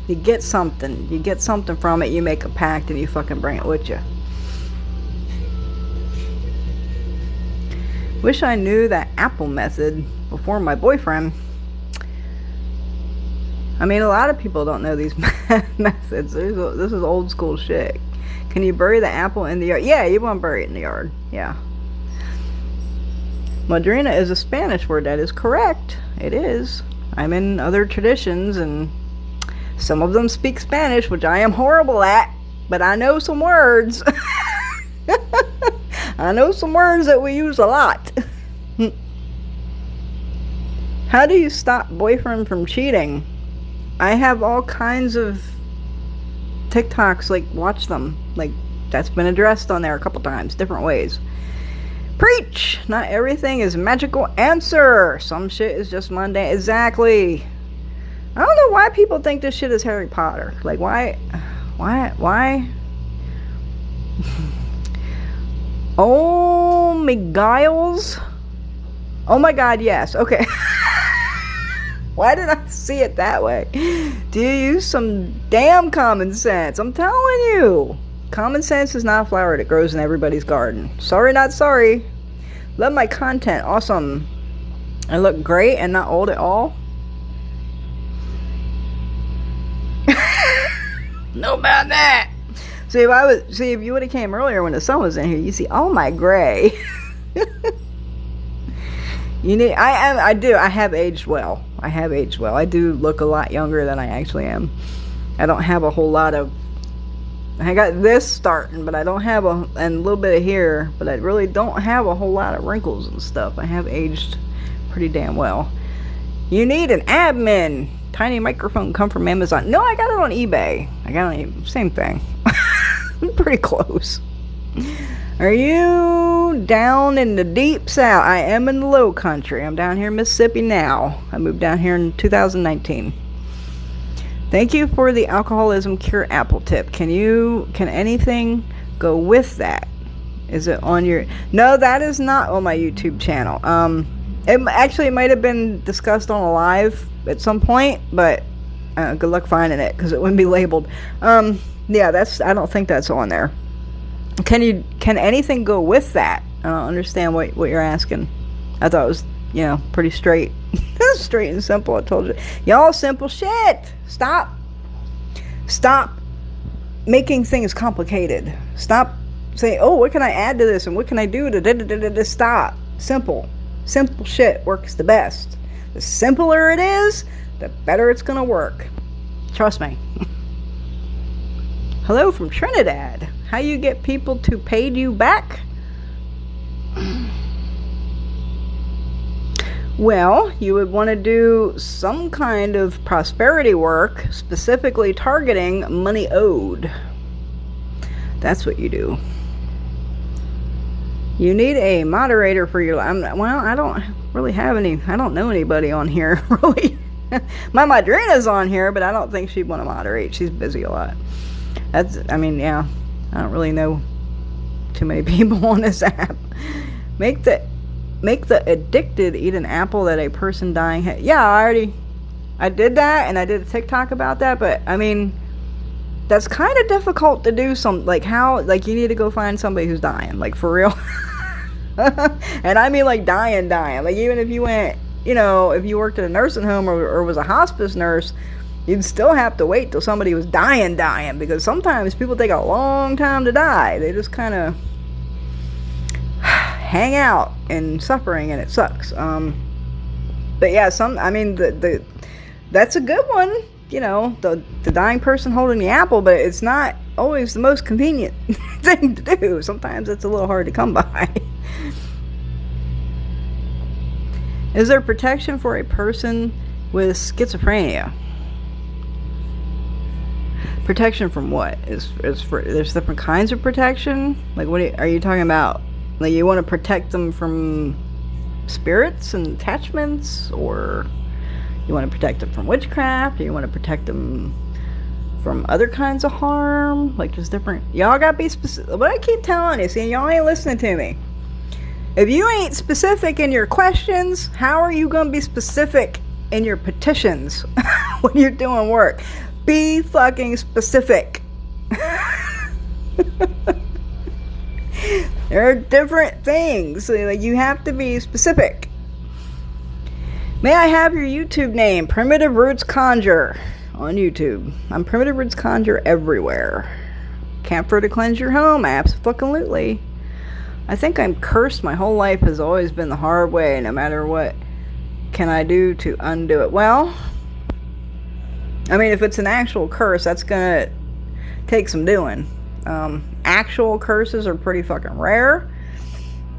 S1: You get something. You get something from it. You make a pact and you fucking bring it with you. Wish I knew that apple method before my boyfriend. I mean, a lot of people don't know these methods. This is old school shit. Can you bury the apple in the yard? Yeah, you want to bury it in the yard. Yeah. Madrina is a Spanish word. That is correct. It is. I'm in other traditions, and some of them speak Spanish, which I am horrible at, but I know some words. I know some words that we use a lot. How do you stop boyfriend from cheating? I have all kinds of TikToks, like, watch them. Like, that's been addressed on there a couple times, different ways. Preach! Not everything is magical answer. Some shit is just mundane. Exactly. I don't know why people think this shit is Harry Potter. Like, why? Oh, McGiles? Oh my god, yes. Okay. Why did I see it that way? Do you use some damn common sense? I'm telling you. Common sense is not a flower that grows in everybody's garden. Sorry, not sorry. Love my content. Awesome. I look great and not old at all. Know about that. See, if you would have came earlier when the sun was in here, you see all my gray. I have aged well. I have aged well. I do look a lot younger than I actually am. I don't have a whole lot of I got this starting, but I don't have and a little bit of here, but I really don't have a whole lot of wrinkles and stuff. I have aged pretty damn well. You need an admin. Tiny microphone come from Amazon. No, I got it on eBay. I got it on same thing. Pretty close. Are you down in the deep south? I am in the low country. I'm down here in Mississippi now. I moved down here in 2019. Thank you for the alcoholism cure apple tip. Can anything go with that? Is it on your... No, that is not on my YouTube channel. It might have been discussed on a live at some point, but good luck finding it because it wouldn't be labeled. Yeah, I don't think that's on there. Can anything go with that? I don't understand what you're asking. I thought it was, pretty straight. Straight and simple. I told you. Y'all simple shit. Stop making things complicated. Stop saying, oh, what can I add to this and what can I do to stop. Simple shit works the best. The simpler it is, the better it's gonna work. Trust me. Hello from Trinidad. How you get people to pay you back? Well, you would want to do some kind of prosperity work, specifically targeting money owed. That's what you do. You need a moderator for your life. Well, I don't really have any. I don't know anybody on here, really. My madrina's on here, but I don't think she'd want to moderate. She's busy a lot. Yeah. I don't really know too many people on this app. Make the addicted eat an apple that a person dying had. Yeah, I did that, and I did a TikTok about that, but that's kind of difficult to do. You need to go find somebody who's dying, for real. And I mean dying. Even if you went, if you worked at a nursing home or was a hospice nurse, you'd still have to wait till somebody was dying, because sometimes people take a long time to die. They just kind of hang out in suffering, and it sucks. But yeah, that's a good one. The dying person holding the apple, but it's not always the most convenient thing to do. Sometimes it's a little hard to come by. Is there protection for a person with schizophrenia? Protection from what? There's different kinds of protection? What are you talking about? You want to protect them from spirits and attachments, or you want to protect them from witchcraft, or you want to protect them from other kinds of harm? Just different. Y'all gotta be specific. What I keep telling you, see, y'all ain't listening to me. If you ain't specific in your questions, how are you gonna be specific in your petitions when you're doing work? Be fucking specific. There are different things. You have to be specific. May I have your YouTube name? Primitiveroots Conjure on YouTube. I'm Primitiveroots Conjure everywhere. Camphor to cleanse your home? Absolutely. I think I'm cursed. My whole life has always been the hard way. No matter what can I do to undo it? Well, if it's an actual curse, that's gonna take some doing. Actual curses are pretty fucking rare.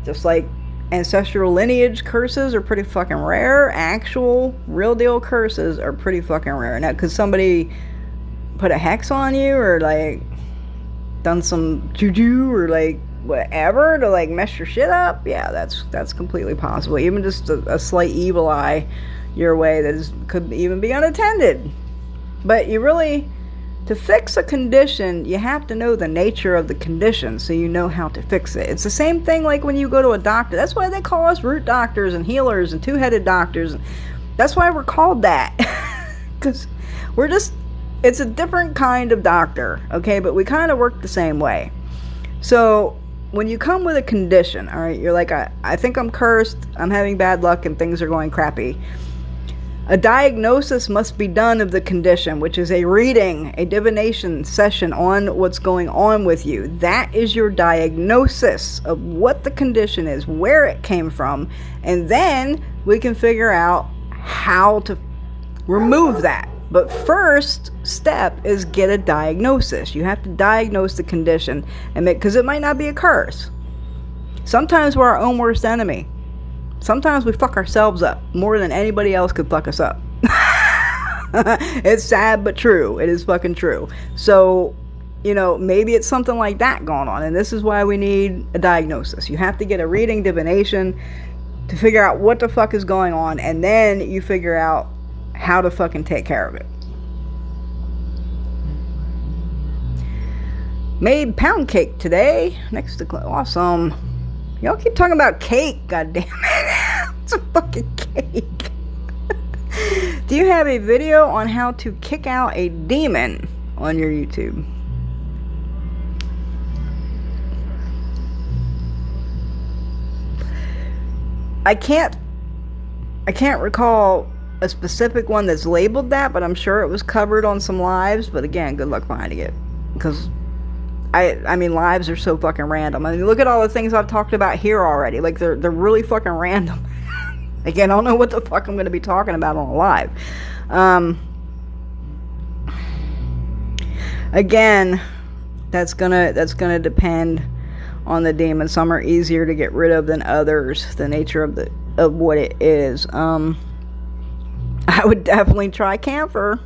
S1: Just like ancestral lineage curses are pretty fucking rare. Actual, real deal curses are pretty fucking rare. Now, could somebody put a hex on you, or done some juju, or whatever to mess your shit up? Yeah, that's completely possible. Even just a slight evil eye your way could even be unattended. But to fix a condition, you have to know the nature of the condition so you know how to fix it. It's the same thing when you go to a doctor. That's why they call us root doctors and healers and two-headed doctors. That's why we're called that. Because it's a different kind of doctor, okay? But we kind of work the same way. So when you come with a condition, all right, you're like, I think I'm cursed, I'm having bad luck, and things are going crappy. A diagnosis must be done of the condition, which is a reading, a divination session on what's going on with you. That is your diagnosis of what the condition is, where it came from, and then we can figure out how to remove that. But first step is get a diagnosis. You have to diagnose the condition, and because it might not be a curse. Sometimes we're our own worst enemy. Sometimes we fuck ourselves up more than anybody else could fuck us up. It's sad but true. It is fucking true. So, maybe it's something like that going on, and this is why we need a diagnosis. You have to get a reading, divination, to figure out what the fuck is going on, and then you figure out how to fucking take care of it. Made pound cake today. Next to awesome. Y'all keep talking about cake, goddammit. It's a fucking cake. Do you have a video on how to kick out a demon on your YouTube? I can't recall a specific one that's labeled that, but I'm sure it was covered on some lives. But again, good luck finding it, because I mean, lives are so fucking random. I mean, look at all the things I've talked about here already. Like, they're really fucking random. Again, I don't know what the fuck I'm going to be talking about on a live. Again, that's gonna depend on the demon. Some are easier to get rid of than others. The nature of what it is. I would definitely try camphor.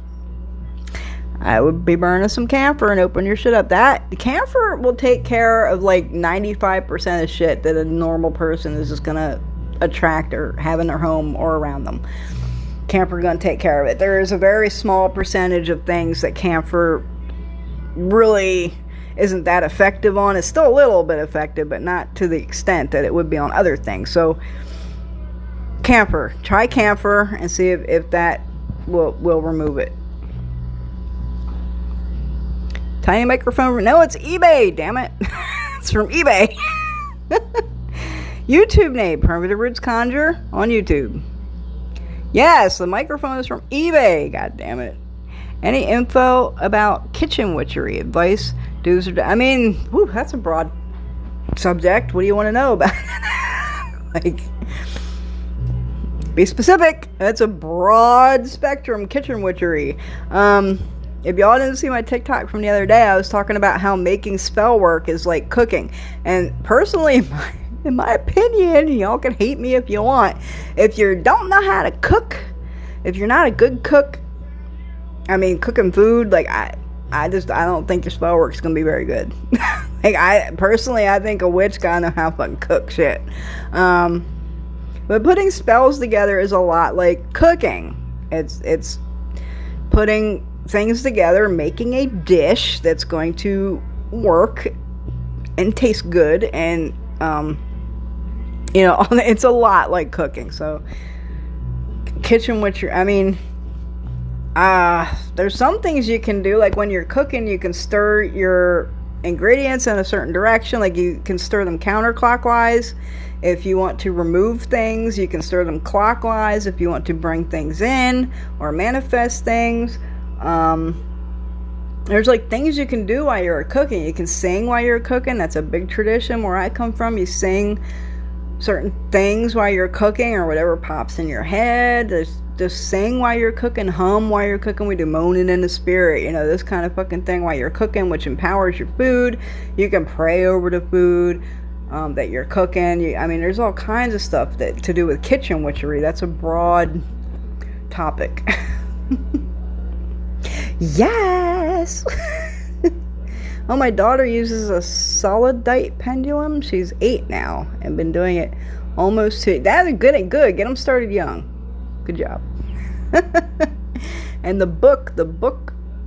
S1: I would be burning some camphor and open your shit up. That camphor will take care of like 95% of shit that a normal person is just gonna attract or have in their home or around them. Camphor gonna take care of it. There is a very small percentage of things that camphor really isn't that effective on. It's still a little bit effective, but not to the extent that it would be on other things. So camphor, try camphor and see if that will remove it. Tiny microphone. No, it's eBay, damn it. It's from eBay. YouTube name, Primitiveroots Conjure on YouTube. Yes, the microphone is from eBay, god damn it. Any info about kitchen witchery advice? Do's or I mean, whew, that's a broad subject. What do you want to know about it? Like, be specific. That's a broad spectrum, kitchen witchery. If y'all didn't see my TikTok from the other day, I was talking about how making spell work is like cooking. And personally, in my opinion, y'all can hate me if you want, if you don't know how to cook, if you're not a good cook, I mean, cooking food, like, I don't think your spell work's gonna be very good. Like, I think a witch gotta know how to fucking cook shit. But putting spells together is a lot like cooking. It's putting things together, making a dish that's going to work and taste good, and it's a lot like cooking. So kitchen witchery, I mean, there's some things you can do, like when you're cooking, you can stir your ingredients in a certain direction, like you can stir them counterclockwise. If you want to remove things, you can stir them clockwise. If you want to bring things in or manifest things, there's like things you can do while you're cooking. You can sing while you're cooking. That's a big tradition where I come from. You sing certain things while you're cooking, or whatever pops in your head. Just sing while you're cooking, hum while you're cooking. We do moaning in the spirit, this kind of fucking thing while you're cooking, which empowers your food. You can pray over the food that you're cooking. There's all kinds of stuff that to do with kitchen witchery. That's a broad topic. Yes. Oh, my daughter uses a solidite pendulum. She's 8 now and been doing it almost 2. That's good. Get them started young. Good job. And the book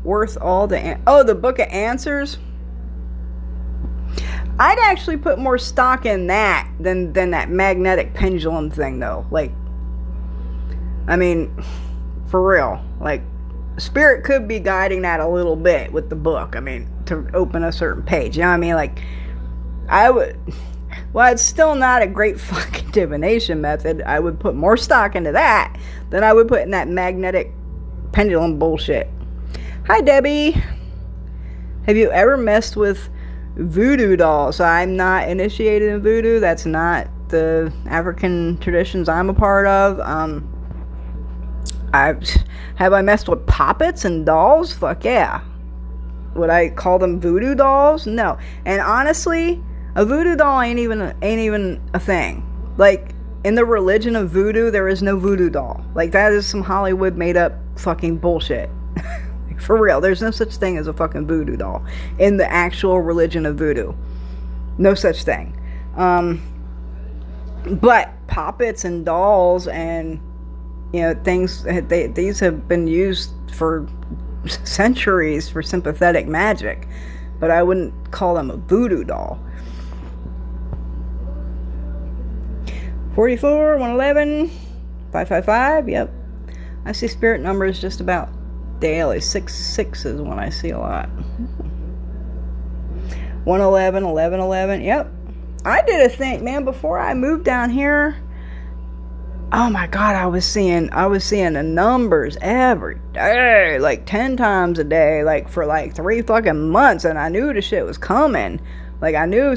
S1: worth all the the book of answers. I'd actually put more stock in that than that magnetic pendulum thing, though. Like, for real. Like, Spirit could be guiding that a little bit with the book. To open a certain page. You know what I mean? Like, it's still not a great fucking divination method. I would put more stock into that than I would put in that magnetic pendulum bullshit. Hi, Debbie. Have you ever messed with voodoo dolls? I'm not initiated in voodoo. That's not the African traditions I'm a part of. Have I messed with puppets and dolls? Fuck yeah. Would I call them voodoo dolls? No. And honestly, a voodoo doll ain't even a thing. Like, in the religion of voodoo, there is no voodoo doll. Like, that is some Hollywood made up fucking bullshit. Like, for real, there's no such thing as a fucking voodoo doll in the actual religion of voodoo. No such thing. But puppets and dolls and, you know, things, these have been used for centuries for sympathetic magic, but I wouldn't call them a voodoo doll. 44, 111, 555, yep. I see spirit numbers just about daily. 66 is one I see a lot. 111, 1111, yep. I did a thing, man, before I moved down here. Oh my God, I was seeing the numbers every day, like 10 times a day, like for like 3 fucking months, and I knew the shit was coming. Like, I knew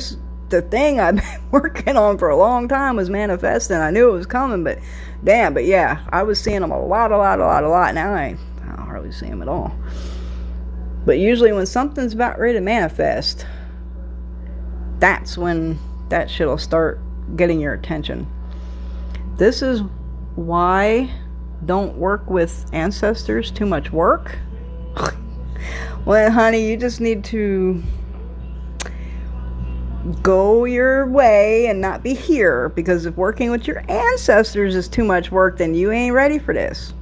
S1: the thing I've been working on for a long time was manifesting. I knew it was coming, but damn, but yeah, I was seeing them a lot. Now I don't hardly see them at all. But usually when something's about ready to manifest, that's when that shit'll start getting your attention. This is why don't work with ancestors too much work. Well, honey, you just need to go your way and not be here, because if working with your ancestors is too much work, then you ain't ready for this.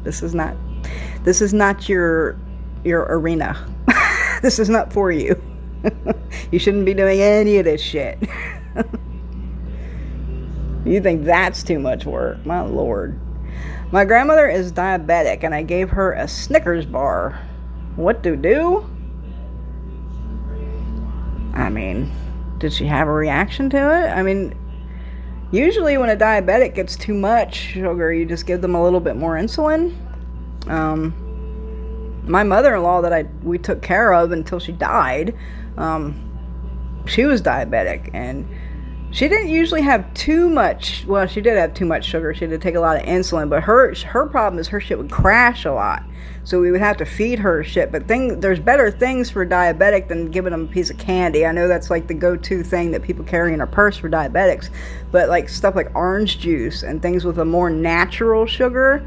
S1: This is not your arena. This is not for you. You shouldn't be doing any of this shit. You think that's too much work? My lord. My grandmother is diabetic, and I gave her a Snickers bar. What to do? I mean, did she have a reaction to it? I mean, usually when a diabetic gets too much sugar, you just give them a little bit more insulin. My mother-in-law that we took care of until she died, she was diabetic, and she didn't usually have too much. Well, she did have too much sugar. She had to take a lot of insulin, but her problem is her shit would crash a lot, so we would have to feed her shit. But there's better things for diabetic than giving them a piece of candy. I know that's like the go-to thing that people carry in their purse for diabetics, but like stuff like orange juice and things with a more natural sugar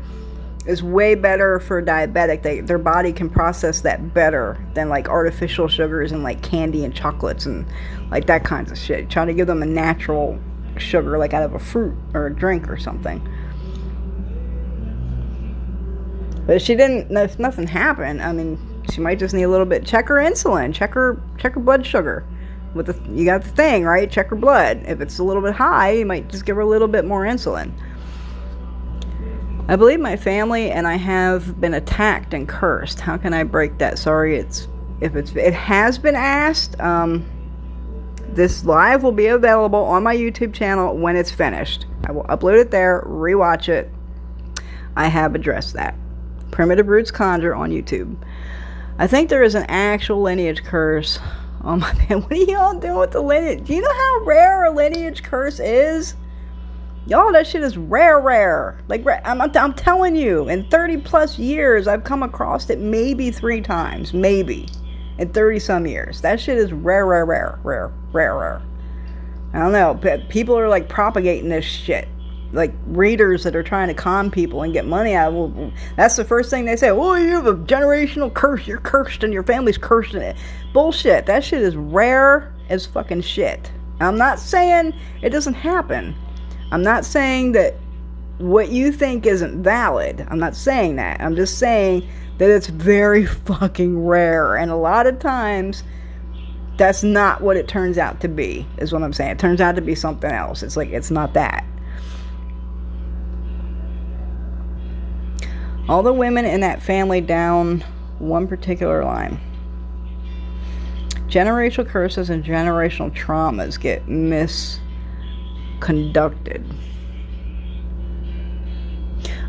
S1: is way better for diabetic. Their body can process that better than like artificial sugars and like candy and chocolates and like that kinds of shit. Try to give them a natural sugar, like out of a fruit or a drink or something. But if nothing happened, I mean, she might just need a little bit. Check her insulin, check her blood sugar. You got the thing, right? Check her blood. If it's a little bit high, you might just give her a little bit more insulin. I believe my family and I have been attacked and cursed. How can I break that? Sorry, it has been asked. This live will be available on my YouTube channel when it's finished. I will upload it there, rewatch it. I have addressed that. Primitive Roots Conjure on YouTube. I think there is an actual lineage curse. Oh my man, what are y'all doing with the lineage? Do you know how rare a lineage curse is? Y'all, that shit is rare. Like, I'm telling you, in 30 plus years, I've come across it maybe 3 times. Maybe. In 30 some years. That shit is rare. I don't know. People are like propagating this shit. Like readers that are trying to con people and get money out of it. That's the first thing they say. Oh, you have a generational curse. You're cursed and your family's cursed in it. Bullshit. That shit is rare as fucking shit. I'm not saying it doesn't happen. I'm not saying that what you think isn't valid. I'm not saying that. I'm just saying that it's very fucking rare. And a lot of times, that's not what it turns out to be, is what I'm saying. It turns out to be something else. It's like, it's not that. All the women in that family down one particular line. Generational curses and generational traumas get misconducted.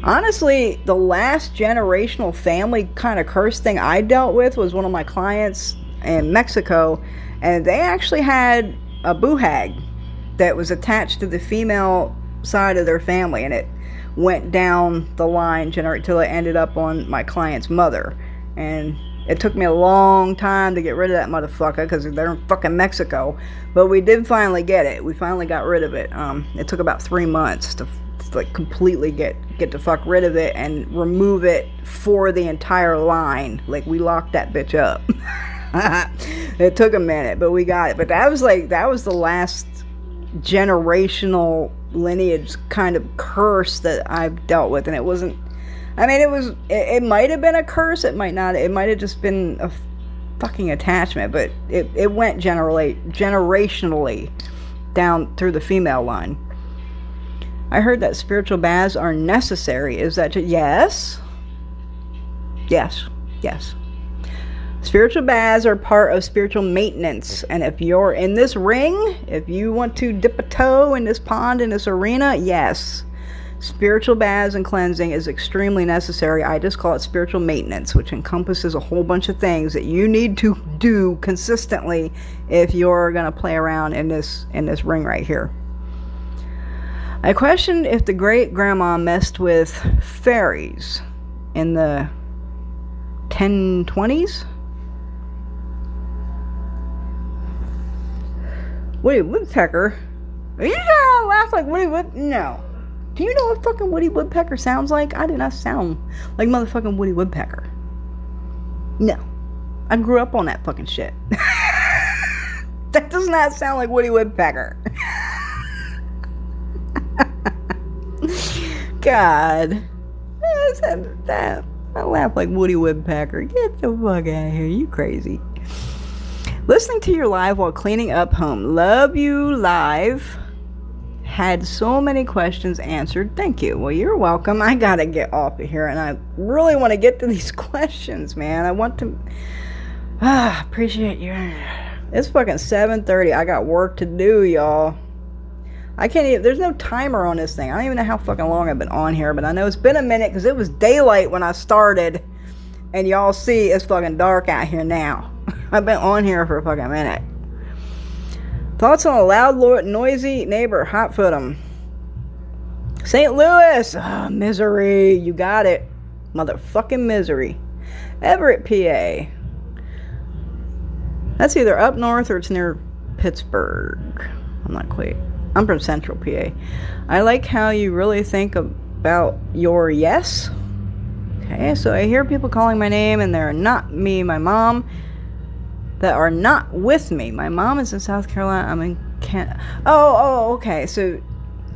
S1: Honestly, the last generational family kind of curse thing I dealt with was one of my clients in Mexico, and they actually had a boo hag that was attached to the female side of their family, and it went down the line till it ended up on my client's mother. And it took me a long time to get rid of that motherfucker because they're in fucking Mexico. But we did finally get it. We finally got rid of it. It took about 3 months to like completely get the fuck rid of it and remove it for the entire line. Like, we locked that bitch up. It took a minute, but we got it. But that was the last generational lineage kind of curse that I've dealt with. And it wasn't, I mean, it might have been a curse, it might not, it might have just been a fucking attachment, but it went generationally down through the female line. I heard that spiritual baths are necessary. Is that yes? Yes. Spiritual baths are part of spiritual maintenance. And if you're in this ring, if you want to dip a toe in this pond, in this arena, yes. Spiritual baths and cleansing is extremely necessary. I just call it spiritual maintenance, which encompasses a whole bunch of things that you need to do consistently if you're going to play around in this ring right here. I questioned if the great-grandma messed with fairies in the 1020s. Woody Woodpecker? Are you gonna laugh like Woody Wood? No. Do you know what fucking Woody Woodpecker sounds like? I do not sound like motherfucking Woody Woodpecker. No. I grew up on that fucking shit. That does not sound like Woody Woodpecker. God. I laugh like Woody Woodpecker. Get the fuck out of here. You crazy. Listening to your live while cleaning up home. Love you live. Had so many questions answered. Thank you. Well, you're welcome. I gotta get off of here, and I really want to get to these questions, man. I want to appreciate you. It's fucking 7:30. I got work to do, y'all. I can't even, there's no timer on this thing. I don't even know how fucking long I've been on here, but I know it's been a minute because it was daylight when I started, and y'all see it's fucking dark out here now. I've been on here for a fucking minute. Thoughts on a loud, noisy neighbor? Hotfoot 'em. St. Louis. Oh, misery. You got it. Motherfucking misery. Everett, PA. That's either up north or it's near Pittsburgh. I'm not quite. I'm from Central PA. I like how you really think about your yes. Okay, so I hear people calling my name and they're not me, my mom, that are not with me. My mom is in South Carolina. I'm in Canada. Oh, okay. So you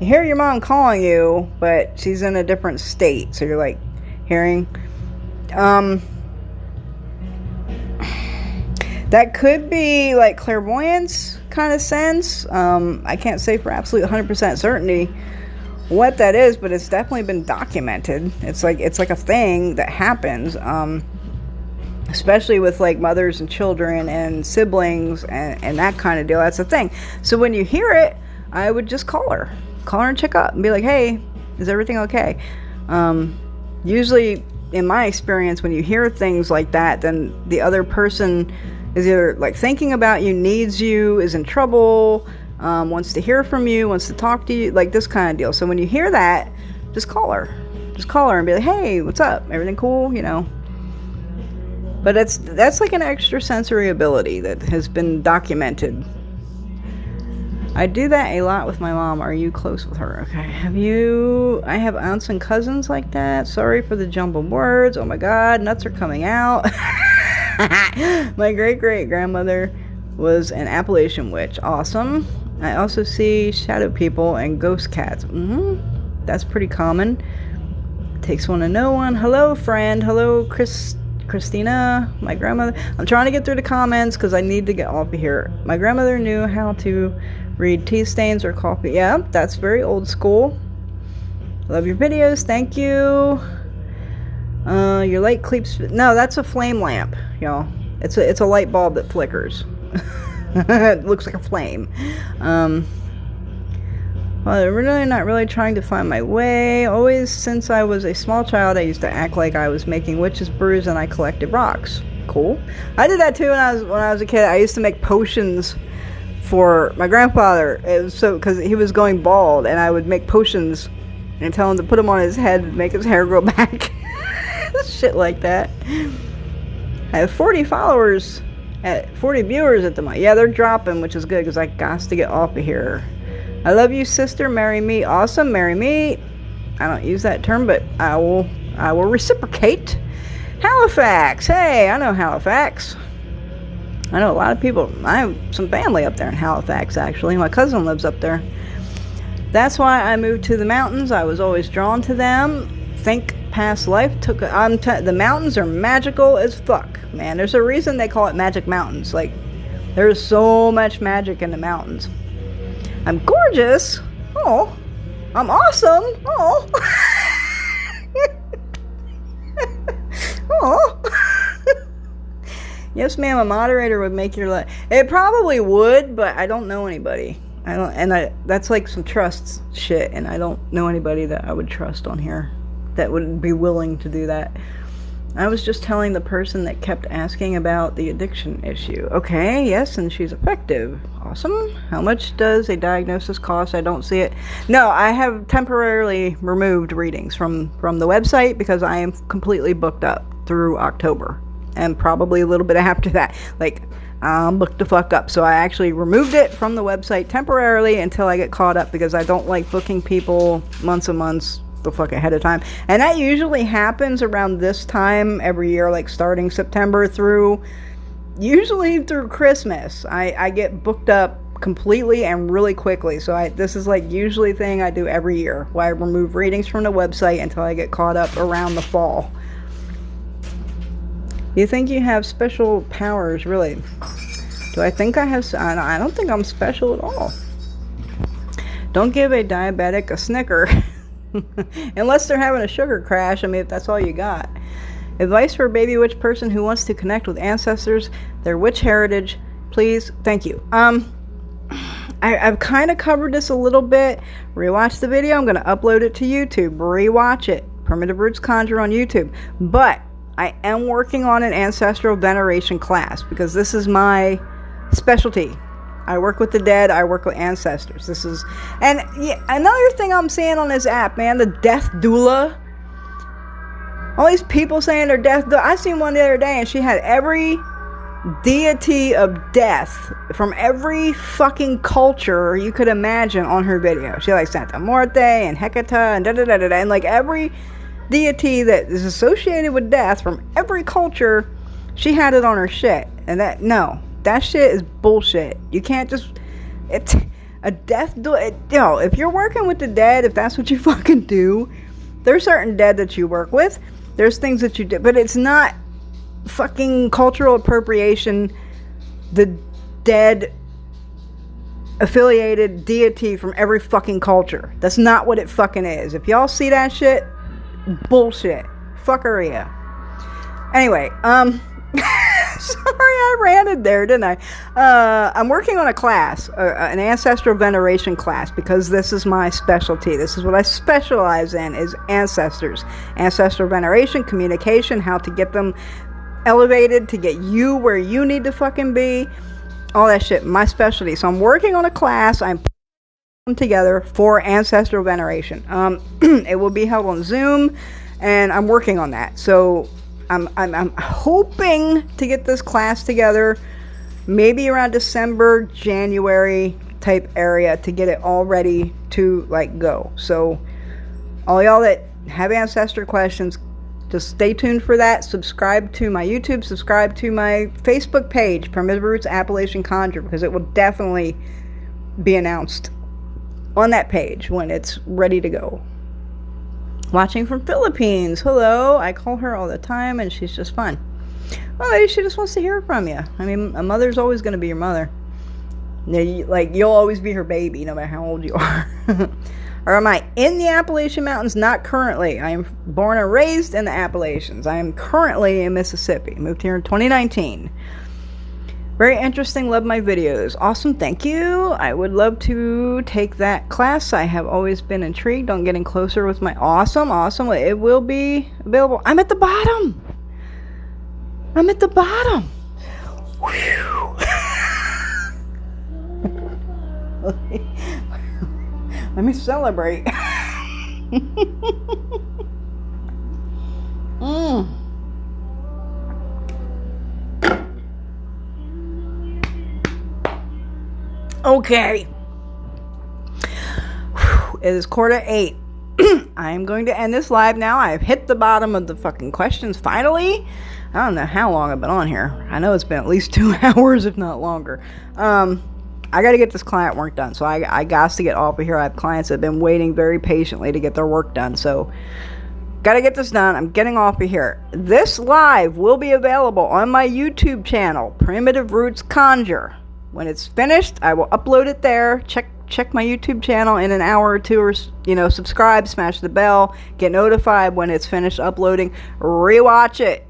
S1: hear your mom calling you, but she's in a different state. So you're like hearing. That could be like clairvoyance kind of sense. I can't say for absolute 100% certainty what that is, but it's definitely been documented. It's like a thing that happens, especially with like mothers and children and siblings and that kind of deal. That's a thing. So when you hear it, I would just call her and check up and be like, hey, is everything okay? Usually in my experience, when you hear things like that, then the other person is either like thinking about you, needs you, is in trouble, wants to hear from you, wants to talk to you, like this kind of deal. So when you hear that, just call her and be like, hey, what's up? Everything cool? You know. But that's like an extrasensory ability that has been documented. I do that a lot with my mom. Are you close with her? Okay. I have aunts and cousins like that. Sorry for the jumbled words. Oh my God, nuts are coming out. My great-great-grandmother was an Appalachian witch. Awesome. I also see shadow people and ghost cats. That's pretty common. Takes one to know one. Hello, friend. Hello, Christina, my grandmother. I'm trying to get through the comments because I need to get off of here. My grandmother knew how to read tea stains or coffee. Yeah, that's very old school. Love your videos. Thank you. Your light keeps... No, that's a flame lamp, y'all. It's a light bulb that flickers. It looks like a flame. Well, I'm really not really trying to find my way. Always since I was a small child, I used to act like I was making witch's brews and I collected rocks. Cool. I did that too when I was a kid. I used to make potions for my grandfather. It was so because he was going bald, and I would make potions and tell him to put them on his head and make his hair grow back. Shit like that. I have 40 followers at 40 viewers at the moment. Yeah, they're dropping, which is good because I got to get off of here. I love you, sister. Marry me. Awesome. Marry me. I don't use that term, but I will reciprocate. Halifax. Hey, I know Halifax. I know a lot of people. I have some family up there in Halifax, actually. My cousin lives up there. That's why I moved to the mountains. I was always drawn to them. Think past life took the mountains are magical as fuck, man. There's a reason they call it Magic Mountains. Like, there's so much magic in the mountains. I'm gorgeous. Oh, I'm awesome. Oh. Oh. Yes, ma'am, a moderator would make your life. It probably would, but I don't know anybody. That's like some trust shit, and I don't know anybody that I would trust on here that would be willing to do that. I was just telling the person that kept asking about the addiction issue. Okay, yes, and she's effective. Awesome. How much does a diagnosis cost? I don't see it. No, I have temporarily removed readings from the website because I am completely booked up through October. And probably a little bit after that. Like, I'm booked the fuck up. So I actually removed it from the website temporarily until I get caught up because I don't like booking people months and months the fuck ahead of time. And that usually happens around this time every year, like starting September usually through Christmas. I get booked up completely and really quickly. So this is like usually a thing I do every year, where I remove readings from the website until I get caught up around the fall. You think you have special powers, really? Do I think I have? I don't think I'm special at all. Don't give a diabetic a Snicker. Unless they're having a sugar crash. I mean, if that's all you got. Advice for a baby witch person who wants to connect with ancestors, their witch heritage, please. Thank you. I've kind of covered this a little bit. Rewatch the video. I'm going to upload it to YouTube. Rewatch it. Primitive Roots Conjure on YouTube. But I am working on an ancestral veneration class because this is my specialty. I work with the dead. I work with ancestors. And yeah, another thing I'm seeing on this app, man, the death doula. All these people saying they're death doula. I seen one the other day and she had every deity of death from every fucking culture you could imagine on her video. She had like Santa Muerte and Hecate and da-da-da-da-da. And like every deity that is associated with death from every culture, she had it on her shit. And that shit is bullshit. You can't just... It's a death... if you're working with the dead, if that's what you fucking do, there's certain dead that you work with. There's things that you do. But it's not fucking cultural appropriation. The dead affiliated deity from every fucking culture. That's not what it fucking is. If y'all see that shit, bullshit. Fuckeria. Anyway, sorry I ranted there, didn't I? I'm working on a class, an ancestral veneration class, because this is my specialty. This is what I specialize in, is ancestors. Ancestral veneration, communication, how to get them elevated, to get you where you need to fucking be. All that shit, my specialty. So I'm working on a class. I'm putting them together for ancestral veneration. It will be held on Zoom, and I'm working on that. So I'm hoping to get this class together maybe around December, January type area, to get it all ready to like go. So all y'all that have ancestor questions, just stay tuned for that. Subscribe to my YouTube, subscribe to my Facebook page, Primitive Roots Appalachian Conjure, because it will definitely be announced on that page when it's ready to go. Watching from Philippines. Hello. I call her all the time and she's just fun. Well, maybe she just wants to hear from you. I mean, a mother's always going to be your mother. You'll always be her baby, no matter how old you are. Or am I in the Appalachian Mountains? Not currently. I am born and raised in the Appalachians. I am currently in Mississippi. Moved here in 2019. Very interesting. Love my videos. Awesome. Thank you. I would love to take that class. I have always been intrigued on getting closer with my... Awesome. It will be available. I'm at the bottom. Whew. Let me celebrate. Okay. It is 7:45. I am going to end this live now. I have hit the bottom of the fucking questions finally. I don't know how long I've been on here. I know it's been at least 2 hours, if not longer. I got to get this client work done, so I got to get off of here. I have clients that have been waiting very patiently to get their work done, so got to get this done. I'm getting off of here. This live will be available on my YouTube channel, Primitive Roots Conjure. When it's finished, I will upload it there. Check my YouTube channel in an hour or two, or subscribe, smash the bell, get notified when it's finished uploading. Rewatch it.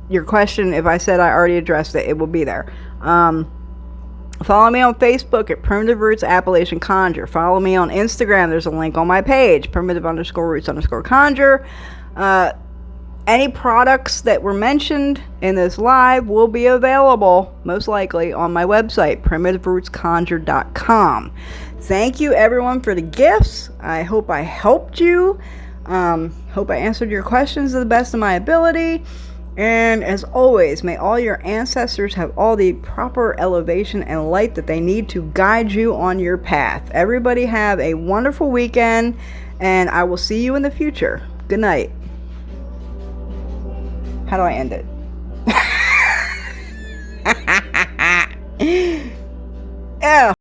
S1: Your question, if I said I already addressed it, it will be there. Follow me on Facebook at Primitive Roots Appalachian Conjure. Follow me on Instagram. There's a link on my page, primitive_roots_conjure. Any products that were mentioned in this live will be available, most likely, on my website, primitiverootsconjure.com. Thank you, everyone, for the gifts. I hope I helped you. Hope I answered your questions to the best of my ability. And as always, may all your ancestors have all the proper elevation and light that they need to guide you on your path. Everybody have a wonderful weekend, and I will see you in the future. Good night. How do I end it? Yeah.